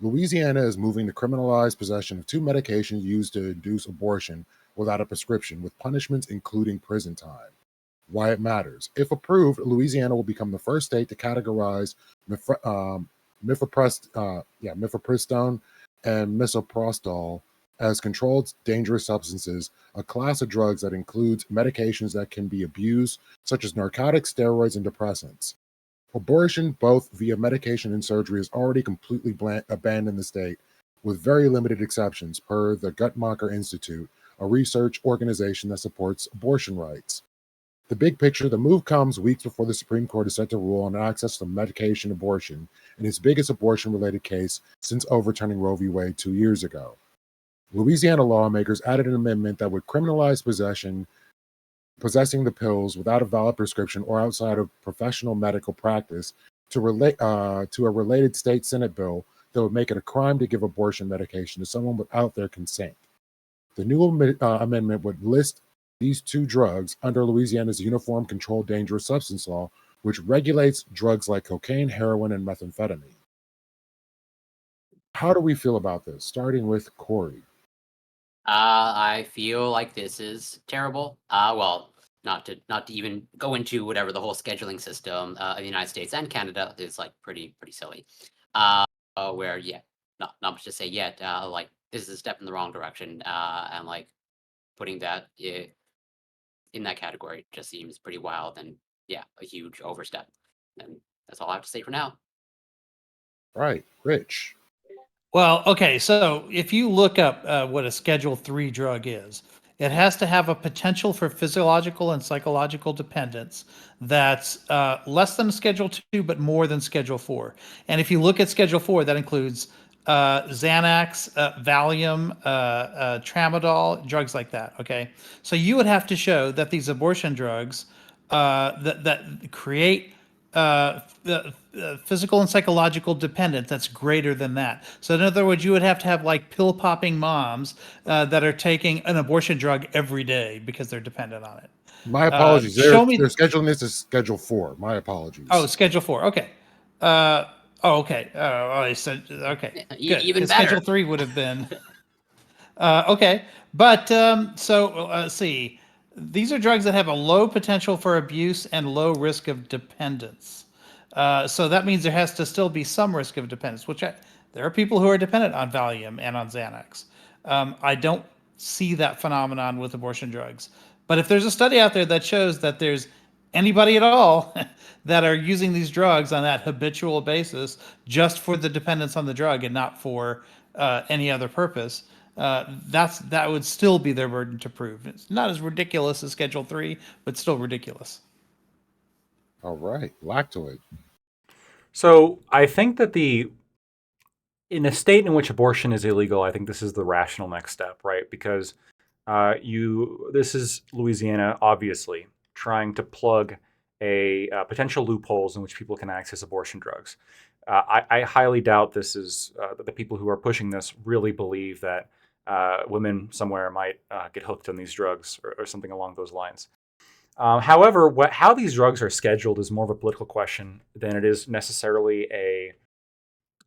Louisiana is moving to criminalize possession of two medications used to induce abortion without a prescription, with punishments including prison time. Why it matters. If approved, Louisiana will become the first state to categorize mifepristone and misoprostol as controlled dangerous substances, a class of drugs that includes medications that can be abused, such as narcotics, steroids, and depressants. Abortion, both via medication and surgery, is already completely banned in the state, with very limited exceptions, per the Guttmacher Institute, a research organization that supports abortion rights. The big picture, the move comes weeks before the Supreme Court is set to rule on access to medication abortion in its biggest abortion-related case since overturning Roe v. Wade 2 years ago. Louisiana lawmakers added an amendment that would criminalize possessing the pills without a valid prescription or outside of professional medical practice to a related state Senate bill that would make it a crime to give abortion medication to someone without their consent. The new amendment would list these two drugs under Louisiana's Uniform Controlled Dangerous Substance Law, which regulates drugs like cocaine, heroin, and methamphetamine. How do we feel about this? Starting with Corey. I feel like this is terrible. Well, not to even go into whatever the whole scheduling system in the United States and Canada is like pretty silly. Where not much to say yet. Like this is a step in the wrong direction, and like putting that in that category just seems pretty wild and a huge overstep. And that's all I have to say for now. Right, Rich. Well, okay, so if you look up what a Schedule III drug is, it has to have a potential for physiological and psychological dependence that's less than Schedule II, but more than Schedule IV. And if you look at Schedule IV, that includes Xanax, Valium, Tramadol, drugs like that, okay? So you would have to show that these abortion drugs that create physical and psychological dependence that's greater than that. So in other words, you would have to have like pill popping moms that are taking an abortion drug every day because they're dependent on it. My apologies. Show me. They're scheduling this as Schedule 4. My apologies. Oh, Schedule 4. Okay. Okay. I said okay. Good. Even 'Cause better. Schedule 3 would have been. Okay, but so let's see. These are drugs that have a low potential for abuse and low risk of dependence. So that means there has to still be some risk of dependence, there are people who are dependent on Valium and on Xanax. I don't see that phenomenon with abortion drugs. But if there's a study out there that shows that there's anybody at all that are using these drugs on that habitual basis just for the dependence on the drug and not for any other purpose, that would still be their burden to prove. It's not as ridiculous as Schedule 3, but still ridiculous. All right. Lactoid. So I think that in a state in which abortion is illegal, I think this is the rational next step, right? Because this is Louisiana, obviously, trying to plug potential loopholes in which people can access abortion drugs. I highly doubt this is that the people who are pushing this really believe that women somewhere might get hooked on these drugs or something along those lines. However, how these drugs are scheduled is more of a political question than it is necessarily a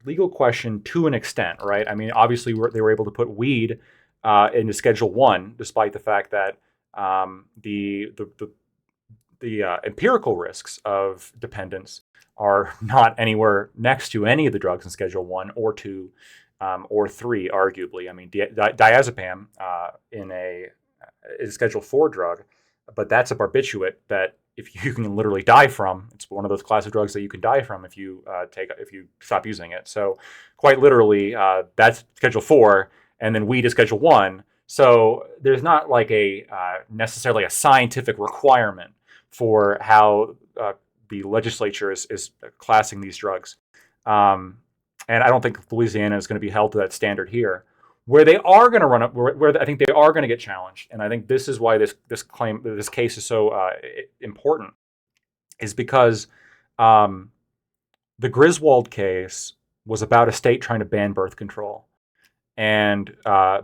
legal question to an extent, right? I mean, obviously, they were able to put weed into Schedule 1, despite the fact that the empirical risks of dependence are not anywhere next to any of the drugs in Schedule 1 or 2 or 3, arguably. I mean, diazepam is a Schedule 4 drug, but that's a barbiturate that if you can literally die from. It's one of those class of drugs that you can die from if you stop using it. So quite literally, that's Schedule 4, and then weed is Schedule 1. So there's not like necessarily a scientific requirement for how the legislature is classing these drugs. And I don't think Louisiana is going to be held to that standard here. Where they are going to run up, where I think they are going to get challenged, and I think this is why this case is so important, is because the Griswold case was about a state trying to ban birth control, and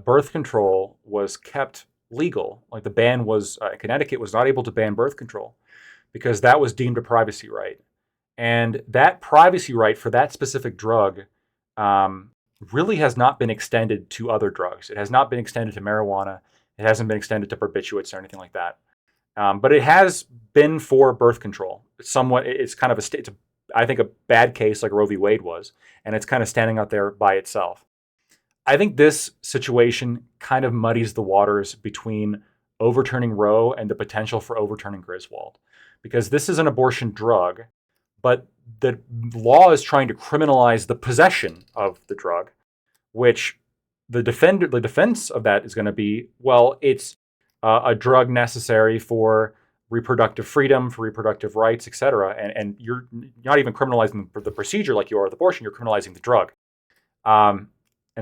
birth control was kept legal. Like the ban was, Connecticut was not able to ban birth control because that was deemed a privacy right, and that privacy right for that specific drug really has not been extended to other drugs. It has not been extended to marijuana. It hasn't been extended to barbiturates or anything like that. But it has been for birth control. It's kind of I think a bad case like Roe v. Wade was, and it's kind of standing out there by itself. I think this situation kind of muddies the waters between overturning Roe and the potential for overturning Griswold, because this is an abortion drug, but the law is trying to criminalize the possession of the drug, which the defense of that is going to be, well, it's a drug necessary for reproductive freedom, for reproductive rights, etc. And you're not even criminalizing the procedure like you are with abortion, you're criminalizing the drug. And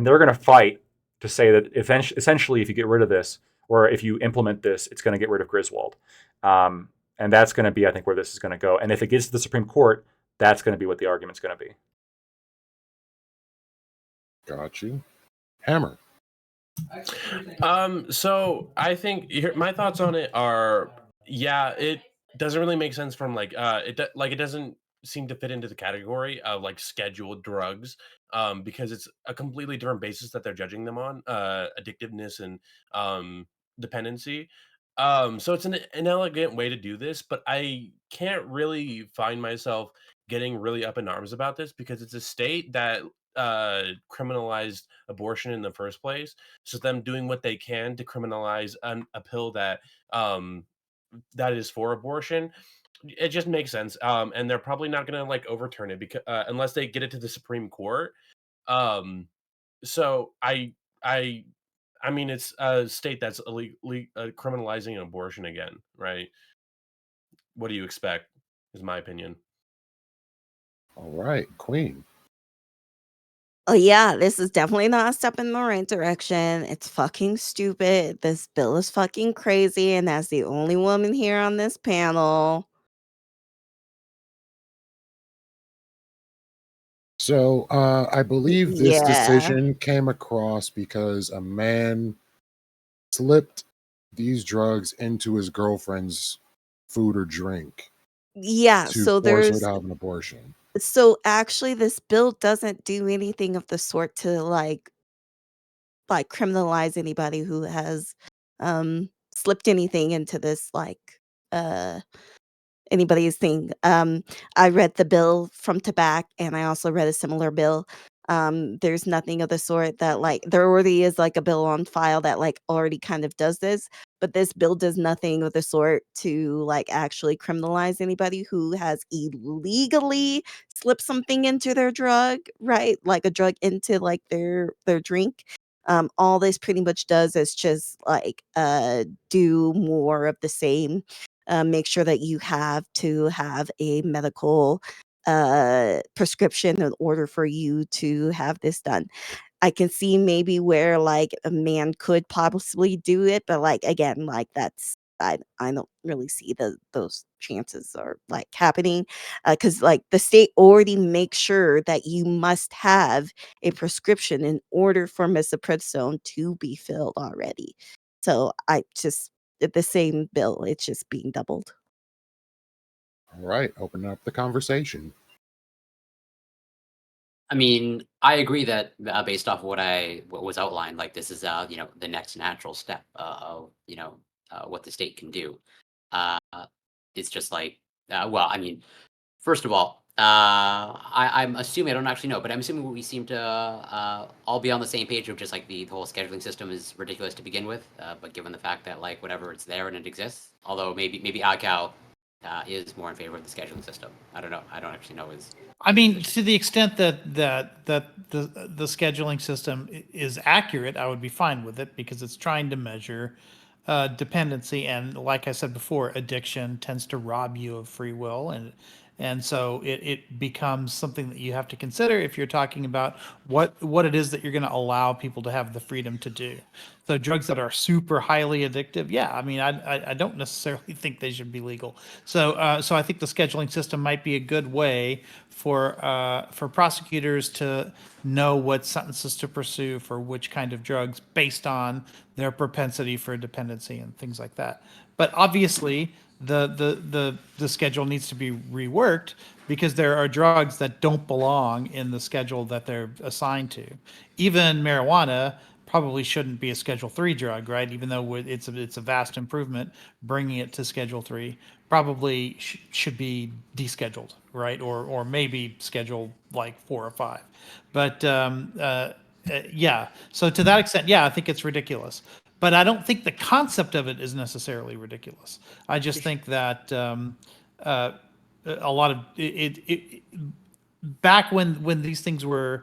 they're going to fight to say that essentially if you get rid of this, or if you implement this, it's going to get rid of Griswold. And that's going to be, I think, where this is going to go. And if it gets to the Supreme Court, that's going to be what the argument's going to be. Got you. Hammer. So I think my thoughts on it are, yeah, it doesn't really make sense from it doesn't seem to fit into the category of like scheduled drugs, because it's a completely different basis that they're judging them on, addictiveness and dependency. So it's an inelegant way to do this, but I can't really find myself getting really up in arms about this because it's a state that criminalized abortion in the first place. So them doing what they can to criminalize a pill that that is for abortion, it just makes sense. And they're probably not going to like overturn it because unless they get it to the Supreme Court. Um, so I mean, it's a state that's illegally criminalizing abortion again, right? What do you expect? Is my opinion. All right, Queen. Oh yeah, this is definitely not a step in the right direction. It's fucking stupid. This bill is fucking crazy, and as the only woman here on this panel, So I believe this Yeah. decision came across because a man slipped these drugs into his girlfriend's food or drink Yeah, to so force her to there's have an abortion. so actually this bill doesn't do anything of the sort to like criminalize anybody who has slipped anything into this uh anybody's thing. I read the bill from to back, and I also read a similar bill. There's nothing of the sort that like there already is like a bill on file that like already kind of does this, but this bill does nothing of the sort to like actually criminalize anybody who has illegally slipped something into their drug, right? Like a drug into like their drink. All this pretty much does is just like do more of the same, make sure that you have to have a medical prescription in order for you to have this done. I can see maybe where like a man could possibly do it, but like again, like that's I don't really see those chances are like happening because like the state already makes sure that you must have a prescription in order for misoprostol to be filled already. So I just the same bill, it's just being doubled. All right, open up the conversation. I mean, I agree that based off what was outlined, like this is the next natural step of what the state can do. Uh, it's just like well, I mean, first of all, I'm assuming I don't actually know, but I'm assuming we seem to all be on the same page of just like the whole scheduling system is ridiculous to begin with. But given the fact that like whatever it's there and it exists, although maybe iCal is more in favor of the scheduling system. I don't know. I don't actually know his. I mean, to the extent that the scheduling system is accurate, I would be fine with it because it's trying to measure dependency, and like I said before, addiction tends to rob you of free will, and so it becomes something that you have to consider if you're talking about what it is that you're going to allow people to have the freedom to do. So drugs that are super highly addictive, yeah, I mean, I don't necessarily think they should be legal. So I think the scheduling system might be a good way for prosecutors to know what sentences to pursue for which kind of drugs based on their propensity for dependency and things like that. But obviously, the schedule needs to be reworked because there are drugs that don't belong in the schedule that they're assigned to. Even marijuana probably shouldn't be a Schedule 3 drug, right? Even though it's a vast improvement, bringing it to Schedule 3 probably should be descheduled, right? Or maybe Schedule like 4 or 5. But yeah, so to that extent, yeah, I think it's ridiculous. But I don't think the concept of it is necessarily ridiculous. I just think that a lot of it back when these things were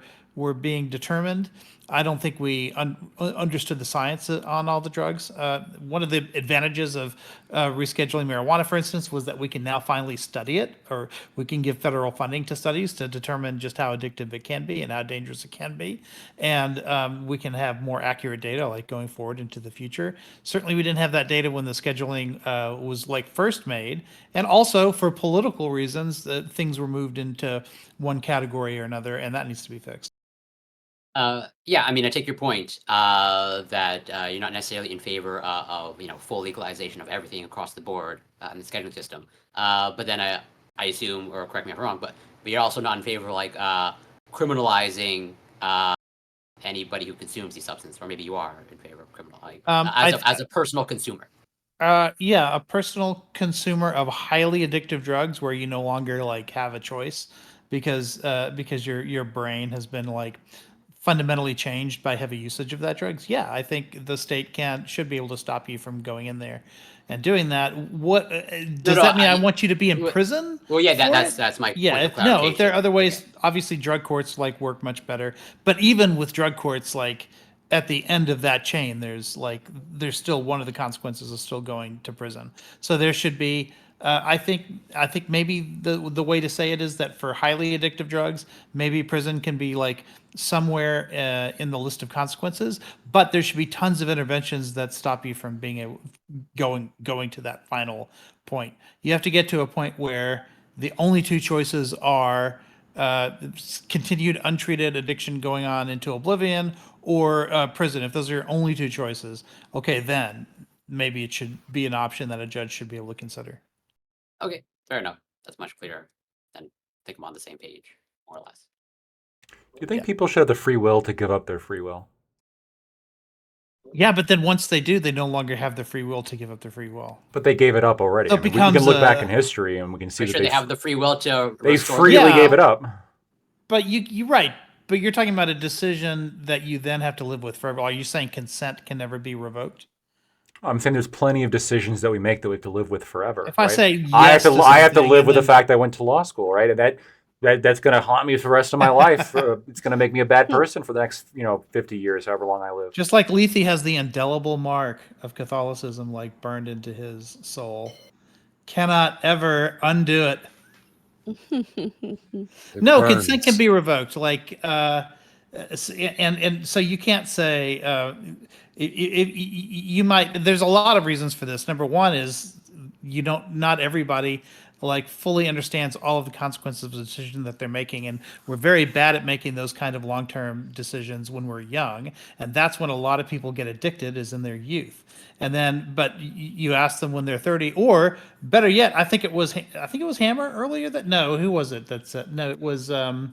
being determined, I don't think we understood the science on all the drugs. One of the advantages of rescheduling marijuana, for instance, was that we can now finally study it, or we can give federal funding to studies to determine just how addictive it can be and how dangerous it can be, and we can have more accurate data like going forward into the future. Certainly, we didn't have that data when the scheduling was like first made, and also for political reasons, things were moved into one category or another, and that needs to be fixed. Yeah, I mean, I take your point that you're not necessarily in favor of full legalization of everything across the board in the scheduling system. But then I assume, or correct me if I'm wrong, but you're also not in favor of like criminalizing anybody who consumes these substances, or maybe you are in favor of criminal like, as a personal consumer. Yeah, a personal consumer of highly addictive drugs where you no longer like have a choice because your brain has been like fundamentally changed by heavy usage of that drugs. Yeah, I think the state should be able to stop you from going in there and doing that. What does that mean? I want you to be in prison? Well, yeah, for it? that's my Yeah. point of If there are other ways, Okay. obviously drug courts like work much better. But even with drug courts, like at the end of that chain, there's still one of the consequences is still going to prison. So there should be. I think maybe the way to say it is that for highly addictive drugs, maybe prison can be like somewhere in the list of consequences, but there should be tons of interventions that stop you from being going to that final point. You have to get to a point where the only two choices are continued untreated addiction going on into oblivion, or prison. If those are your only two choices, okay, then maybe it should be an option that a judge should be able to consider. Okay, fair enough. That's much clearer. Then I think I'm on the same page, more or less. Do you think people should have the free will to give up their free will? Yeah, but then once they do, they no longer have the free will to give up their free will. But they gave it up already. So I mean, we becomes can look back a- in history and we can see Pretty that sure they have the free will to they restore freely Yeah. gave it up. But you're right. But you're talking about a decision that you then have to live with forever. Are you saying consent can never be revoked? I'm saying there's plenty of decisions that we make that we have to live with forever. If I right? say yes I have to to live something with and the then- fact I went to law school, right? And that's going to haunt me for the rest of my life. It's going to make me a bad person for the next 50 years, however long I live. Just like Lethe has the indelible mark of Catholicism like burned into his soul. Cannot ever undo it. No, consent can be revoked. Like, and so you can't say you might. There's a lot of reasons for this. Number one is not everybody like fully understands all of the consequences of the decision that they're making, and we're very bad at making those kind of long-term decisions when we're young, and that's when a lot of people get addicted, is in their youth. And then, but you ask them when they're 30, or better yet, I think it was Hammer earlier that who was it that said no? It was well,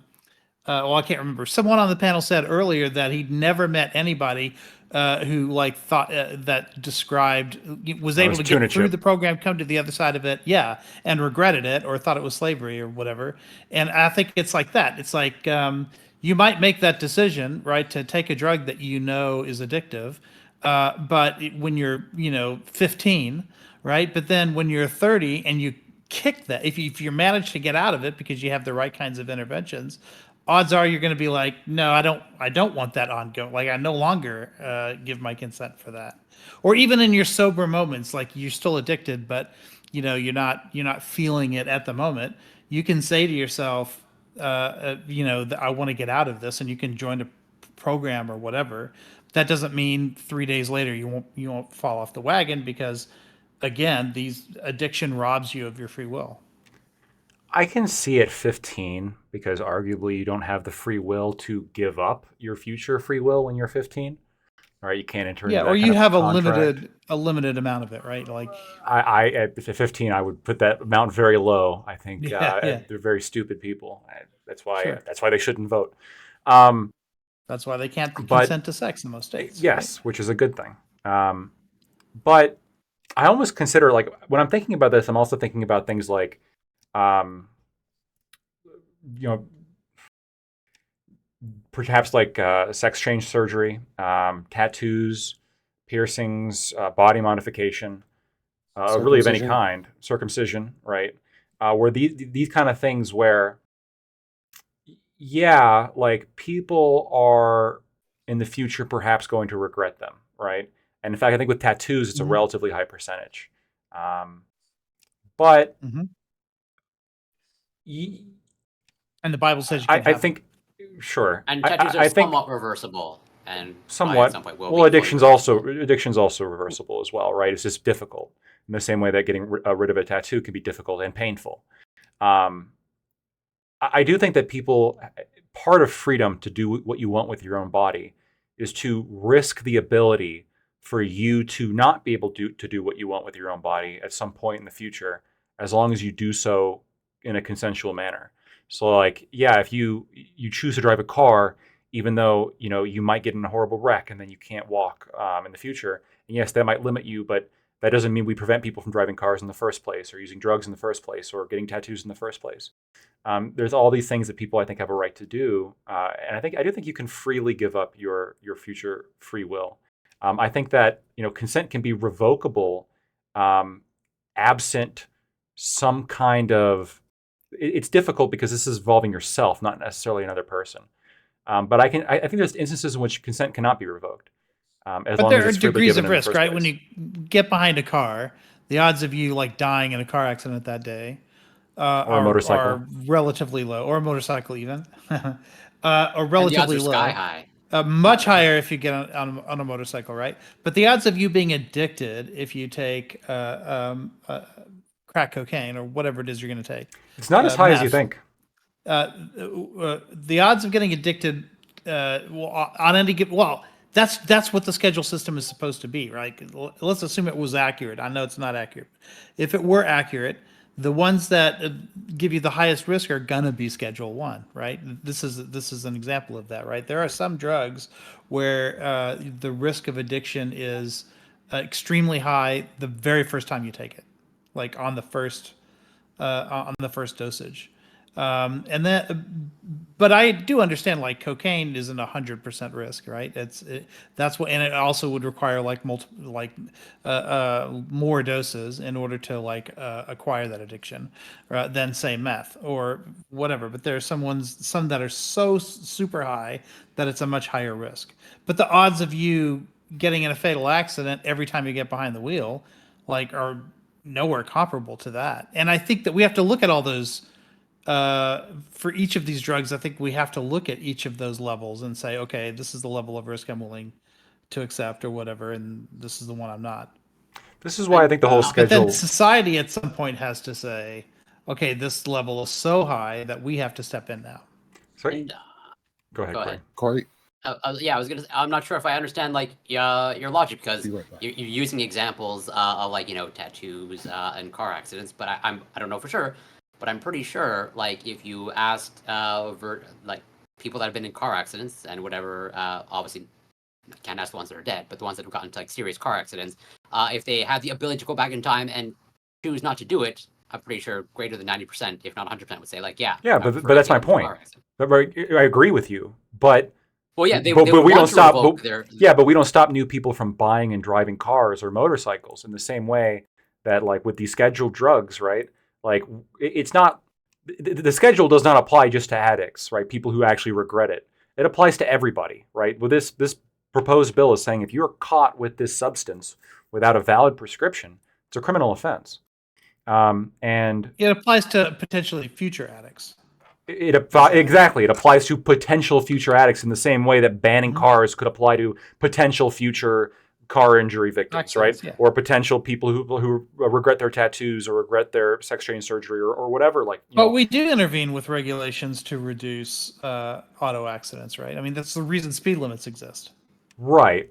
I can't remember. Someone on the panel said earlier that he'd never met anybody who like thought that described was able to get through the program, come to the other side of it, and regretted it or thought it was slavery or whatever. And I think it's like that. It's like you might make that decision, right, to take a drug that you know is addictive, but when you're 15, right? But then when you're 30 and you kick that, if you manage to get out of it because you have the right kinds of interventions, odds are you're going to be like, no, I don't want that ongoing. Like I no longer give my consent for that. Or even in your sober moments, like you're still addicted, but you're not feeling it at the moment. You can say to yourself, I want to get out of this, and you can join a program or whatever. That doesn't mean 3 days later you won't fall off the wagon, because again, these addiction robs you of your free will. I can see at 15, because arguably you don't have the free will to give up your future free will when you're 15. Right? You can't enter into that or you kind of have contract. a limited amount of it, right? Like I at 15, I would put that amount very low. I think Yeah. they're very stupid people. That's why Sure. that's why they shouldn't vote. That's why they can't consent to sex in most states. Yes, right? Which is a good thing. But I almost consider, like, when I'm thinking about this, I'm also thinking about things like, perhaps like sex change surgery, tattoos, piercings, body modification, really of any kind, circumcision, right? Where these kind of things where, like people are in the future perhaps going to regret them, right? And in fact, I think with tattoos, it's a relatively high percentage. But and the Bible says you I think, sure. And tattoos are somewhat reversible, and somewhat. at some point will well, be addiction's also reversible as well, right? It's just difficult in the same way that getting rid of a tattoo can be difficult and painful. I do think that part of freedom to do what you want with your own body is to risk the ability for you to not be able to do what you want with your own body at some point in the future, as long as you do so in a consensual manner. So like, if you choose to drive a car, even though, you might get in a horrible wreck and then you can't walk in the future. And yes, that might limit you, but that doesn't mean we prevent people from driving cars in the first place, or using drugs in the first place, or getting tattoos in the first place. There's all these things that people, I think, have a right to do. And I do think you can freely give up your future free will. I think that, consent can be revocable absent some kind of, it's difficult because this is involving yourself, not necessarily another person. But I think there's instances in which consent cannot be revoked. But there are degrees of risk, right? When you get behind a car, the odds of you like dying in a car accident that day are relatively low, or a motorcycle even, are relatively low. Sky high. Much higher if you get on a motorcycle, right? But the odds of you being addicted if you take crack cocaine or whatever it is you're going to take, it's not as high as you think. the odds of getting addicted on any given, that's what the schedule system is supposed to be, right? Let's assume it was accurate. I know it's not accurate. If it were accurate, the ones that give you the highest risk are gonna be Schedule 1, right? This is an example of that, right? There are some drugs where the risk of addiction is extremely high the very first time you take it, like on the first dosage. And then, but I do understand like cocaine isn't 100% risk, right? That's what, and it also would require like more doses in order to like acquire that addiction than say meth or whatever. But there are some that are so super high that it's a much higher risk. But the odds of you getting in a fatal accident every time you get behind the wheel, like, are nowhere comparable to that. And I think that we have to look at all those. For each of these drugs, I think we have to look at each of those levels and say, okay, this is the level of risk I'm willing to accept or whatever, and this is the one I'm not. This is why I think the whole But schedule. then society at some point has to say, okay, this level is so high that we have to step in now. Sorry? And, Go ahead, go Corey. ahead. Corey, Yeah, I was gonna. I'm not sure if I understand like your logic because be right back. you're using examples of like tattoos and car accidents, but I don't know for sure, but I'm pretty sure like if you asked like people that have been in car accidents and whatever, obviously can't ask the ones that are dead, but the ones that have gotten into like serious car accidents, if they had the ability to go back in time and choose not to do it, I'm pretty sure greater than 90%, if not 100%, would say like, yeah. Yeah, I'm but for that's my getting into a point. car accident. I agree with you, but Well, yeah, they but would we want don't to stop. revoke But, their. yeah, but we don't stop new people from buying and driving cars or motorcycles in the same way that, like, with these scheduled drugs, right? Like, it's not the schedule does not apply just to addicts, right? People who actually regret it. It applies to everybody, right? With this proposed bill is saying if you're caught with this substance without a valid prescription, it's a criminal offense. And It applies to potentially future addicts. Exactly. It applies to potential future addicts in the same way that banning Mhm. cars could apply to potential future car injury victims, Accidents, right? yeah. Or potential people who regret their tattoos or regret their sex change surgery or whatever. Like, you But know. we do intervene with regulations to reduce auto accidents, right? I mean, that's the reason speed limits exist. Right.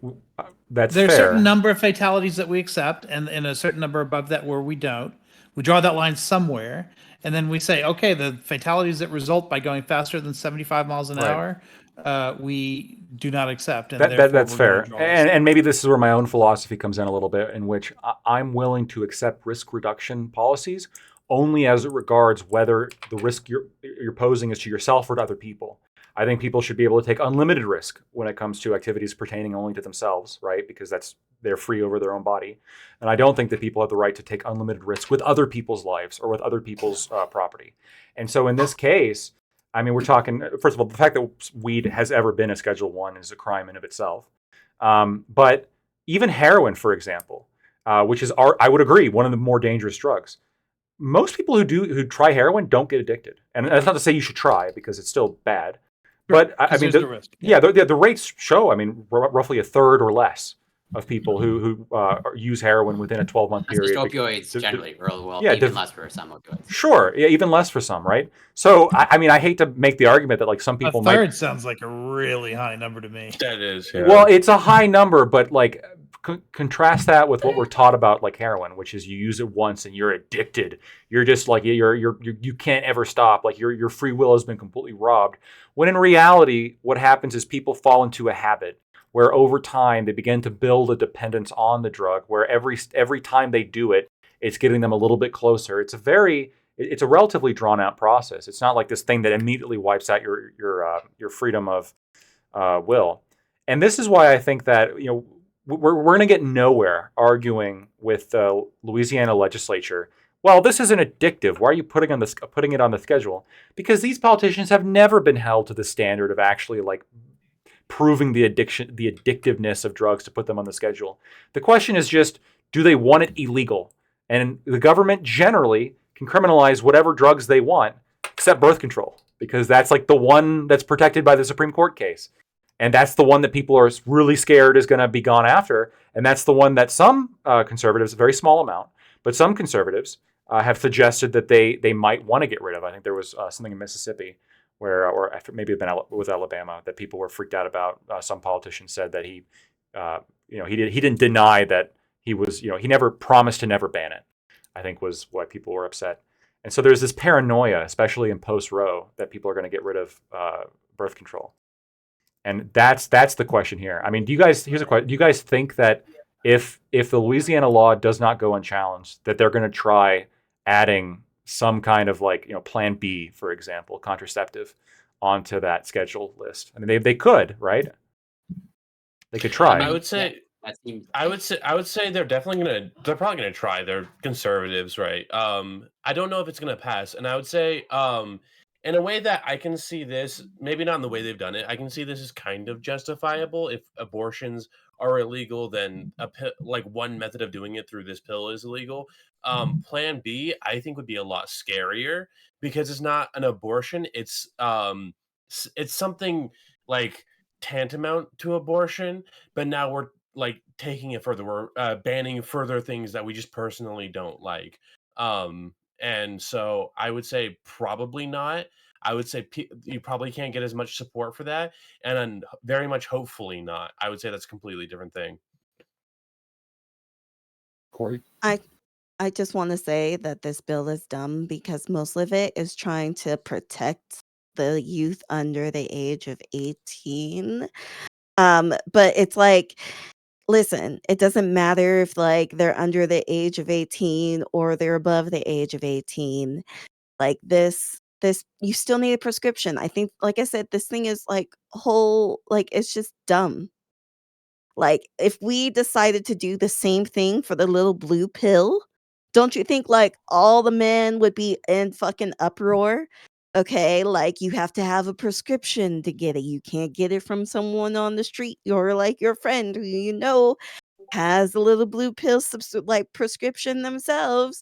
That's There's a fair. certain number of fatalities that we accept, and a certain number above that where we don't. We draw that line somewhere, and then we say, okay, the fatalities that result by going faster than 75 miles an Right. hour, we do not accept, and That's therefore fair. we're gonna draw this line. And maybe this is where my own philosophy comes in a little bit, in which I'm willing to accept risk reduction policies only as it regards whether the risk you're posing is to yourself or to other people. I think people should be able to take unlimited risk when it comes to activities pertaining only to themselves, right? Because they're free over their own body. And I don't think that people have the right to take unlimited risk with other people's lives or with other people's property. And so in this case, I mean, we're talking, first of all, the fact that weed has ever been a Schedule 1 is a crime in of itself. But even heroin, for example, which is, I would agree, one of the more dangerous drugs. Most people who try heroin don't get addicted. And that's not to say you should try because it's still bad. But I mean, there's the risk. the rates show. I mean, roughly a third or less of people who use heroin within a 12-month That's just period. opioids generally, or well, yeah, even less for some opioids. Sure, yeah, even less for some, right? So I mean, I hate to make the argument that like some people A third sounds like a really high number to me. That is. Yeah. Well, it's a high number, but like contrast that with what we're taught about like heroin, which is you use it once and you're addicted. You're just like you can't ever stop. Like your free will has been completely robbed. When in reality, what happens is people fall into a habit where over time they begin to build a dependence on the drug. Where every time they do it, it's getting them a little bit closer. It's a relatively drawn out process. It's not like this thing that immediately wipes out your freedom of will. And this is why I think that we're going to get nowhere arguing with the Louisiana legislature. Well, this isn't addictive. Why are you putting it on the schedule? Because these politicians have never been held to the standard of actually like proving the addictiveness of drugs to put them on the schedule. The question is just, do they want it illegal? And the government generally can criminalize whatever drugs they want, except birth control, because that's like the one that's protected by the Supreme Court case. And that's the one that people are really scared is going to be gone after. And that's the one that some conservatives, a very small amount, but some conservatives have suggested that they might want to get rid of. I think there was something in Mississippi where, or maybe it was Alabama, that people were freaked out about. Some politician said that he didn't deny that he was, he never promised to never ban it, I think was why people were upset. And so there's this paranoia, especially in post-Roe, that people are going to get rid of birth control. And that's the question here. I mean, here's a question. Do you guys think that if the Louisiana law does not go unchallenged, that they're going to try adding some kind of Plan B, for example, contraceptive, onto that schedule list? I mean, they could, right? They could try. I would say. I would say they're probably gonna try. They're conservatives, right? I don't know if it's gonna pass, and I would say, in a way that I can see this, maybe not in the way they've done it. I can see this as kind of justifiable. If abortions are illegal, then one method of doing it through this pill is illegal. Plan B, I think, would be a lot scarier because it's not an abortion. It's something like tantamount to abortion, but now we're taking it further. We're banning further things that we just personally don't like. And so I would say probably not. I would say you probably can't get as much support for that, and then very much hopefully not. I would say that's a completely different thing. Corey? I just want to say that this bill is dumb because most of it is trying to protect the youth under the age of 18. But it's like, listen, it doesn't matter if they're under the age of 18 or they're above the age of 18. Like this you still need a prescription. I think, like I said, this thing is it's just dumb. Like, if we decided to do the same thing for the little blue pill, don't you think all the men would be in fucking uproar? Okay, you have to have a prescription to get it. You can't get it from someone on the street or your friend who has a little blue pill prescription themselves.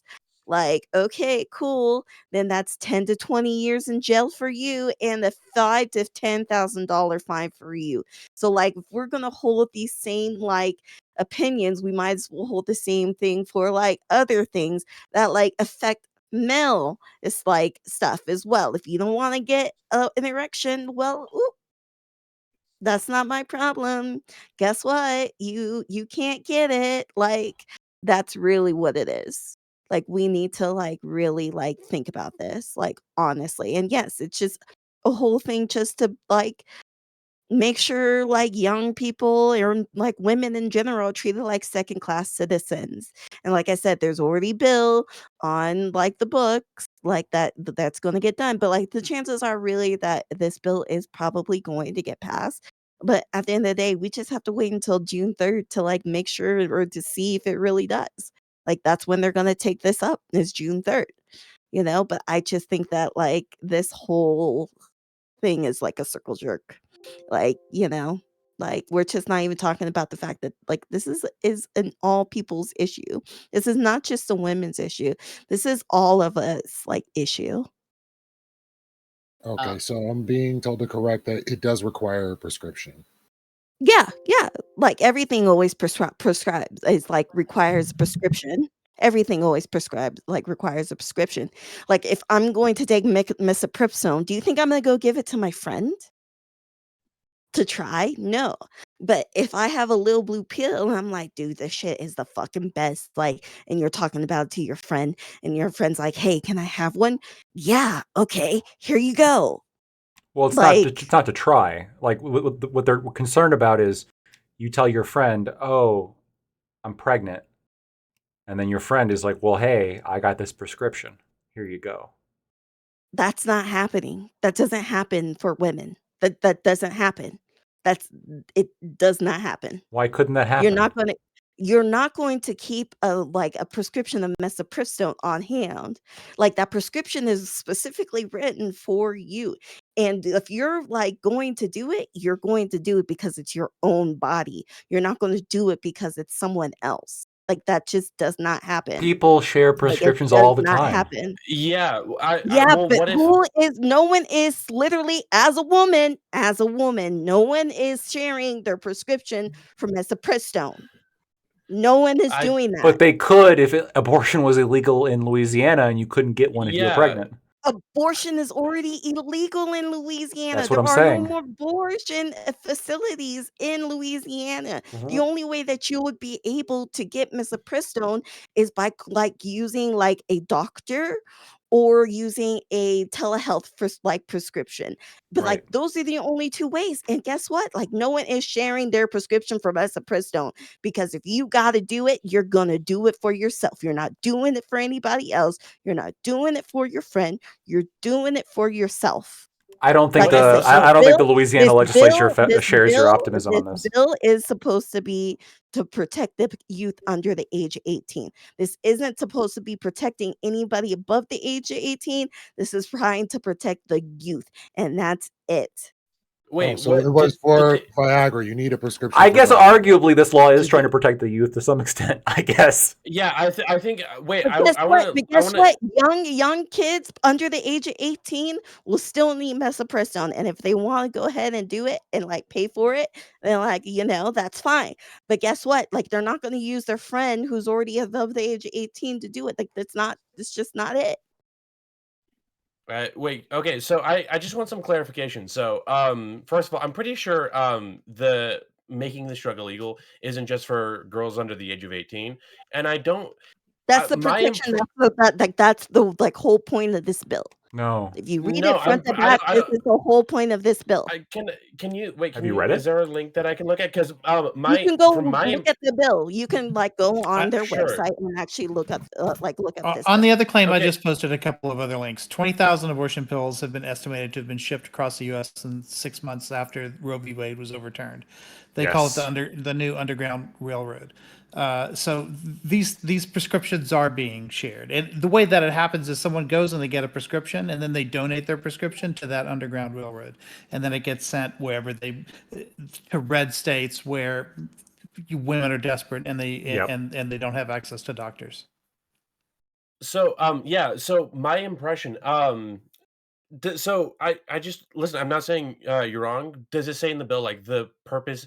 Okay, cool. Then that's 10 to 20 years in jail for you and a $5 to $10,000 fine for you. So if we're gonna hold these same opinions, we might as well hold the same thing for other things that affect male is stuff as well. If you don't want to get an erection, well, that's not my problem. Guess what? You can't get it. That's really what it is. We need to really think about this honestly. And yes, it's just a whole thing just to make sure young people or women in general are treated like second class citizens. And like I said, there's already bill on the books that's going to get done, but the chances are really that this bill is probably going to get passed. But at the end of the day, we just have to wait until June 3rd to make sure or to see if it really does. That's when they're going to take this up, is June 3rd. But I just think that this whole thing is a circle jerk. We're just not even talking about the fact that this is an all people's issue. This is not just a women's issue. This is all of us issue. Okay, so I'm being told to correct that it does require a prescription. Yeah. Everything always prescribes is requires a prescription. Everything always prescribes requires a prescription. If I'm going to take misoprostol, do you think I'm gonna go give it to my friend to try? No. But if I have a little blue pill and I'm like, dude, this shit is the fucking best, and you're talking about it to your friend, and your friend's like, hey, can I have one? Yeah, okay, here you go. Well, it's not to try. What they're concerned about is you tell your friend, "Oh, I'm pregnant," and then your friend is like, "Well, hey, I got this prescription. Here you go." That's not happening. That doesn't happen for women. That doesn't happen. It does not happen. Why couldn't that happen? You're not going to keep a prescription of misoprostol on hand. That prescription is specifically written for you. And if you're going to do it, you're going to do it because it's your own body. You're not going to do it because it's someone else. That just does not happen. People share prescriptions all the time. Happen. Yeah. But no one is literally as a woman, no one is sharing their prescription for misoprostol. No one is doing that. But they could if abortion was illegal in Louisiana and you couldn't get one if you were pregnant. abortion is already illegal in Louisiana. That's what There I'm are no saying. more abortion facilities in Louisiana. The Mhm. only way that you would be able to get misoprostone is by like using like a doctor or using a telehealth prescription. But like Right. those are the only two ways. And guess what? Like no one is sharing their prescription for misoprostone, because if you got to do it, you're going to do it for yourself. You're not doing it for anybody else. You're not doing it for your friend. You're doing it for yourself. I don't think Like I said, So I don't think the this Louisiana legislature this shares your bill, optimism this on this. bill is supposed to be to protect the youth under the age of 18. This isn't supposed to be protecting anybody above the age of 18. This is trying to protect the youth, and that's it. wait, So it what was did for okay? Viagra. You need a prescription. I for guess Viagra. arguably this law is Did trying to they- protect the youth to some extent. I guess. Yeah, I think. Wait, But I guess what? want But to. I guess want what? to. Young kids under the age of 18 will still need misoprostone, and if they want to go ahead and do it and like pay for it, then like that's fine. But guess what? Like they're not going to use their friend who's already above the age of 18 to do it. Like that's not. It's just not it. Wait, okay, so I just want some clarification. So, first of all, I'm pretty sure the making this drug illegal isn't just for girls under the age of 18, and I don't. That's the My protection. impre- That's the like whole point of this bill. No. If you read no, it front to I back, don't. I this don't. is the whole point of this bill. Can you wait? Have Can you you? read Is it? there a link that I can look at? Because You my can go from my look at the bill. You can like go on their sure. website and actually look up this On bill. the other claim, I Okay. just posted a couple of other links. 20,000 abortion pills have been estimated to have been shipped across the U.S. in 6 months after Roe v. Wade was overturned. They call it Yes. the new Underground Railroad. So these prescriptions are being shared, and the way that it happens is someone goes and they get a prescription, and then they donate their prescription to that Underground Railroad, and then it gets sent wherever to red states where women are desperate and Yep. and they don't have access to doctors. So yeah. So my impression so I just listen. I'm not saying you're wrong. Does it say in the bill like the purpose?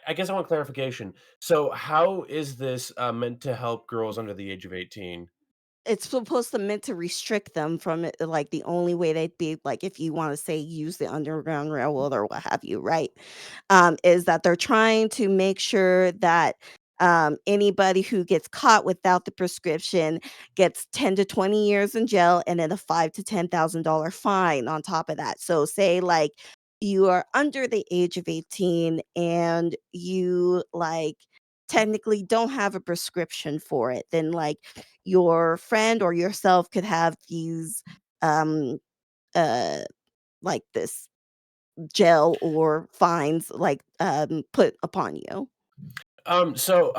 I guess I want clarification. So how is this meant to help girls under the age of 18? It's supposed to meant to restrict them from it. Like the only way they'd be like, if you want to say use the Underground Railroad or what have you, right? Is that they're trying to make sure that anybody who gets caught without the prescription gets 10 to 20 years in jail and then a $5,000 to $10,000 fine on top of that. So say like you are under the age of 18 and you like technically don't have a prescription for it, then like your friend or yourself could have these um uh like this jail or fines like put upon you. So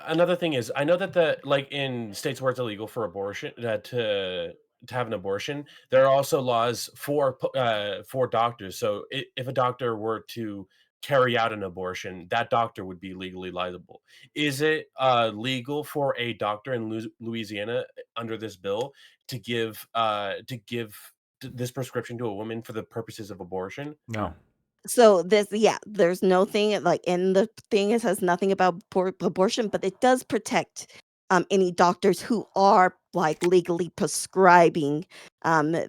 another thing is I know that the like in states where it's illegal for abortion to have an abortion, there are also laws for doctors. So if a doctor were to carry out an abortion, that doctor would be legally liable. Is it legal for a doctor in Louisiana under this bill to give this prescription to a woman for the purposes of abortion? No. So there's no thing like in the thing, it says nothing about abortion, but it does protect any doctors who are like legally prescribing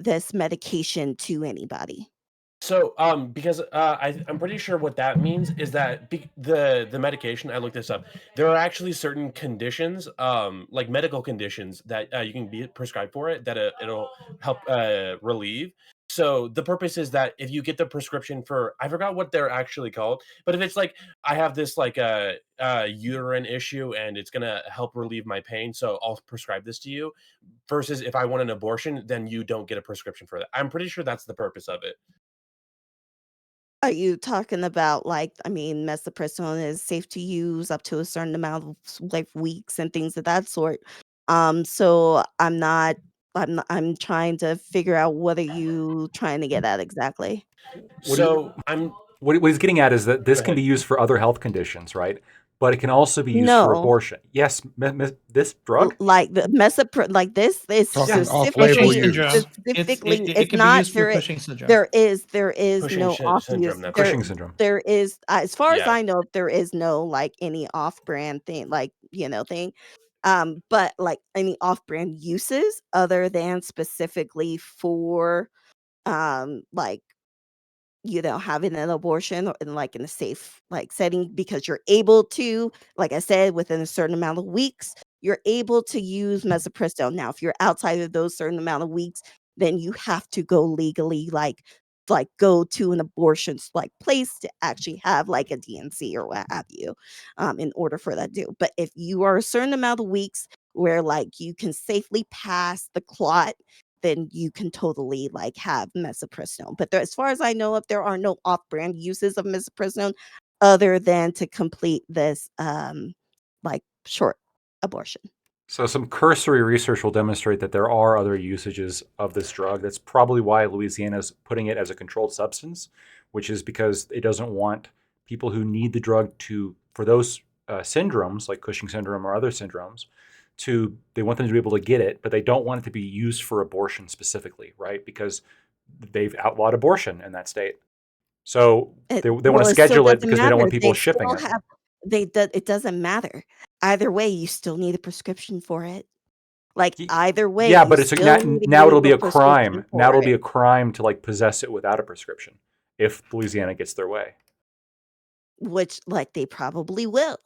this medication to anybody. So, because I'm pretty sure what that means is that the medication, I looked this up. There are actually certain conditions, like medical conditions that you can be prescribed for it that it'll help relieve. So the purpose is that if you get the prescription for, I forgot what they're actually called, but if it's like I have this like uterine issue and it's gonna help relieve my pain, so I'll prescribe this to you. Versus if I want an abortion, then you don't get a prescription for that. I'm pretty sure that's the purpose of it. Are you talking about like, I mean, misoprostone is safe to use up to a certain amount of like weeks and things of that sort. So I'm trying to figure out what are you trying to get at exactly. What do you, So I'm what he's getting at is that this Go can be ahead. used for other health conditions, right? But it can also be used for No, abortion. Yes, this drug. like the like this is Talking specifically off-label Cushing use. syndrome. It it's can be not used for there. Cushing syndrome. There is Cushing no off use. syndrome. That's There right. Cushing syndrome. there is as far as Yeah. I know, there is no like any off brand thing like thing. But like any off-brand uses other than specifically for like having an abortion or in a safe setting, because you're able to, like I said, within a certain amount of weeks, you're able to use misoprostol. Now, if you're outside of those certain amount of weeks, then you have to go legally go to an abortion place to actually have a DNC or what have you, in order for that to do. But if you are a certain amount of weeks where you can safely pass the clot, then you can totally have misoprostol. But as far as I know, if there are no off-brand uses of misoprostol other than to complete this short abortion. So some cursory research will demonstrate that there are other usages of this drug. That's probably why Louisiana is putting it as a controlled substance, which is because it doesn't want people who need the drug for those syndromes like Cushing syndrome or other syndromes they want them to be able to get it, but they don't want it to be used for abortion specifically, right? Because they've outlawed abortion in that state. So they want to schedule it because they don't want people shipping it. It doesn't matter. Either way, you still need a prescription for it. Either way. Yeah, but now it'll be a crime. Now it'll be a crime to possess it without a prescription if Louisiana gets their way. Which they probably will.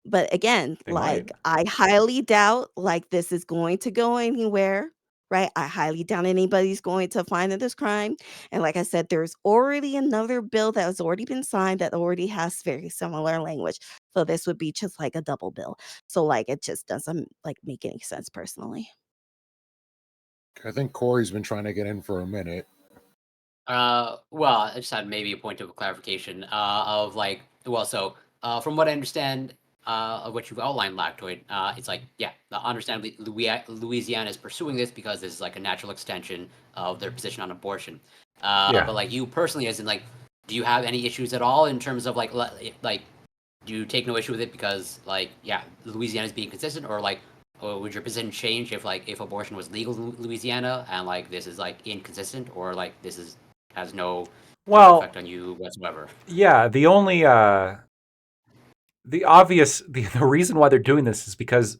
But again, I highly doubt this is going to go anywhere, right? I highly doubt anybody's going to find this crime. And like I said, there's already another bill that has already been signed that already has very similar language. So this would be just a double bill. So it just doesn't make any sense personally. I think Corey's been trying to get in for a minute. Well, I just had maybe a point of clarification of from what I understand of what you've outlined, Lactoid, it's understandably Louisiana is pursuing this because this is a natural extension of their position on abortion. But you personally, as in do you have any issues at all in terms of do you take no issue with it because Louisiana is being consistent, or would your position change if abortion was legal in Louisiana and this is inconsistent, or this has no effect on you whatsoever? Yeah, the only the reason why they're doing this is because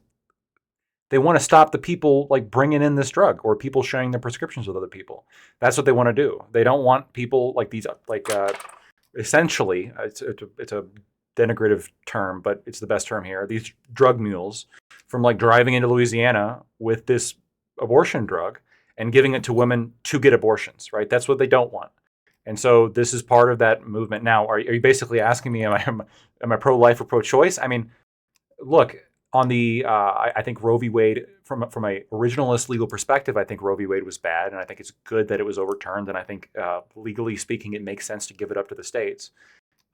they want to stop the people bringing in this drug or people sharing their prescriptions with other people. That's what they want to do. They don't want people these essentially it's a denigrative term, but it's the best term here. These drug mules from driving into Louisiana with this abortion drug and giving it to women to get abortions, right? That's what they don't want. And so this is part of that movement. Now, are you basically asking me, am I pro-life or pro-choice? I mean, look, on the I think Roe v. Wade, from a originalist legal perspective, I think Roe v. Wade was bad, and I think it's good that it was overturned, and I think legally speaking, it makes sense to give it up to the states.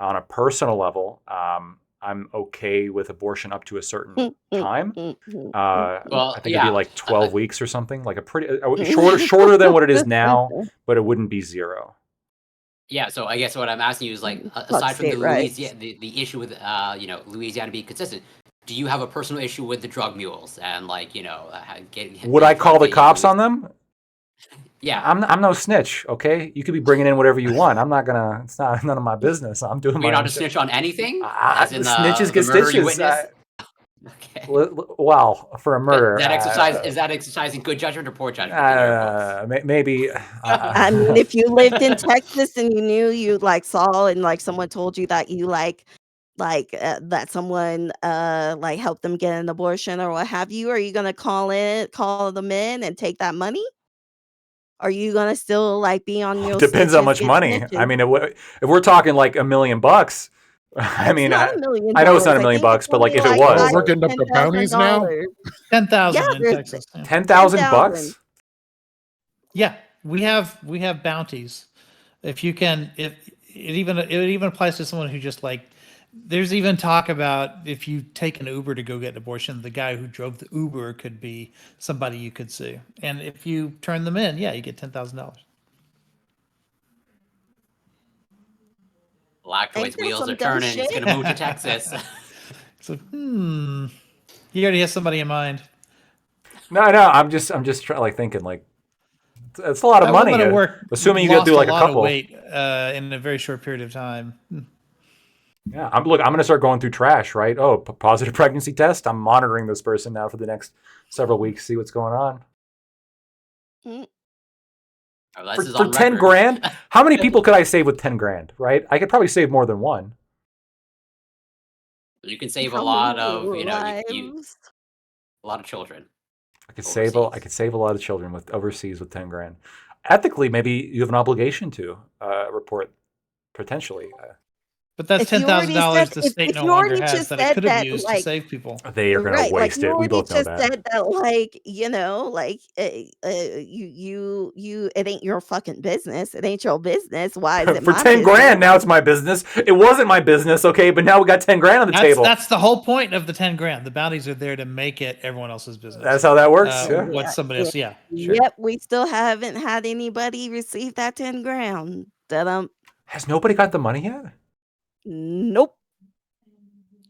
On a personal level, I'm okay with abortion up to a certain time. I think it'd be 12 weeks or something, a pretty shorter than what it is now, but it wouldn't be 0. Yeah, so I guess what I'm asking you is aside from the issue with Louisiana being consistent, do you have a personal issue with the drug mules and would I call the cops on them? Yeah, I'm no snitch. Okay, you could be bringing in whatever you want. I'm not gonna. It's not none of my business. I'm doing. You're not a snitch on anything. Snitches get stitches. Okay. Well, for a murder. Is that exercising good judgment or poor judgment? Maybe. I mean, if you lived in Texas and you knew you saw and someone told you that you that someone helped them get an abortion or what have you, are you gonna call them in and take that money? Are you gonna still be on your? Depends how much money. I mean, if we're talking $1 million. I mean, I know it's not $1 million, but if it was, we're getting up to bounties now. 10,000 in Texas. $10,000. Yeah, we have bounties. If you can, it even applies to someone who just there's even talk about if you take an Uber to go get an abortion, the guy who drove the Uber could be somebody you could sue. And if you turn them in, you get $10,000. Lactoid's wheels are turning. He's going to move to Texas. So, he already has somebody in mind. No, I'm just thinking it's a lot of money. Assuming you go through a couple. Weight in a very short period of time. Yeah, I'm going to start going through trash, right? Oh, positive pregnancy test. I'm monitoring this person now for the next several weeks, see what's going on. Mm. Oh, this is For on 10 record. grand, how many people could I save with 10 grand, right? I could probably save more than one. You can save a How lot many of, lives? a lot of children. I could save a lot of children with overseas with 10 grand. Ethically, maybe you have an obligation to report potentially. But that's If you already $10,000 said, the state if no you longer already has just that it said could have that, used to like, save people. They are going to right, like waste you it. We already both know just that. said that, like, like it ain't your fucking business. It ain't your business. Why is it For my 10 business? grand, now it's my business. It wasn't my business, okay, but now we got 10 grand on the table. That's the whole point of the 10 grand. The bounties are there to make it everyone else's business. That's how that works. Yeah. What somebody else, yeah. Sure. Yep, we still haven't had anybody receive that 10 grand. Has nobody got the money yet? Nope.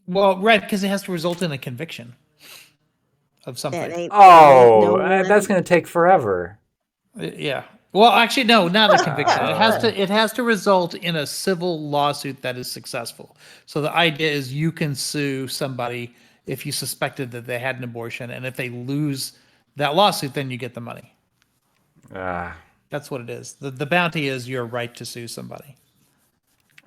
Well, right, because it has to result in a conviction of something. That's going to take forever. Yeah. Well, actually, no, not a conviction. It has to result in a civil lawsuit that is successful. So the idea is you can sue somebody if you suspected that they had an abortion, and if they lose that lawsuit, then you get the money. That's what it is. The bounty is your right to sue somebody.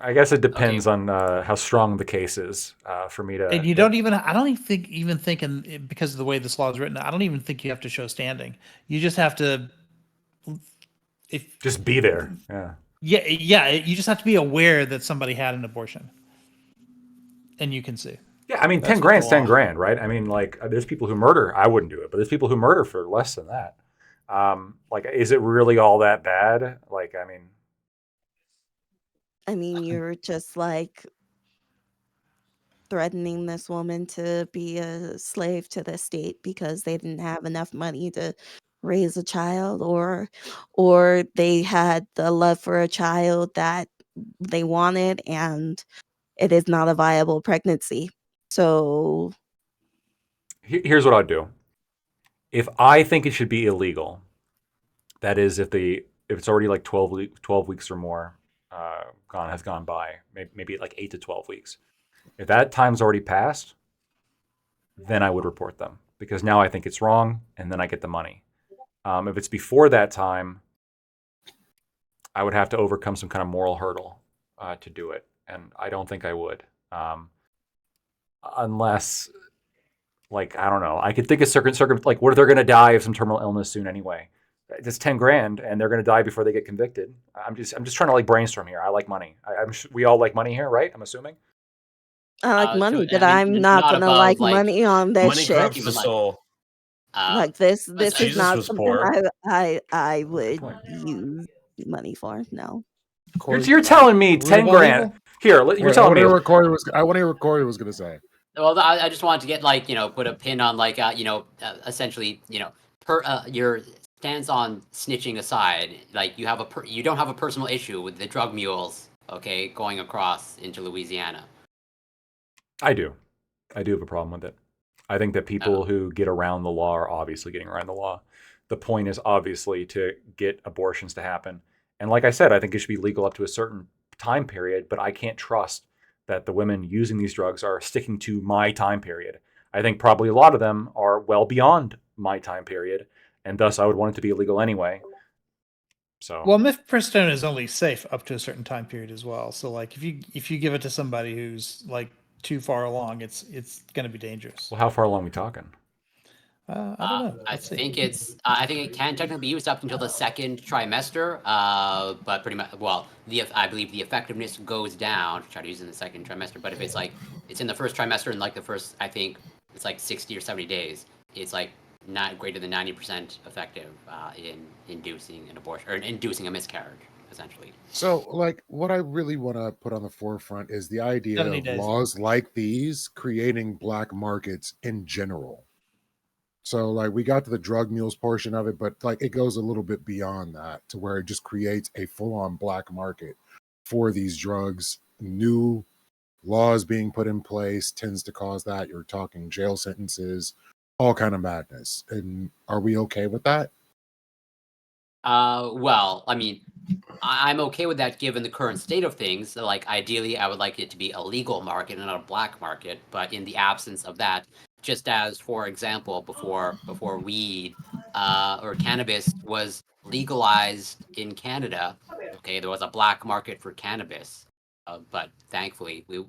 I guess it depends on how strong the case is for me to. And you don't even. I don't even think, because of the way this law is written, I don't even think you have to show standing. You just have to. Just be there. Yeah. Yeah. You just have to be aware that somebody had an abortion, and you can sue. Yeah, I mean, 10 grand's 10 grand, right? I mean, like, there's people who murder. I wouldn't do it, but there's people who murder for less than that. Like, is it really all that bad? Like, I mean, you're just like threatening this woman to be a slave to the state because they didn't have enough money to raise a child, or they had the love for a child that they wanted and it is not a viable pregnancy. So here's what I'd do. If I think it should be illegal, that is, if it's already like 12 weeks or more has gone by, maybe like 8 to 12 weeks. If that time's already passed, then I would report them, because now I think it's wrong, and then I get the money. If it's before that time, I would have to overcome some kind of moral hurdle to do it, and I don't think I would, unless, like, I don't know. I could think of like, what if they're going to die of some terminal illness soon anyway? It's 10 grand, and they're going to die before they get convicted. I'm just trying to like brainstorm here. I like money. We all like money here, right? I'm assuming. I like money, but I'm not gonna like money on this money shit. corrupts the soul. Like this is Jesus not was something poor. I would use money for. No. You're telling me 10 grand. Here, you're telling me. I want to hear what Corey was going to say. Well, I just wanted to get, like, put a pin on, like, essentially, your stance on snitching aside, like, you don't have a personal issue with the drug mules, okay, going across into Louisiana. I do have a problem with it. I think that people who get around the law are obviously getting around the law. The point is obviously to get abortions to happen. And like I said, I think it should be legal up to a certain time period, but I can't trust that the women using these drugs are sticking to my time period. I think probably a lot of them are well beyond my time period, and thus I would want it to be illegal anyway. So, well, mifepristone is only safe up to a certain time period as well. So, like, if you give it to somebody who's like too far along, it's going to be dangerous. Well, how far along are we talking? I don't know. I think it can technically be used up until the second trimester, but pretty much, well, I believe the effectiveness goes down to try to use it in the second trimester. But if it's like it's in the first trimester and like the first, I think it's like 60 or 70 days, it's like not greater than 90% effective in inducing an abortion or inducing a miscarriage, essentially. So, like, what I really want to put on the forefront is the idea of laws like these creating black markets in general. So, like, we got to the drug mules portion of it, but like it goes a little bit beyond that to where it just creates a full-on black market for these drugs. New laws being put in place tends to cause that. You're talking jail sentences, all kind of madness. And are we okay with that? Well, I mean, I'm okay with that given the current state of things. So, like, ideally, I would like it to be a legal market and not a black market. But in the absence of that, just as, for example, before weed or cannabis was legalized in Canada, okay, there was a black market for cannabis, but thankfully we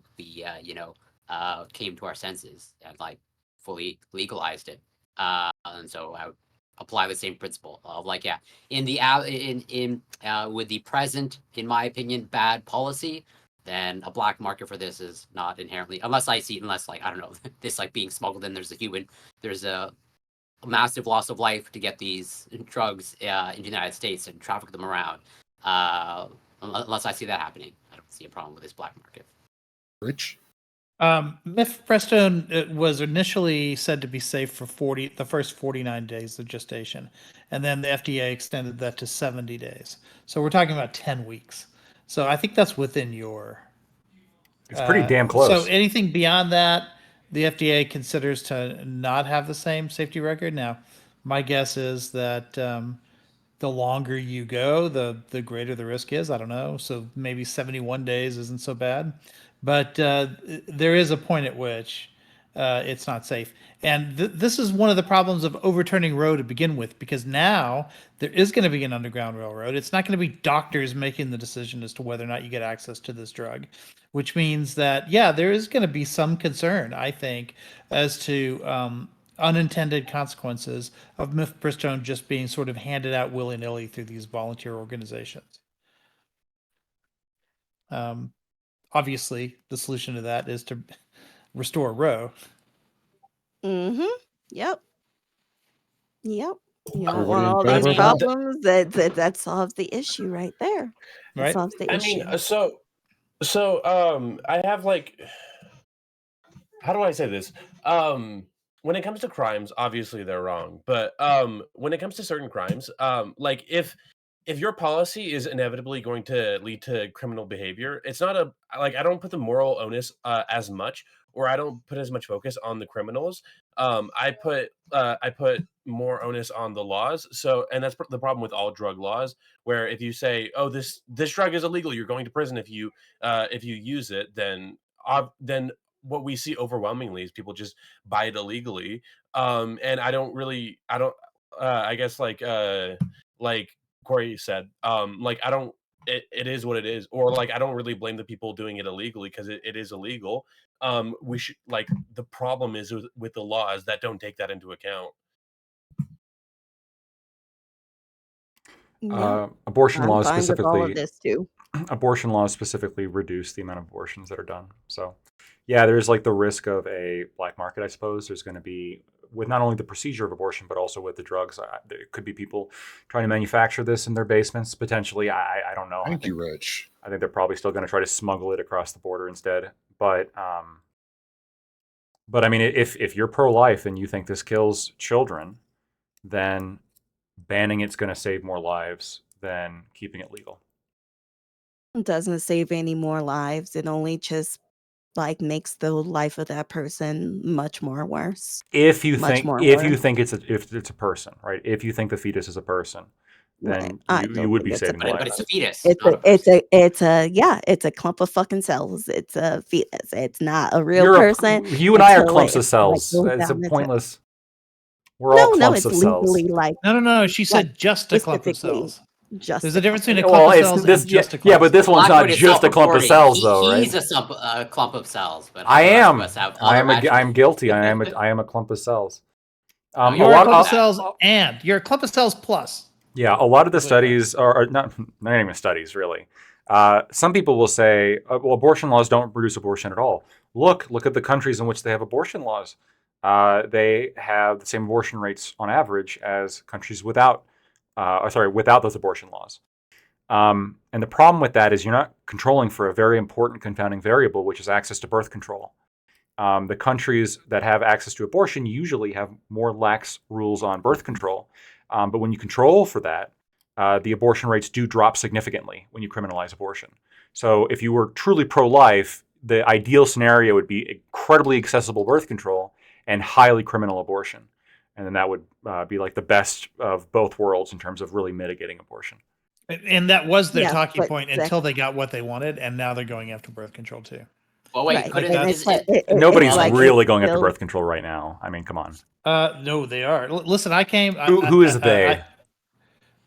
came to our senses and like fully legalized it. And so I would apply the same principle of like, yeah, in the with the present, in my opinion, bad policy, then a black market for this is not inherently, unless like, I don't know, this like being smuggled in, there's a massive loss of life to get these drugs into the United States and traffic them around. Unless I see that happening, I don't see a problem with this black market. Rich? Mifepristone was initially said to be safe for the first 49 days of gestation, and then the FDA extended that to 70 days. So we're talking about 10 weeks. So I think that's within your. It's pretty damn close. So anything beyond that, the FDA considers to not have the same safety record. Now, my guess is that the longer you go, the greater the risk is. I don't know. So maybe 71 days isn't so bad. But there is a point at which it's not safe. And this is one of the problems of overturning Roe to begin with, because now there is going to be an underground railroad. It's not going to be doctors making the decision as to whether or not you get access to this drug, which means that, yeah, there is going to be some concern, I think, as to unintended consequences of mifepristone just being sort of handed out willy-nilly through these volunteer organizations. Obviously, the solution to that is to restore Roe. Mm-hmm. Yep. You don't Everybody want in all favor these of that? problems. That solves the issue right there. That Right. solves the I issue. mean, I have like, how do I say this? When it comes to crimes, obviously they're wrong, but when it comes to certain crimes, like if your policy is inevitably going to lead to criminal behavior, it's not a like I don't put the moral onus as much, or I don't put as much focus on the criminals. I put more onus on the laws. So, and that's the problem with all drug laws, where if you say, "Oh, this drug is illegal, you're going to prison if you use it," then what we see overwhelmingly is people just buy it illegally. And I don't, I guess like Corey said, like I don't, it is what it is, or like I don't really blame the people doing it illegally because it is illegal. We should like the problem is with the laws that don't take that into account. Yeah, Abortion I'm laws fine with all of specifically, this too. abortion laws specifically reduce the amount of abortions that are done. So, yeah, there's like the risk of a black market, I suppose. There's going to be with not only the procedure of abortion, but also with the drugs. There could be people trying to manufacture this in their basements potentially. I don't know. Thank you, Rich. I think they're probably still going to try to smuggle it across the border instead. But I mean, if you're pro-life and you think this kills children, then banning it's going to save more lives than keeping it legal. It doesn't save any more lives. It only just like makes the life of that person much more worse. If you Much think more if you worse. think it's a person, right? If you think the fetus is a person, Right. then I you don't would think be it's a saving But lives. it's a fetus, It's not a a person. it's a clump of fucking cells. It's a fetus. It's not a real You're person you and I are until clumps of it's like cells. goes It's a down into pointless. We're all no, clumps it's of cells. legally like No. She said just a clump of specifically cells. just There's a a difference clump between a of clump Well, of it's cells this, and yeah, just a clump yeah, of but this cells. one's not Blackwood is just a clump of self-reporting. cells, though, right? He's a clump of cells, but I the rest of am. us have I other am. magic. I'm guilty. I am a clump of cells. No, A You're you're a lot. clump of that. cells, and you're a clump of cells plus. Yeah, a lot of the That's what it studies are not even studies really. Some people will say, well, abortion laws don't reduce abortion at all. Look at the countries in which they have abortion laws. They have the same abortion rates on average as countries without those abortion laws. And the problem with that is you're not controlling for a very important confounding variable, which is access to birth control. The countries that have access to abortion usually have more lax rules on birth control. But when you control for that, the abortion rates do drop significantly when you criminalize abortion. So if you were truly pro-life, the ideal scenario would be incredibly accessible birth control and highly criminal abortion. And then that would be like the best of both worlds in terms of really mitigating abortion. And that was their Yeah, talking but point until they got what they wanted, and now they're going after birth control too. Well, wait, Right. couldn't And is it's like, it, Nobody's like really going after no- birth control right now. I mean, come on. No, they are. Listen, I came. Who is they?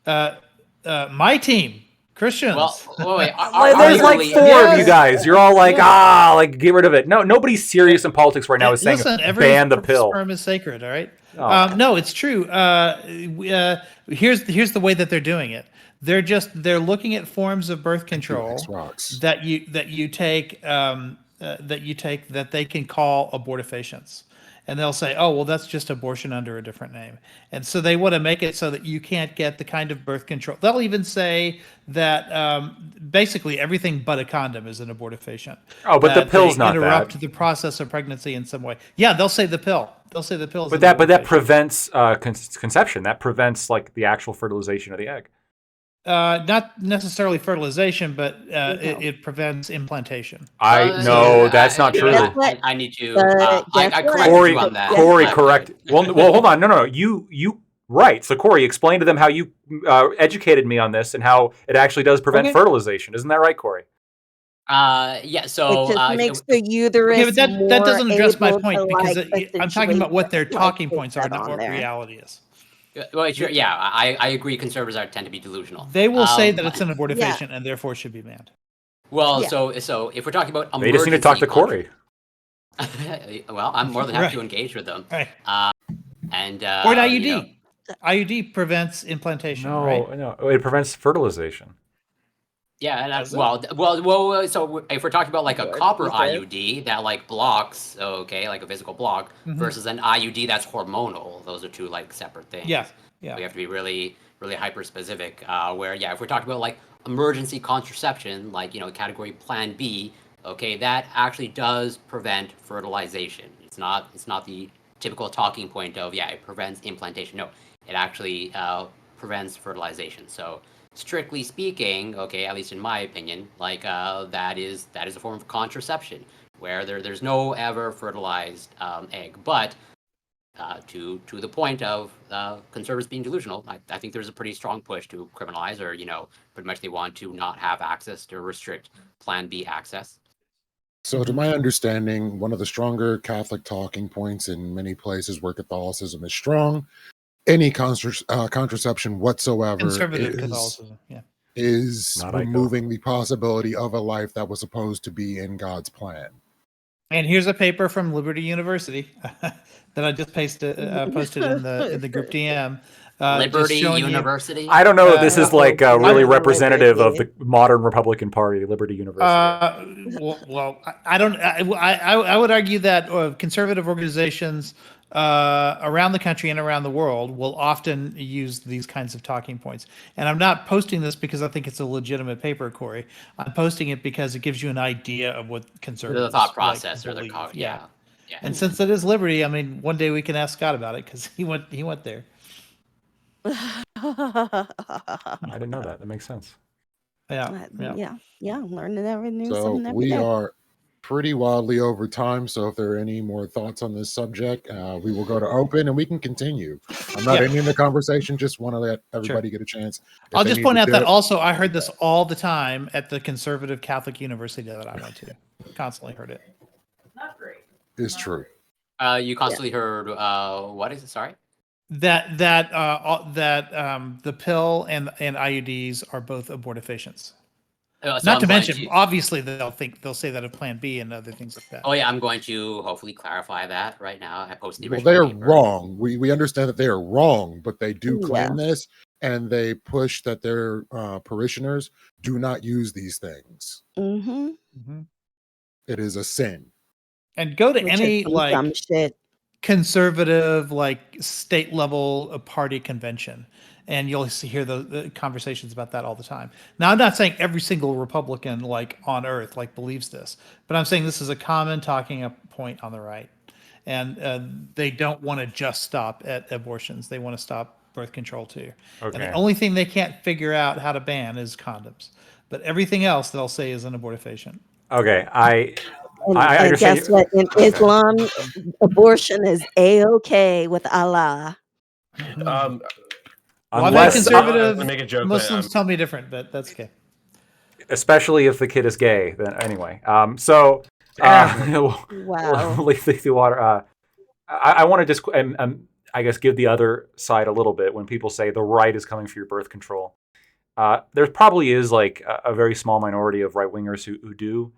My team, Christians. well, wait, There's like arguably- four of you guys. You're all like, like get rid of it. No, nobody's serious in politics right now is saying Listen, every ban the pill. sperm is sacred. All right. Oh. No, it's true. Here's the way that they're doing it. They're looking at forms of birth control that you take that they can call abortifacients. And they'll say, oh, well, that's just abortion under a different name. And so they want to make it so that you can't get the kind of birth control. They'll even say that basically everything but a condom is an abortifacient. Oh, but the pill's not interrupt that. the process of pregnancy in some way. Yeah, they'll say the pill. They'll say the pill is But an that abortifacient. prevents conception. That prevents like the actual fertilization of the egg. Not necessarily fertilization, but it prevents implantation. That's not true. I need to. I correct you on that. Corey, correct. Well, hold on. No. You right. So, Corey, explain to them how you educated me on this and how it actually does prevent fertilization. Isn't that right, Corey? Yeah. So it just makes the uterus. Okay, but that doesn't address my able point to, because like, I'm talking about what their essentially, talking put points are, that not on what there. reality is. Well, sure. Yeah, I agree. Conservatives tend to be delusional. They will say that it's an abortifacient and therefore should be banned. Well, Yeah. so if we're talking about They just need to talk to emergency Corey. well, I'm more than happy Right. to engage with them. Right. And Or an IUD. you know, IUD prevents implantation, right? No, it prevents fertilization. yeah, and Does it? well. So if we're talking about like a copper IUD that like blocks, like a physical block, versus an IUD that's hormonal, those are two like separate things. Yeah. We have to be really, really hyper specific. Where if we're talking about like emergency contraception, like category Plan B, that actually does prevent fertilization. It's not the typical talking point of it prevents implantation. No, it actually prevents fertilization. So strictly speaking, at least in my opinion, like that is a form of contraception where there's no ever fertilized egg. But to the point of conservatives being delusional, I think there's a pretty strong push to criminalize, or pretty much they want to not have access to restrict Plan B access. So, to my understanding, one of the stronger Catholic talking points in many places where Catholicism is strong, any contraception whatsoever Conservative Catholicism, is Not removing the possibility of a life that was supposed to be in God's plan. And here's a paper from Liberty University that I just posted in the group DM. Liberty just showing University. I don't know if this is like really I'm representative of Liberty. the modern Republican Party, Liberty University. Well, I don't. I would argue that conservative organizations around the country and around the world will often use these kinds of talking points. And I'm not posting this because I think it's a legitimate paper, Corey. I'm posting it because it gives you an idea of what conservatives the thought process or the believe. yeah. And since it is Liberty, I mean, one day we can ask Scott about it because he went there. I didn't know that. That makes sense. Yeah. I'm learning everything. So, something every we day. are pretty wildly over time. So, if there are any more thoughts on this subject, we will go to open and we can continue. I'm not ending the conversation, just want to let everybody get a chance. If I'll they just need point to out that dip, also I heard this all the time at the conservative Catholic university that I went to. Constantly heard it. is true. You constantly heard what is it? Sorry. That the pill and IUDs are both abortifacients. So Not to mention, obviously they'll say that of Plan B and other things like that. Oh yeah, I'm going to hopefully clarify that right now. I posted the Well, original they are paper. wrong. We understand that they are wrong, but they do claim this, and they push that their parishioners do not use these things. Mm-hmm. It is a sin. And go to Which any is some like dumb shit. conservative like state level party convention and you'll hear the conversations about that all the time. Now I'm not saying every single Republican like on earth like believes this, but I'm saying this is a common talking point on the right, and they don't want to just stop at abortions. They want to stop birth control too. And the only thing they can't figure out how to ban is condoms, but everything else they'll say is an abortifacient. Okay, I And guess what? In Islam, abortion is A-OK with Allah. Well, I've had Unless, conservative make a joke, but, Muslims tell me different, but that's okay. especially if the kid is gay. Then anyway, so Wow. Lethewater. I want to just, I guess, give the other side a little bit when people say the right is coming for your birth control. There probably is like a very small minority of right wingers who do.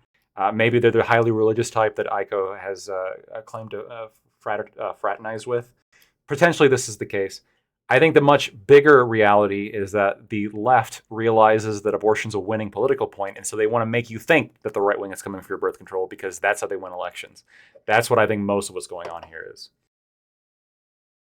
Maybe they're the highly religious type that Aiko has claimed to fraternize with. Potentially, this is the case. I think the much bigger reality is that the left realizes that abortion's a winning political point, and so they want to make you think that the right wing is coming for your birth control because that's how they win elections. That's what I think most of what's going on here is.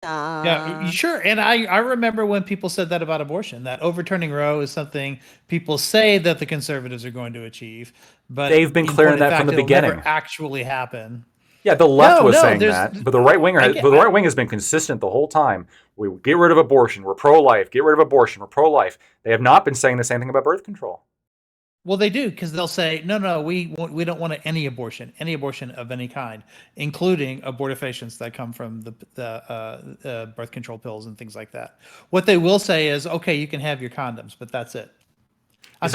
Yeah, sure. And I remember when people said that about abortion, that overturning Roe is something people say that the conservatives are going to achieve, but they've been in clear on point of that from fact, the it'll never beginning. actually happen. Yeah, the left was No, saying there's- that, but the right winger, I- the right wing has been consistent the whole time. We get rid of abortion. We're pro-life. Get rid of abortion. We're pro-life. They have not been saying the same thing about birth control. Well, they do, because they'll say, no, we don't want any abortion of any kind, including abortifacients that come from the birth control pills and things like that. What they will say is, okay, you can have your condoms, but that's it. Is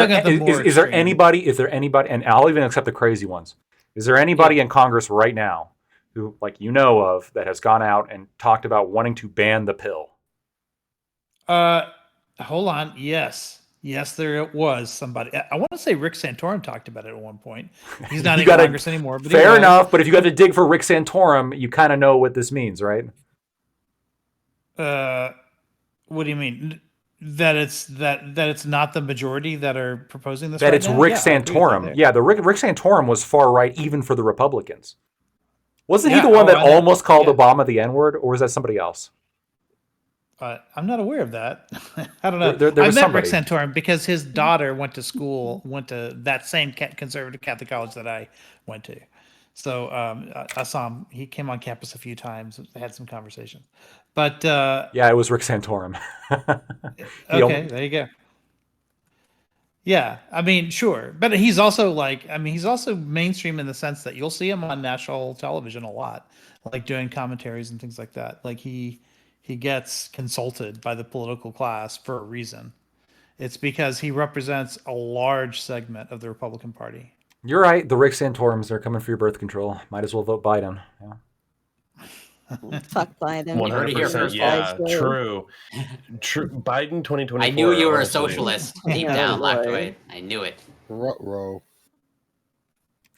there anybody, and I'll even accept the crazy ones. Is there anybody in Congress right now who, like, you know of, that has gone out and talked about wanting to ban the pill? Hold on. Yes, there was somebody. I want to say Rick Santorum talked about it at one point. He's not in Congress anymore. But fair enough. But if you got to dig for Rick Santorum, you kind of know what this means, right? What do you mean? That it's not the majority that are proposing this. That it's Rick Santorum. Yeah, the Rick Santorum was far right, even for the Republicans. Wasn't he the one that almost called Obama the N-word, or was that somebody else? I'm not aware of that. I don't know. There I was met somebody. Rick Santorum because his daughter went to that same conservative Catholic college that I went to. So I saw him. He came on campus a few times. Had some conversation. But yeah, it was Rick Santorum. Okay, there you go. Yeah, I mean, sure, but he's also he's also mainstream in the sense that you'll see him on national television a lot, like doing commentaries and things like that. Like he gets consulted by the political class for a reason. It's because he represents a large segment of the Republican Party. You're right. The Rick Santorums are coming for your birth control. Might as well vote Biden. Yeah. Fuck Biden. 100%. Yeah, true. Biden 2024. I knew you were honestly. a socialist deep down, Lactoid. I knew it. Ruh-roh.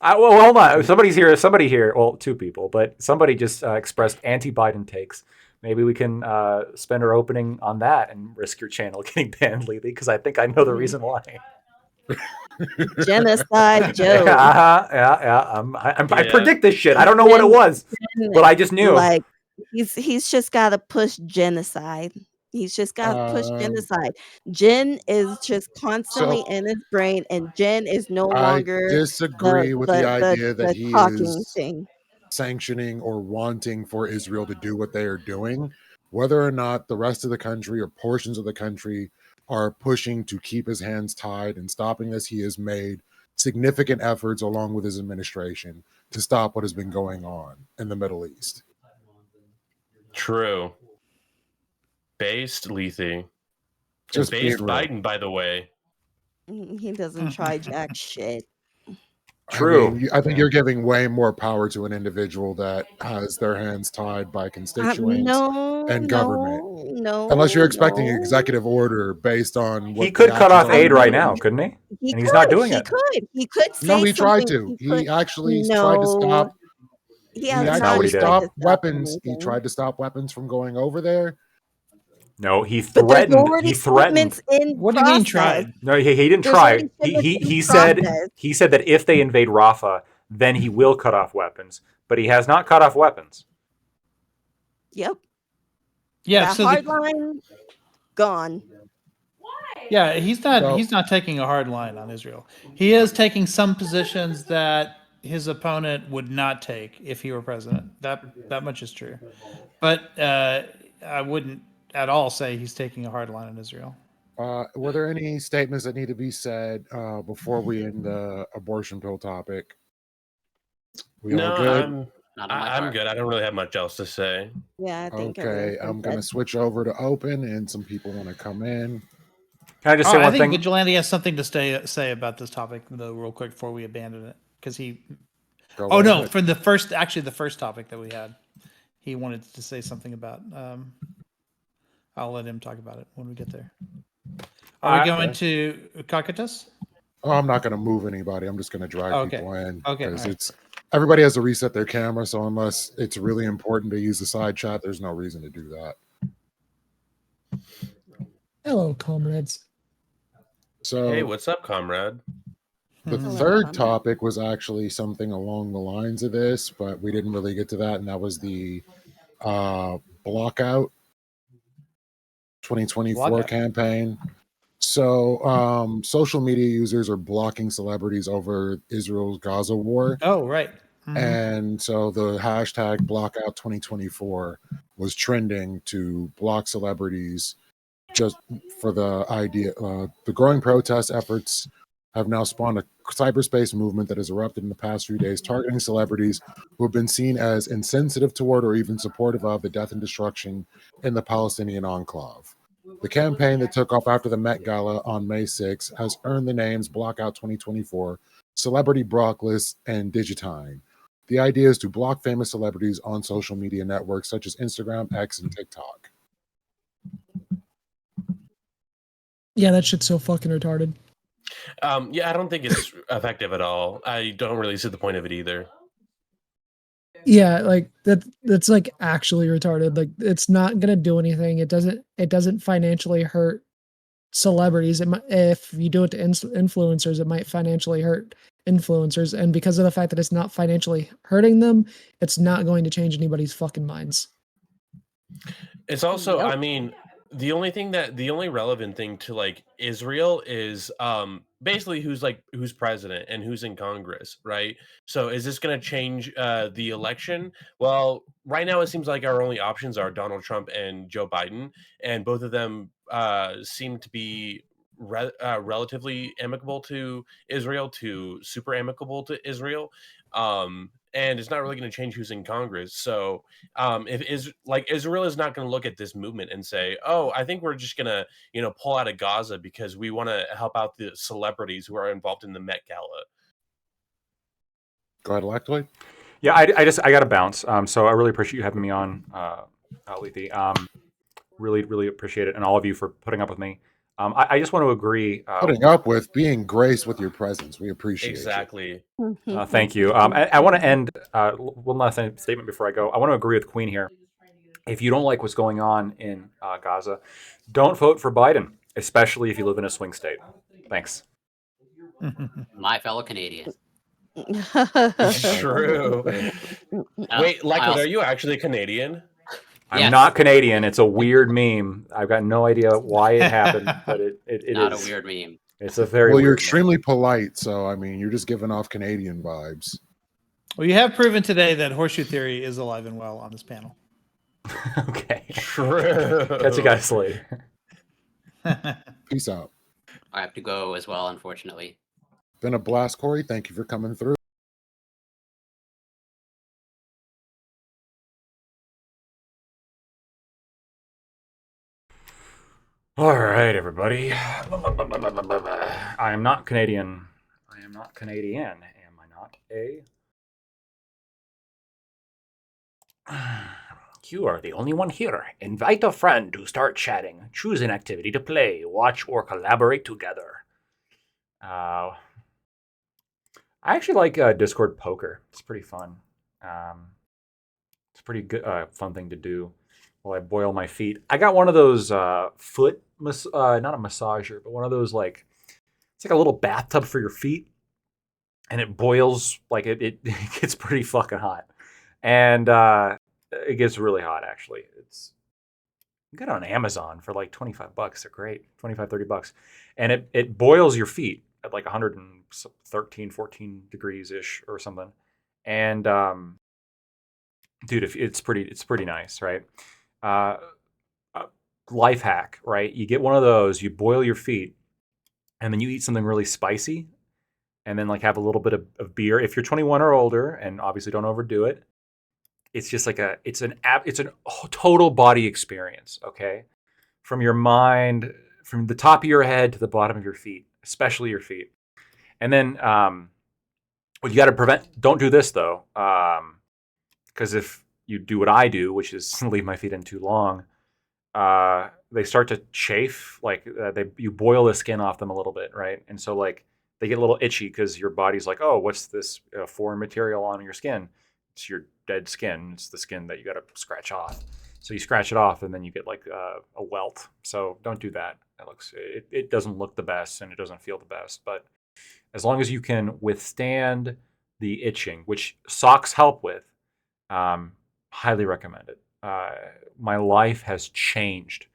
Well, hold on. Somebody here. Well, two people, but somebody just expressed anti-Biden takes. Maybe we can spend our opening on that and risk your channel getting banned, lately, because I think I know the reason why. Genocide Joe. I predict this shit. I don't know what it was, but I just knew. Like he's just got to push genocide. He's just got to push genocide. Gen is just constantly in his brain, and Gen is no longer. I disagree with the idea that he is sanctioning or wanting for Israel to do what they are doing. Whether or not the rest of the country or portions of the country are pushing to keep his hands tied and stopping this, he has made significant efforts along with his administration to stop what has been going on in the Middle East. True. Based Lethe. Just based being real. Biden, by the way. He doesn't try jack shit. True. I think you're giving way more power to an individual that has their hands tied by constituents and government. No. Unless you're expecting executive order based on what he could cut off aid right now, couldn't he? And he's not doing it. He could say no, he tried something. to. He actually tried to stop. He actually stopped weapons. He tried to stop weapons from going over there. No, he threatened. He threatened. What do you mean tried? No, he didn't try. He said that if they invade Rafah, then he will cut off weapons. But he has not cut off weapons. Yep. Yeah. That So hard line gone. Yeah, he's not taking a hard line on Israel. He is taking some positions that his opponent would not take if he were president. That much is true. But I wouldn't at all say he's taking a hard line on Israel. Were there any statements that need to be said before we end the abortion pill topic? We all good? Not on my I'm part. good. I don't really have much else to say. Yeah, I think Okay, everyone's I'm been gonna said. switch over to open, and some people want to come in. Can I just Oh, say I one think thing? Vigilante has something to say about this topic, though, real quick before we abandon it, because he. Go Oh right no, ahead. for the first topic that we had, he wanted to say something about. I'll let him talk about it when we get there. Are we going to Cocytus? Oh, I'm not gonna move anybody. I'm just gonna drag Okay. people in Okay, because alright. it's everybody has to reset their camera. So unless it's really important to use the side chat, there's no reason to do that. Hello, comrades. So Hey, what's up, comrade? the Mhm. third Comrade. topic was actually something along the lines of this, but we didn't really get to that, and that was the blockout 2024 Blockout. campaign. So social media users are blocking celebrities over Israel's Gaza war. Oh, right. Mhm. And so the hashtag blockout 2024 was trending to block celebrities just for the idea. The growing protest efforts have now spawned a cyberspace movement that has erupted in the past few days, targeting celebrities who have been seen as insensitive toward or even supportive of the death and destruction in the Palestinian enclave. The campaign that took off after the Met Gala on May 6 has earned the names Blockout 2024, Celebrity Blocklist, and Digitine. The idea is to block famous celebrities on social media networks such as Instagram, X, and TikTok. Yeah, that shit's so fucking retarded. Yeah, I don't think it's effective at all. I don't really see the point of it either. Yeah, like that's like actually retarded. Like it's not gonna do anything. It doesn't financially hurt celebrities. If you do it to influencers, it might financially hurt influencers. And because of the fact that it's not financially hurting them, it's not going to change anybody's fucking minds. It's also, Yep. I mean, the only relevant thing to like Israel is basically who's president and who's in Congress, right? So is this going to change the election? Well, right now it seems like our only options are Donald Trump and Joe Biden, and both of them seem to be relatively amicable to Israel, to super amicable to Israel. And it's not really going to change who's in Congress. So if is like Israel is not going to look at this movement and say, "Oh, I think we're just going to, pull out of Gaza because we want to help out the celebrities who are involved in the Met Gala." Go ahead, Electoid. Yeah, I got to bounce. So I really appreciate you having me on, Lethe. Really appreciate it, and all of you for putting up with me. I just want to agree. Putting up with being graced with your presence. We appreciate Exactly. Thank you. I want to end one last statement before I go. I want to agree with Queen here. If you don't like what's going on in Gaza, don't vote for Biden, especially if you live in a swing state. Thanks. My fellow Canadian. True. Wait, Lycos, also- are you actually Canadian? I'm Yes. not Canadian. It's a weird meme. I've got no idea why it happened, but it Not is. a weird meme. It's a very Well, you're weird extremely polite, so I mean, you're just giving off Canadian vibes. Well, you have proven today that horseshoe theory is alive and well on this panel. meme. Okay. True. Catch you guys later. Peace out. I have to go as well, unfortunately. Been a blast, Corey. Thank you for coming through. All right, everybody. I am not Canadian. I am not Canadian. Am I not a? You are the only one here. Invite a friend to start chatting. Choose an activity to play, watch, or collaborate together. I actually like Discord poker. It's pretty fun. It's a pretty good, fun thing to do while I boil my feet. I got one of those foot, not a massager, but one of those it's like a little bathtub for your feet, and it boils it gets pretty fucking hot, and it gets really hot actually. You get it on Amazon for like $25. They're great, $25-$30, and it boils your feet at like 113, 14 degrees ish or something, and dude, if it's pretty nice, right? Life hack, right? You get one of those, you boil your feet, and then you eat something really spicy, and then like have a little bit of beer if you're 21 or older, and obviously don't overdo it. it's just like it's an total body experience. Okay, from your mind, from the top of your head to the bottom of your feet, especially your feet. And then what you got to prevent. Don't do this though, because if you do what I do, which is leave my feet in too long, they start to chafe. Like you boil the skin off them a little bit, right? And so like they get a little itchy because your body's like, oh, what's this foreign material on your skin? It's your dead skin. It's the skin that you got to scratch off. So you scratch it off, and then you get like a welt. So don't do that. It doesn't look the best, and it doesn't feel the best. But as long as you can withstand the itching, which socks help with, highly recommend it. My life has changed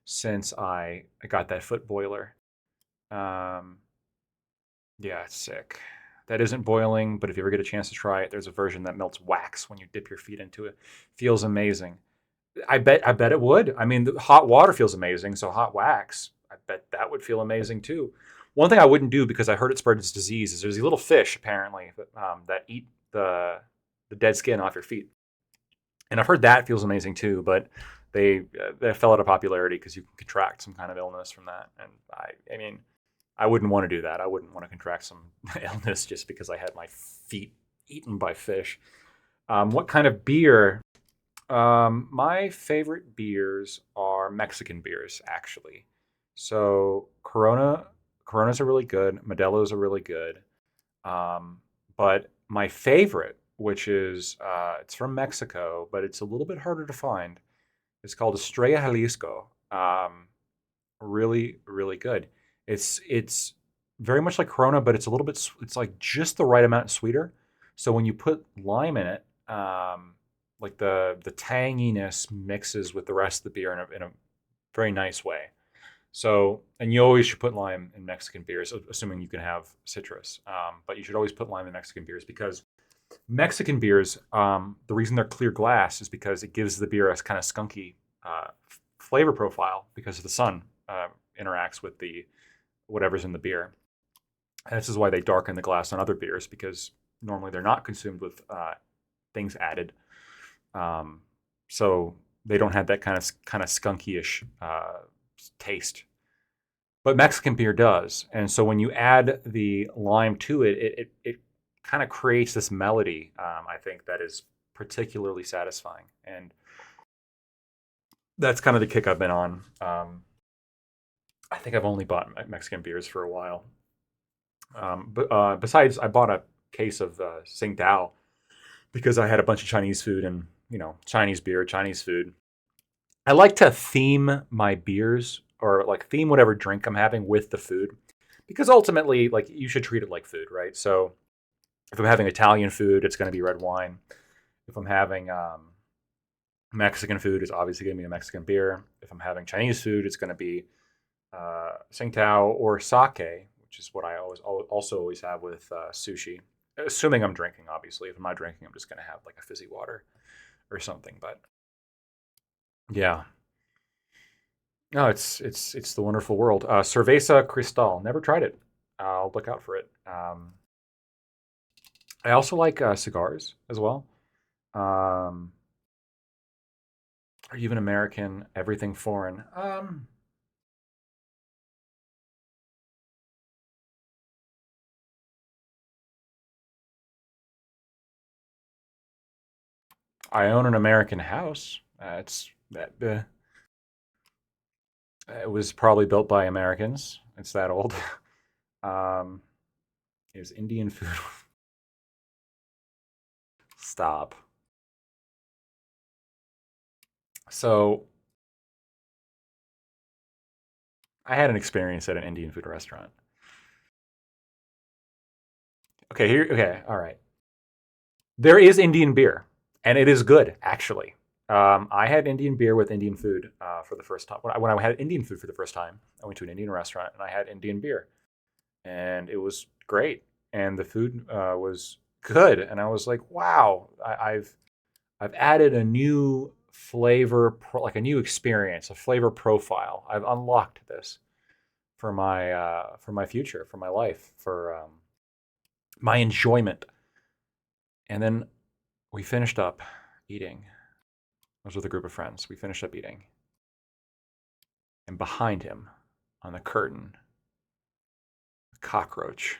since I got that foot boiler. Yeah, it's sick. That isn't boiling, but if you ever get a chance to try it, there's a version that melts wax when you dip your feet into it. Feels amazing. I bet it would. I mean, the hot water feels amazing, so hot wax, I bet that would feel amazing too. One thing I wouldn't do because I heard it spreads disease is there's these little fish apparently that eat the dead skin off your feet, and I've heard that feels amazing too. But they fell out of popularity because you can contract some kind of illness from that, and I mean, I wouldn't want to do that. I wouldn't want to contract some illness just because I had my feet eaten by fish. What kind of beer? My favorite beers are Mexican beers, actually. So Coronas are really good. Modelo's are really good. But my favorite, which is it's from Mexico, but it's a little bit harder to find. It's called Estrella Jalisco. Really, really good. It's very much like Corona, but it's a little bit. It's like just the right amount sweeter. So when you put lime in it, like the tanginess mixes with the rest of the beer in a very nice way. So, and you always should put lime in Mexican beers, assuming you can have citrus. But you should always put lime in Mexican beers because Mexican beers, the reason they're clear glass is because it gives the beer a kind of skunky flavor profile because the sun interacts with the whatever's in the beer. And this is why they darken the glass on other beers because normally they're not consumed with things added. So they don't have that kind of skunky-ish taste. But Mexican beer does. And so when you add the lime to it, it kind of creates this melody, I think, that is particularly satisfying. And that's kind of the kick I've been on. I think I've only bought Mexican beers for a while. But besides, I bought a case of Tsingtao because I had a bunch of Chinese food and, Chinese beer, Chinese food. I like to theme my beers or like theme whatever drink I'm having with the food because ultimately, like, you should treat it like food, right? So if I'm having Italian food, it's going to be red wine. If I'm having Mexican food, it's obviously going to be a Mexican beer. If I'm having Chinese food, it's going to be Tsingtao or sake, which is what I also always have with sushi. Assuming I'm drinking, obviously. If I'm not drinking, I'm just going to have like a fizzy water or something. But yeah, no, it's the wonderful world. Cerveza Cristal, never tried it. I'll look out for it. I also like cigars as well. Are you even American? Everything foreign. I own an American house. It was probably built by Americans. It's that old. It was Indian food. Stop. So I had an experience at an Indian food restaurant. Okay, all right. There is Indian beer, and it is good, actually. I had Indian beer with Indian food for the first time. When I had Indian food for the first time, I went to an Indian restaurant and I had Indian beer, and it was great, and the food was good, and I was like, wow, I've added a new flavor, like a new experience, a flavor profile. I've unlocked this for my future, for my life, for my enjoyment. And then we finished up eating. I was with a group of friends. We finished up eating. And behind him, on the curtain, a cockroach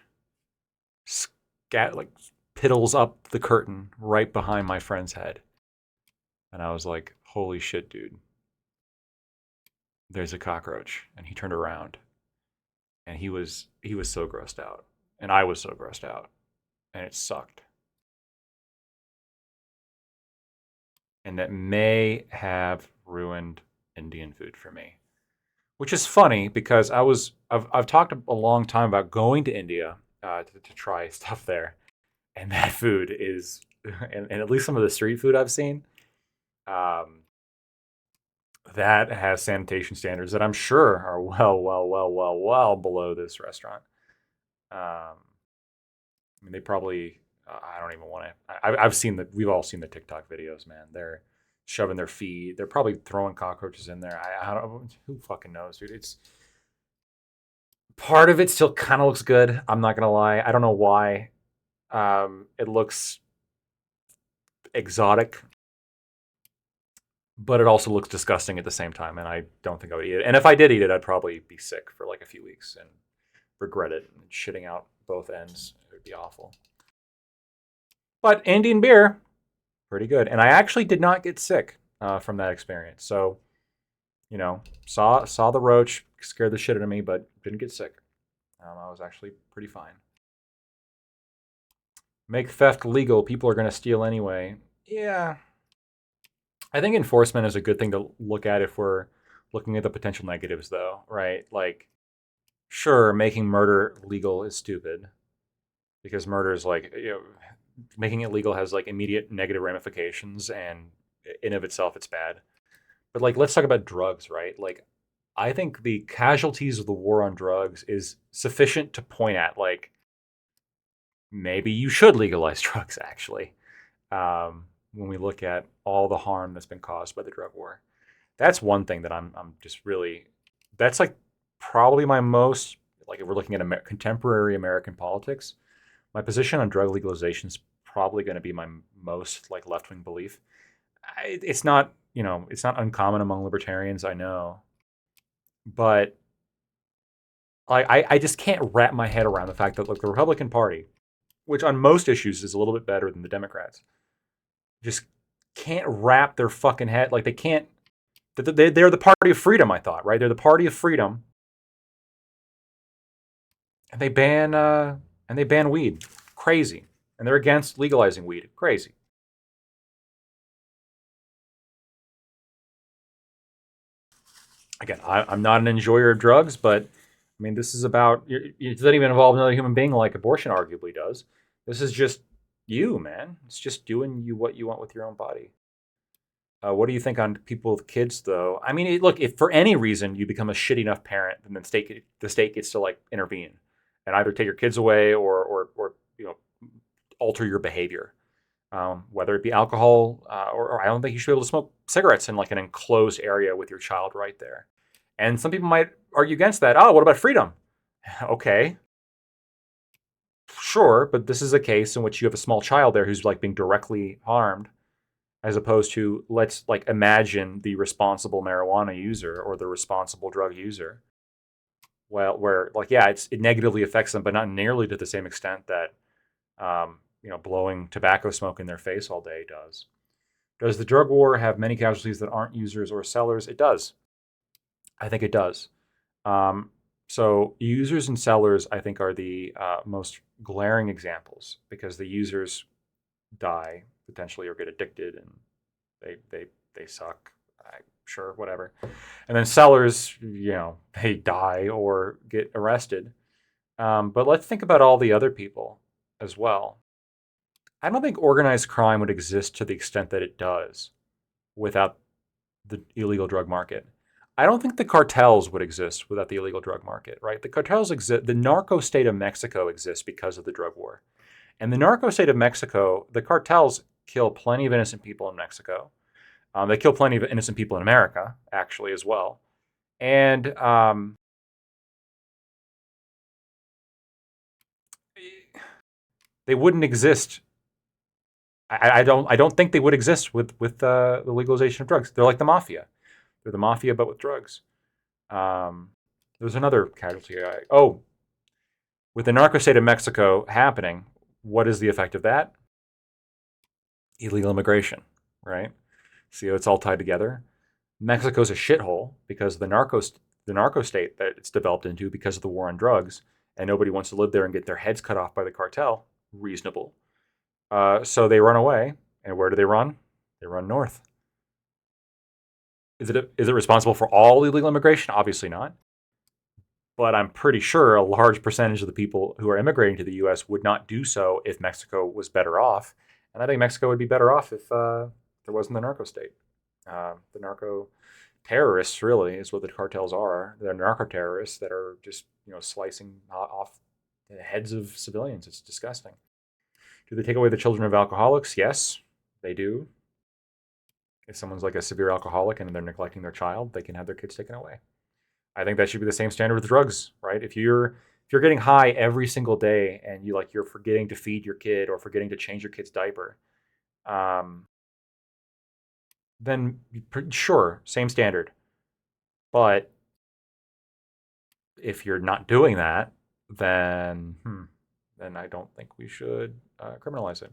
piddles up the curtain right behind my friend's head. And I was like, holy shit, dude. There's a cockroach. And he turned around. And he was so grossed out. And I was so grossed out. And it sucked. And that may have ruined Indian food for me. Which is funny because I've talked a long time about going to India to try stuff there. And that food is, and at least some of the street food I've seen, that has sanitation standards that I'm sure are well below this restaurant. I mean, they probably, I don't even want to, we've all seen the TikTok videos, man. They're shoving their feet. They're probably throwing cockroaches in there. I don't, who fucking knows, dude? It's, part of it still kind of looks good. I'm not going to lie. I don't know why. It looks exotic, but it also looks disgusting at the same time, and I don't think I would eat it. And if I did eat it, I'd probably be sick for like a few weeks and regret it and shitting out both ends. It would be awful. But Indian beer, pretty good. And I actually did not get sick from that experience. So, you know, saw the roach, scared the shit out of me, but didn't get sick. I was actually pretty fine. Make theft legal. People are going to steal anyway. Yeah. I think enforcement is a good thing to look at if we're looking at the potential negatives, though, right? Like, sure, making murder legal is stupid because murder is like, you know, making it legal has like immediate negative ramifications, and in of itself, it's bad. But like, let's talk about drugs, right? Like, I think the casualties of the war on drugs is sufficient to point at, like, maybe you should legalize drugs, actually, when we look at all the harm that's been caused by the drug war. That's one thing that I'm just really, that's like probably my most, like if we're looking at contemporary American politics, my position on drug legalization is probably going to be my most like left-wing belief. It's not, you know, it's not uncommon among libertarians, I know, but I just can't wrap my head around the fact that like the Republican Party, which on most issues is a little bit better than the Democrats, just can't wrap their fucking head. Like they can't. They're the party of freedom. I thought, right? They're the party of freedom, and they ban weed. Crazy, and they're against legalizing weed. Crazy. Again, I'm not an enjoyer of drugs, but I mean, this is about. It doesn't even involve another human being like abortion arguably does. This is just you, man. It's just doing what you want with your own body. What do you think on people with kids, though? I mean, look, if for any reason you become a shitty enough parent, then the state gets to like intervene and either take your kids away or you know, alter your behavior, whether it be alcohol or I don't think you should be able to smoke cigarettes in like an enclosed area with your child right there. And some people might argue against that. Oh, what about freedom? Okay. Sure, but this is a case in which you have a small child there who's like being directly harmed, as opposed to let's like imagine the responsible marijuana user or the responsible drug user. Well, where like, yeah, it negatively affects them, but not nearly to the same extent that, you know, blowing tobacco smoke in their face all day does. Does the drug war have many casualties that aren't users or sellers? It does. I think it does. So users and sellers, I think, are the most glaring examples because the users die potentially or get addicted and they suck. Sure, whatever. And then sellers, you know, they die or get arrested. But let's think about all the other people as well. I don't think organized crime would exist to the extent that it does without the illegal drug market. I don't think the cartels would exist without the illegal drug market, right? The cartels exist. The narco state of Mexico exists because of the drug war. And the narco state of Mexico, the cartels kill plenty of innocent people in Mexico. They kill plenty of innocent people in America, actually, as well. And they wouldn't exist. I don't think they would exist with the legalization of drugs. They're like the mafia. They're the mafia, but with drugs. There's another casualty. With the narco state of Mexico happening, what is the effect of that? Illegal immigration, right? See how it's all tied together? Mexico's a shithole because the narco state that it's developed into because of the war on drugs, and nobody wants to live there and get their heads cut off by the cartel. Reasonable. So they run away, and where do they run? They run north. Is it responsible for all illegal immigration? Obviously not. But I'm pretty sure a large percentage of the people who are immigrating to the U.S. would not do so if Mexico was better off. And I think Mexico would be better off if there wasn't the narco state. The narco terrorists really is what the cartels are. They're narco terrorists that are just slicing off the heads of civilians. It's disgusting. Do they take away the children of alcoholics? Yes, they do. If someone's like a severe alcoholic and they're neglecting their child, they can have their kids taken away. I think that should be the same standard with drugs, right? If you're getting high every single day and you're forgetting to feed your kid or forgetting to change your kid's diaper, then sure, same standard. But if you're not doing that, then I don't think we should criminalize it.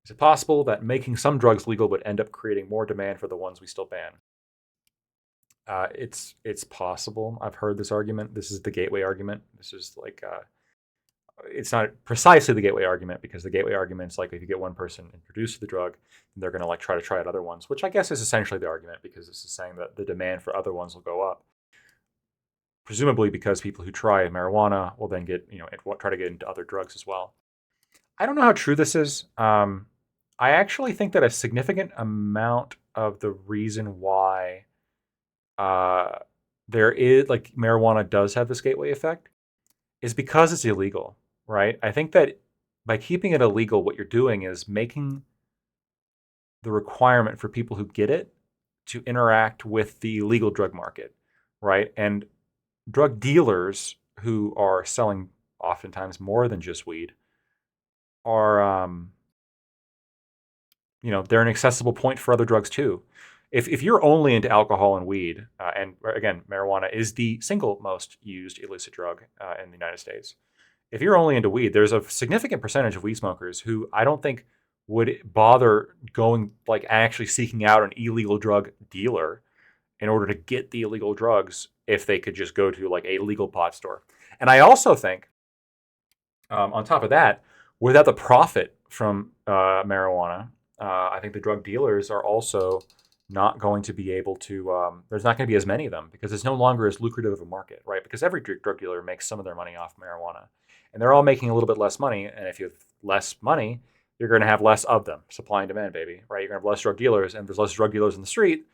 Is it possible that making some drugs legal would end up creating more demand for the ones we still ban? It's possible. I've heard this argument. This is the gateway argument. This is like it's not precisely the gateway argument, because the gateway argument is like if you get one person introduced to the drug, they're going to try to try out other ones, which I guess is essentially the argument, because this is saying that the demand for other ones will go up. Presumably because people who try marijuana will then get try to get into other drugs as well. I don't know how true this is. I actually think that a significant amount of the reason why there is marijuana does have this gateway effect is because it's illegal, right? I think that by keeping it illegal, what you're doing is making the requirement for people who get it to interact with the legal drug market, right? And drug dealers who are selling oftentimes more than just weed are, they're an accessible point for other drugs too. If you're only into alcohol and weed, and again, marijuana is the single most used illicit drug in the United States. If you're only into weed, there's a significant percentage of weed smokers who I don't think would bother going actually seeking out an illegal drug dealer in order to get the illegal drugs if they could just go to a legal pot store. And I also think, on top of that, without the profit from marijuana, I think the drug dealers are also not going to be able to, there's not going to be as many of them because it's no longer as lucrative of a market, right? Because every drug dealer makes some of their money off marijuana. And they're all making a little bit less money. And if you have less money, you're going to have less of them. Supply and demand, baby, right? You're going to have less drug dealers. And if there's less drug dealers in the street,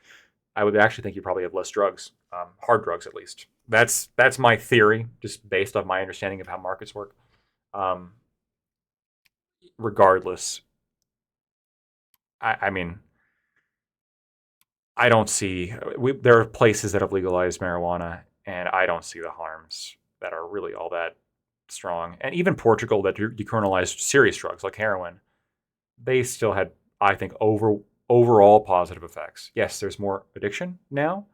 I would actually think you probably have less drugs, hard drugs at least. That's my theory, just based on my understanding of how markets work. Regardless, I mean, I don't see. There are places that have legalized marijuana, and I don't see the harms that are really all that strong. And even Portugal, that decriminalized serious drugs like heroin, they still had, I think, overall positive effects. Yes, there's more addiction now,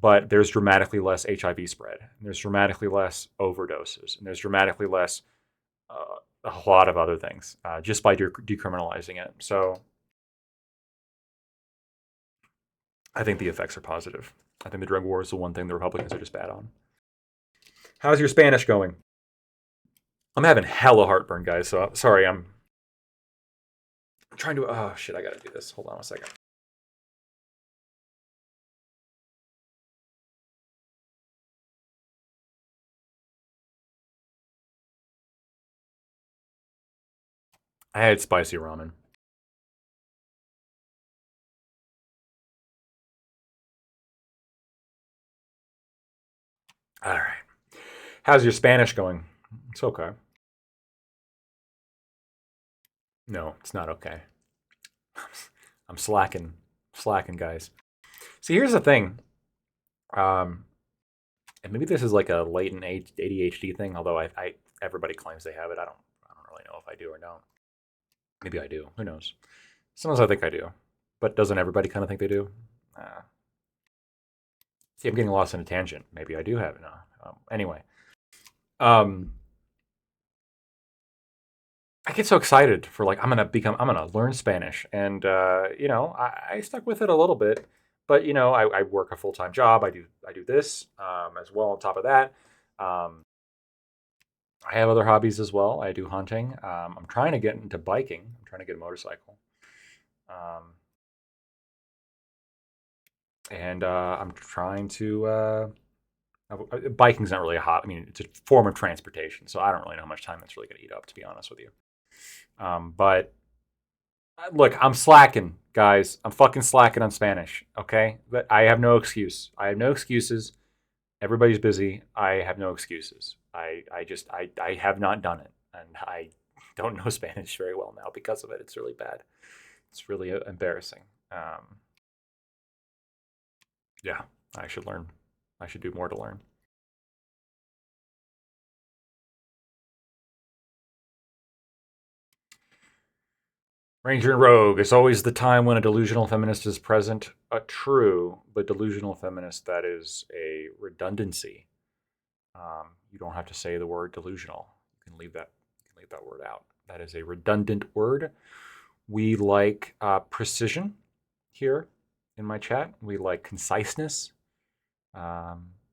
but there's dramatically less HIV spread. And there's dramatically less overdoses, and there's dramatically less a lot of other things just by decriminalizing it. So I think the effects are positive. I think the drug war is the one thing the Republicans are just bad on. How's your Spanish going? I'm having hella heartburn, guys. So sorry, I'm trying to. Oh shit, I gotta do this. Hold on a second. I had spicy ramen. All right. How's your Spanish going? It's okay. No, it's not okay. I'm slacking, guys. See, here's the thing. And maybe this is like a latent ADHD thing, although I everybody claims they have it. I don't really know if I do or don't. Maybe I do. Who knows? Sometimes I think I do, but doesn't everybody kind of think they do? See, I'm getting lost in a tangent. Maybe I do have it now. Anyway, I get so excited for like I'm gonna learn Spanish, and I stuck with it a little bit, but I work a full-time job. I do this as well. On top of that, I have other hobbies as well. I do hunting. I'm trying to get into biking. I'm trying to get a motorcycle. And I'm trying to. Biking's not really a hobby. I mean, it's a form of transportation, so I don't really know how much time that's really going to eat up, to be honest with you. But look, I'm slacking, guys. I'm fucking slacking on Spanish. Okay, but I have no excuse. I have no excuses. Everybody's busy. I have no excuses. I have not done it, and I don't know Spanish very well now because of it. It's really bad. It's really embarrassing. Yeah, I should learn. I should do more to learn. Ranger and Rogue. It's always the time when a delusional feminist is present. True, but delusional feminist, that is a redundancy. You don't have to say the word delusional. You can leave that word out. That is a redundant word. We like precision here in my chat. We like conciseness.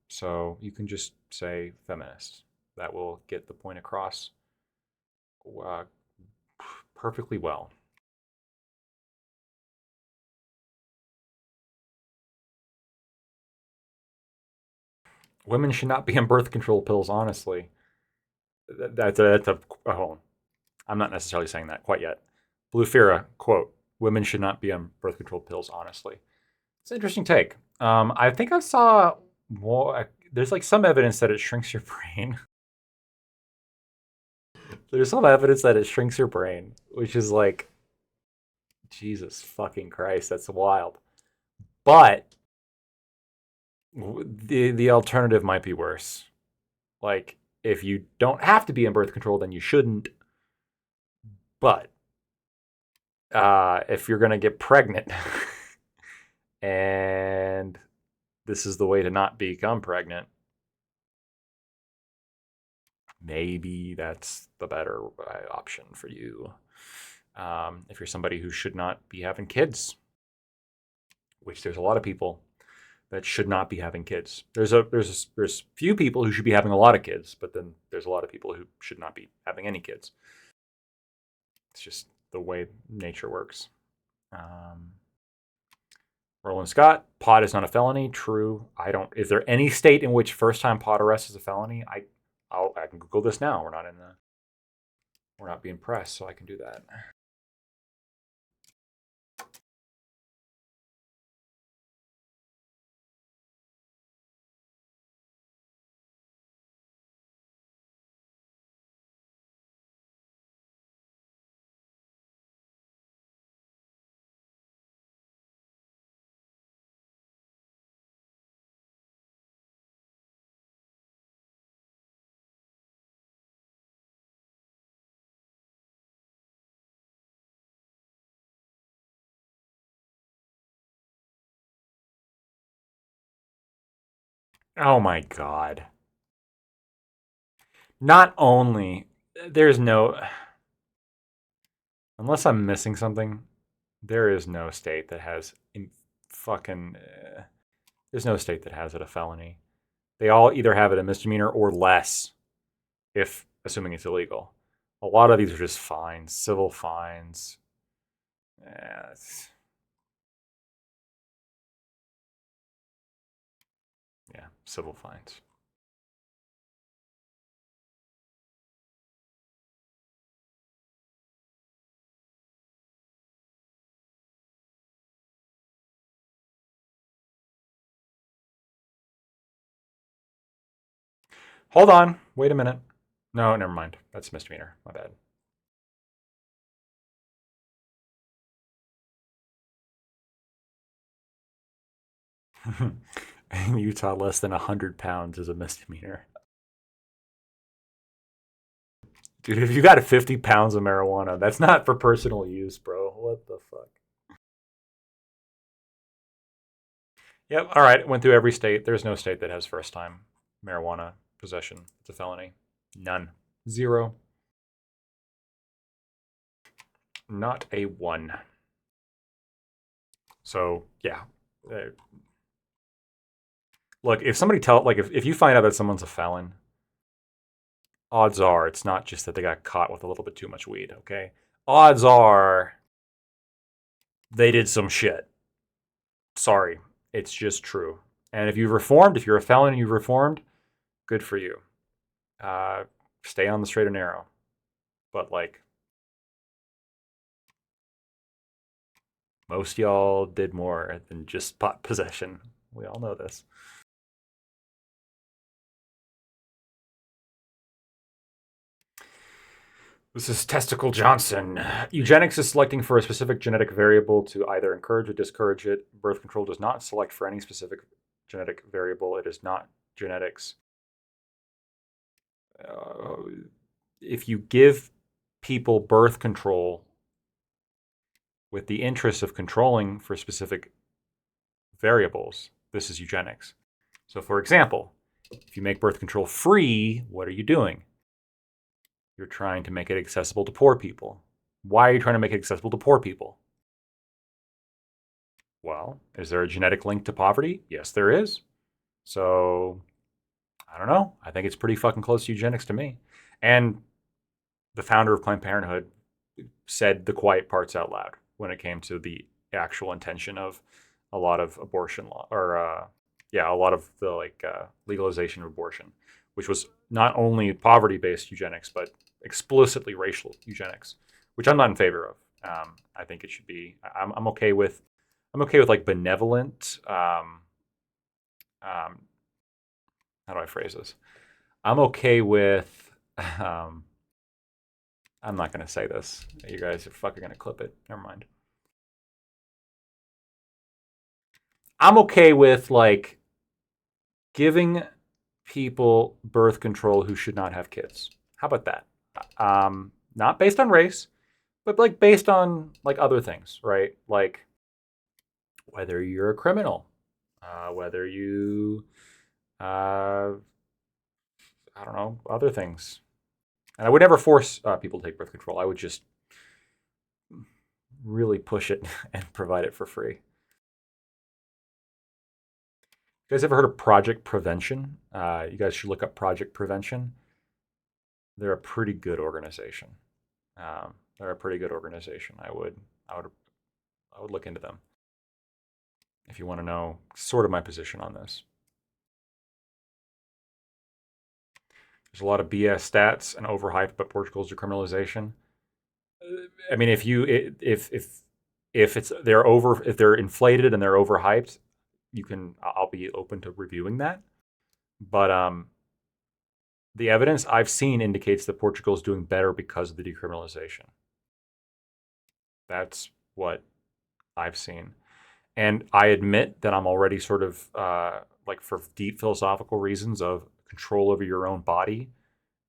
So you can just say feminist. That will get the point across perfectly well. Women should not be on birth control pills, honestly. That's a oh, I'm not necessarily saying that quite yet. Blue Fira, quote, women should not be on birth control pills, honestly. It's an interesting take. I think I saw more, there's like some evidence that it shrinks your brain. There's some evidence that it shrinks your brain, which is like, Jesus fucking Christ, that's wild. But the alternative might be worse. Like, if you don't have to be on birth control, then you shouldn't. But if you're going to get pregnant and this is the way to not become pregnant, maybe that's the better option for you. If you're somebody who should not be having kids, which there's a lot of people that should not be having kids. There's few people who should be having a lot of kids, but then there's a lot of people who should not be having any kids. It's just the way nature works. Roland Scott, pot is not a felony. True. I don't. Is there any state in which first-time pot arrest is a felony? I can Google this now. We're not being pressed, so I can do that. Oh my God. Not only, there's no, unless I'm missing something, there is no state that has there's no state that has it a felony. They all either have it a misdemeanor or less, if assuming it's illegal. A lot of these are just fines, civil fines. Yeah, civil fines. Hold on. Wait a minute. No, never mind. That's a misdemeanor. My bad. In Utah, less than 100 pounds is a misdemeanor. Dude, if you got 50 pounds of marijuana, that's not for personal use, bro. What the fuck? Yep. All right. Went through every state. There's no state that has first time marijuana possession. It's a felony. None. Zero. Not a one. So yeah. Look, if somebody if you find out that someone's a felon, odds are it's not just that they got caught with a little bit too much weed, okay? Odds are they did some shit. Sorry, it's just true. And if you've reformed, if you're a felon and you've reformed, good for you. Stay on the straight and narrow. But like, most y'all did more than just pot possession. We all know this. This is Testicle Johnson. Eugenics is selecting for a specific genetic variable to either encourage or discourage it. Birth control does not select for any specific genetic variable. It is not genetics. If you give people birth control with the interest of controlling for specific variables, this is eugenics. So for example, if you make birth control free, what are you doing? You're trying to make it accessible to poor people. Why are you trying to make it accessible to poor people? Well, is there a genetic link to poverty? Yes, there is. So, I don't know. I think it's pretty fucking close to eugenics to me. And the founder of Planned Parenthood said the quiet parts out loud when it came to the actual intention of a lot of abortion law, or a lot of the legalization of abortion, which was not only poverty-based eugenics, but explicitly racial eugenics, which I'm not in favor of. I think it should be. I'm okay with like benevolent. How do I phrase this? I'm okay with. I'm not going to say this. You guys are fucking going to clip it. Never mind. I'm okay with like giving people birth control who should not have kids. How about that? Not based on race, but like based on like other things, right? Like whether you're a criminal, whether you, I don't know, other things. And I would never force people to take birth control. I would just really push it and provide it for free. You guys ever heard of Project Prevention? You guys should look up Project Prevention. They're a pretty good organization. I would look into them if you want to know sort of my position on this. There's a lot of BS stats and overhype about Portugal's decriminalization. I mean, if they're inflated and they're overhyped, I'll be open to reviewing that. But the evidence I've seen indicates that Portugal is doing better because of the decriminalization. That's what I've seen. And I admit that I'm already sort of for deep philosophical reasons of control over your own body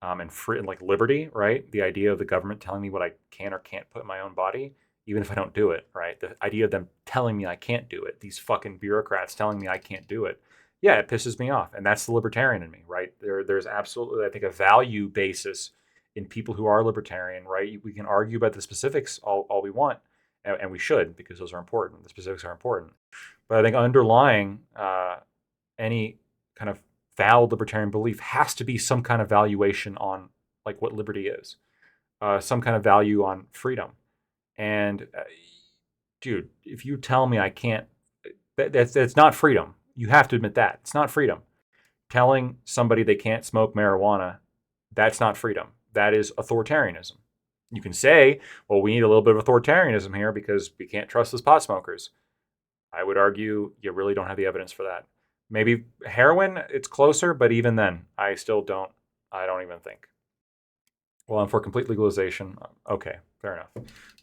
and free and like liberty, right? The idea of the government telling me what I can or can't put in my own body, even if I don't do it, right? The idea of them telling me I can't do it, these fucking bureaucrats telling me I can't do it. Yeah, it pisses me off. And that's the libertarian in me, right? There's absolutely, I think, a value basis in people who are libertarian, right? We can argue about the specifics all we want, and we should, because those are important. The specifics are important. But I think underlying any kind of valid libertarian belief has to be some kind of valuation on like what liberty is, some kind of value on freedom. And dude, if you tell me I can't, that's not freedom. You have to admit that. It's not freedom. Telling somebody they can't smoke marijuana, that's not freedom. That is authoritarianism. You can say, well, we need a little bit of authoritarianism here because we can't trust those pot smokers. I would argue you really don't have the evidence for that. Maybe heroin, it's closer, but even then, I don't even think. Well, I'm for complete legalization. Okay, fair enough.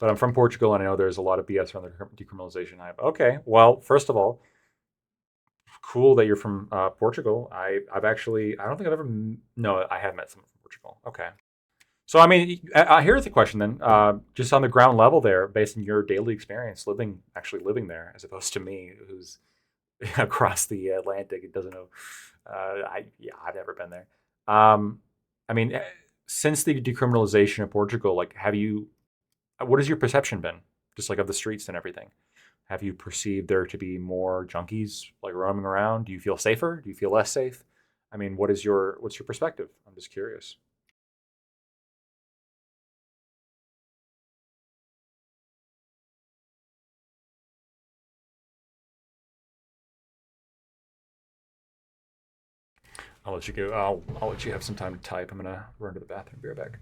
But I'm from Portugal, and I know there's a lot of BS around the decriminalization hype. Okay, well, first of all, cool that you're from Portugal. I have met someone from Portugal. Okay. So, I mean, here's the question then. Just on the ground level there, based on your daily experience actually living there, as opposed to me, who's across the Atlantic and doesn't know. I've never been there. I mean, since the decriminalization of Portugal, like, what has your perception been, just like of the streets and everything? Have you perceived there to be more junkies like roaming around? Do you feel safer? Do you feel less safe? I mean, what's your perspective? I'm just curious. I'll let you go. I'll let you have some time to type. I'm gonna run to the bathroom. Be right back.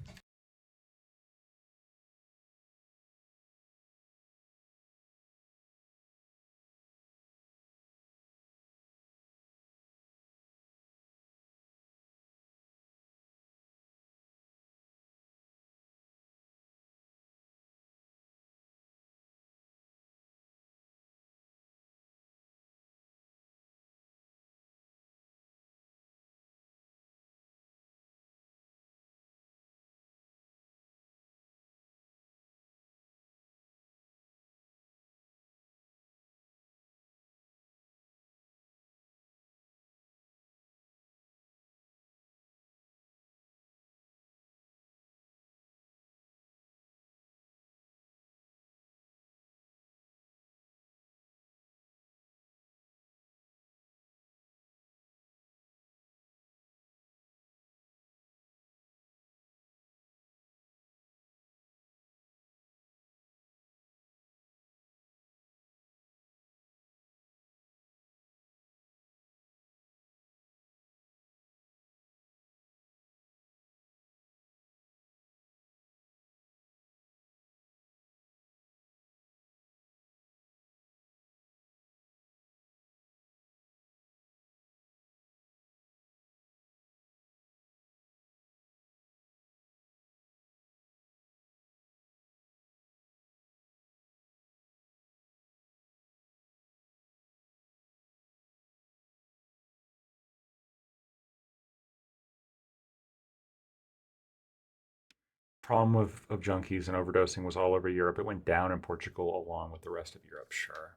Problem of junkies and overdosing was all over Europe. It went down in Portugal along with the rest of Europe. Sure.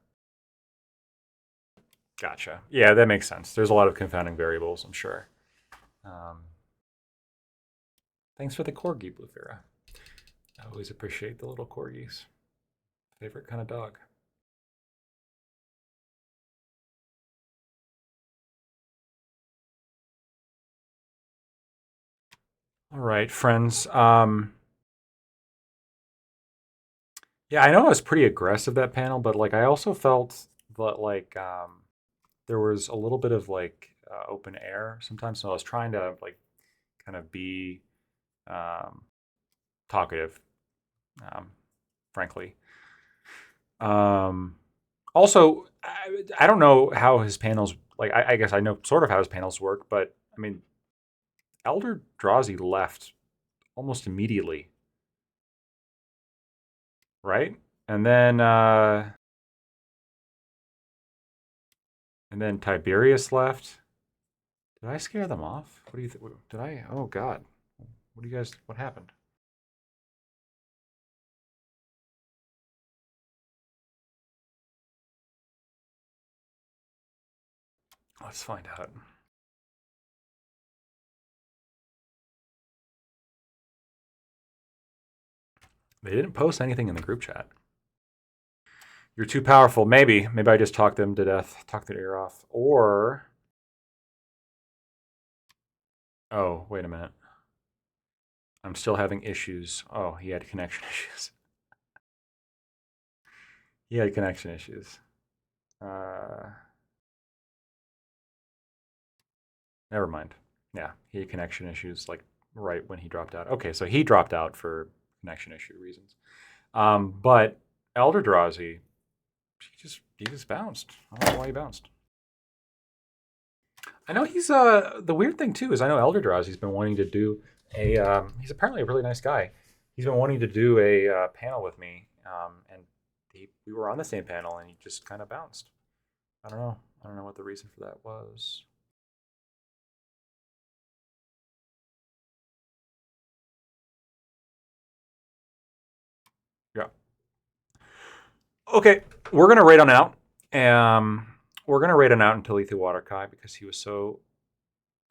Gotcha. Yeah, that makes sense. There's a lot of confounding variables, I'm sure. Thanks for the corgi, Bluefera. I always appreciate the little corgis. Favorite kind of dog. All right, friends. Yeah, I know I was pretty aggressive that panel, but like I also felt that like there was a little bit of like open air sometimes. So I was trying to like kind of be talkative, frankly. Also, I don't know how his panels like. I guess I know sort of how his panels work, but I mean, Elder Drazi left almost immediately, right? And then Tiberius left. Did I scare them off? What do you think? Did I? Oh God! What do you guys? What happened? Let's find out. They didn't post anything in the group chat. You're too powerful. Maybe I just talked them to death, talked their ear off, or oh, wait a minute. I'm still having issues. Oh, he had connection issues. He had connection issues. Never mind. Yeah, he had connection issues like right when he dropped out. Okay, so he dropped out for connection issue reasons. But Elder Drazi, he just bounced. I don't know why he bounced. I know he's the weird thing too is I know Elder Drazi's been wanting to do a he's apparently a really nice guy. He's been wanting to do a panel with me, and we were on the same panel, and he just kind of bounced. I don't know. I don't know what the reason for that was. Okay, we're gonna rate on out. We're gonna rate on out until Lethewaterkai because he was so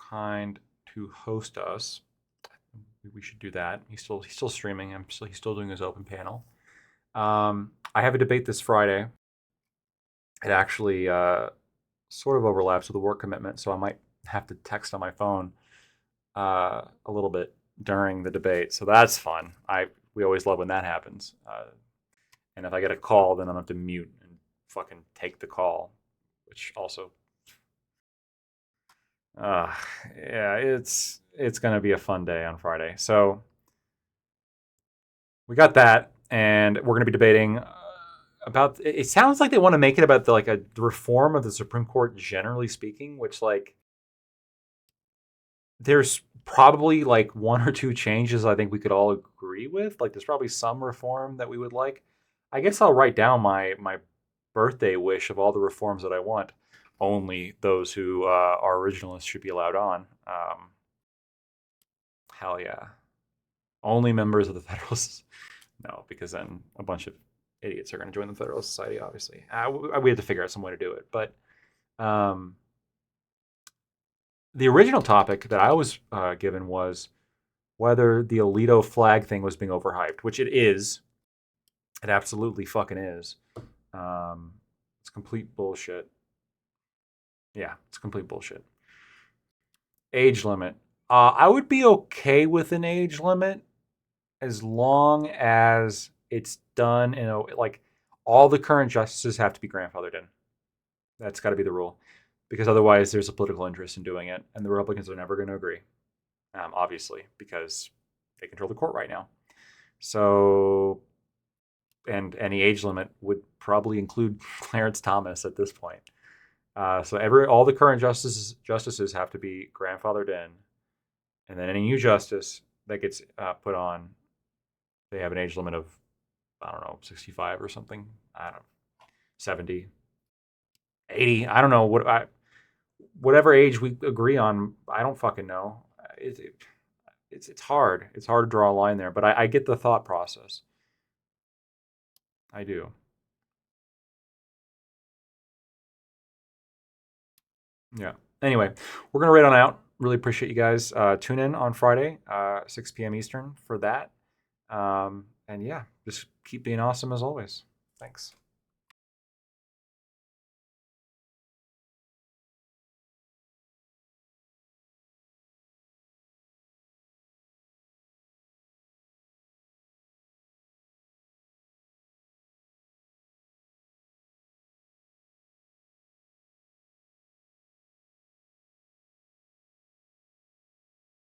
kind to host us. We should do that. He's still streaming. He's still doing his open panel. I have a debate this Friday. It actually sort of overlaps with a work commitment, so I might have to text on my phone a little bit during the debate. So that's fun. We always love when that happens. And if I get a call, then I'm gonna have to mute and fucking take the call, which also, yeah, it's gonna be a fun day on Friday. So we got that, and we're gonna be debating about. It sounds like they want to make it about the reform of the Supreme Court, generally speaking, which there's probably like one or two changes I think we could all agree with. Like there's probably some reform that we would like. I guess I'll write down my birthday wish of all the reforms that I want. Only those who are originalists should be allowed on. Hell yeah. Only members of the Federalists. No, because then a bunch of idiots are going to join the Federalist Society, obviously. We have to figure out some way to do it. But the original topic that I was given was whether the Alito flag thing was being overhyped, which it is. It absolutely fucking is. It's complete bullshit. Yeah, it's complete bullshit. Age limit. I would be okay with an age limit as long as it's done in a all the current justices have to be grandfathered in. That's got to be the rule, because otherwise there's a political interest in doing it, and the Republicans are never going to agree. Obviously, because they control the court right now. So, and any age limit would probably include Clarence Thomas at this point. So all the current justices have to be grandfathered in, and then any new justice that gets put on, they have an age limit of, I don't know, 65 or something. I don't know, 70, 80. I don't know whatever age we agree on. I don't fucking know. It's hard. It's hard to draw a line there, but I get the thought process. I do. Yeah. Anyway, we're going to rate on out. Really appreciate you guys. Tune in on Friday, 6 p.m. Eastern for that. And yeah, just keep being awesome as always. Thanks.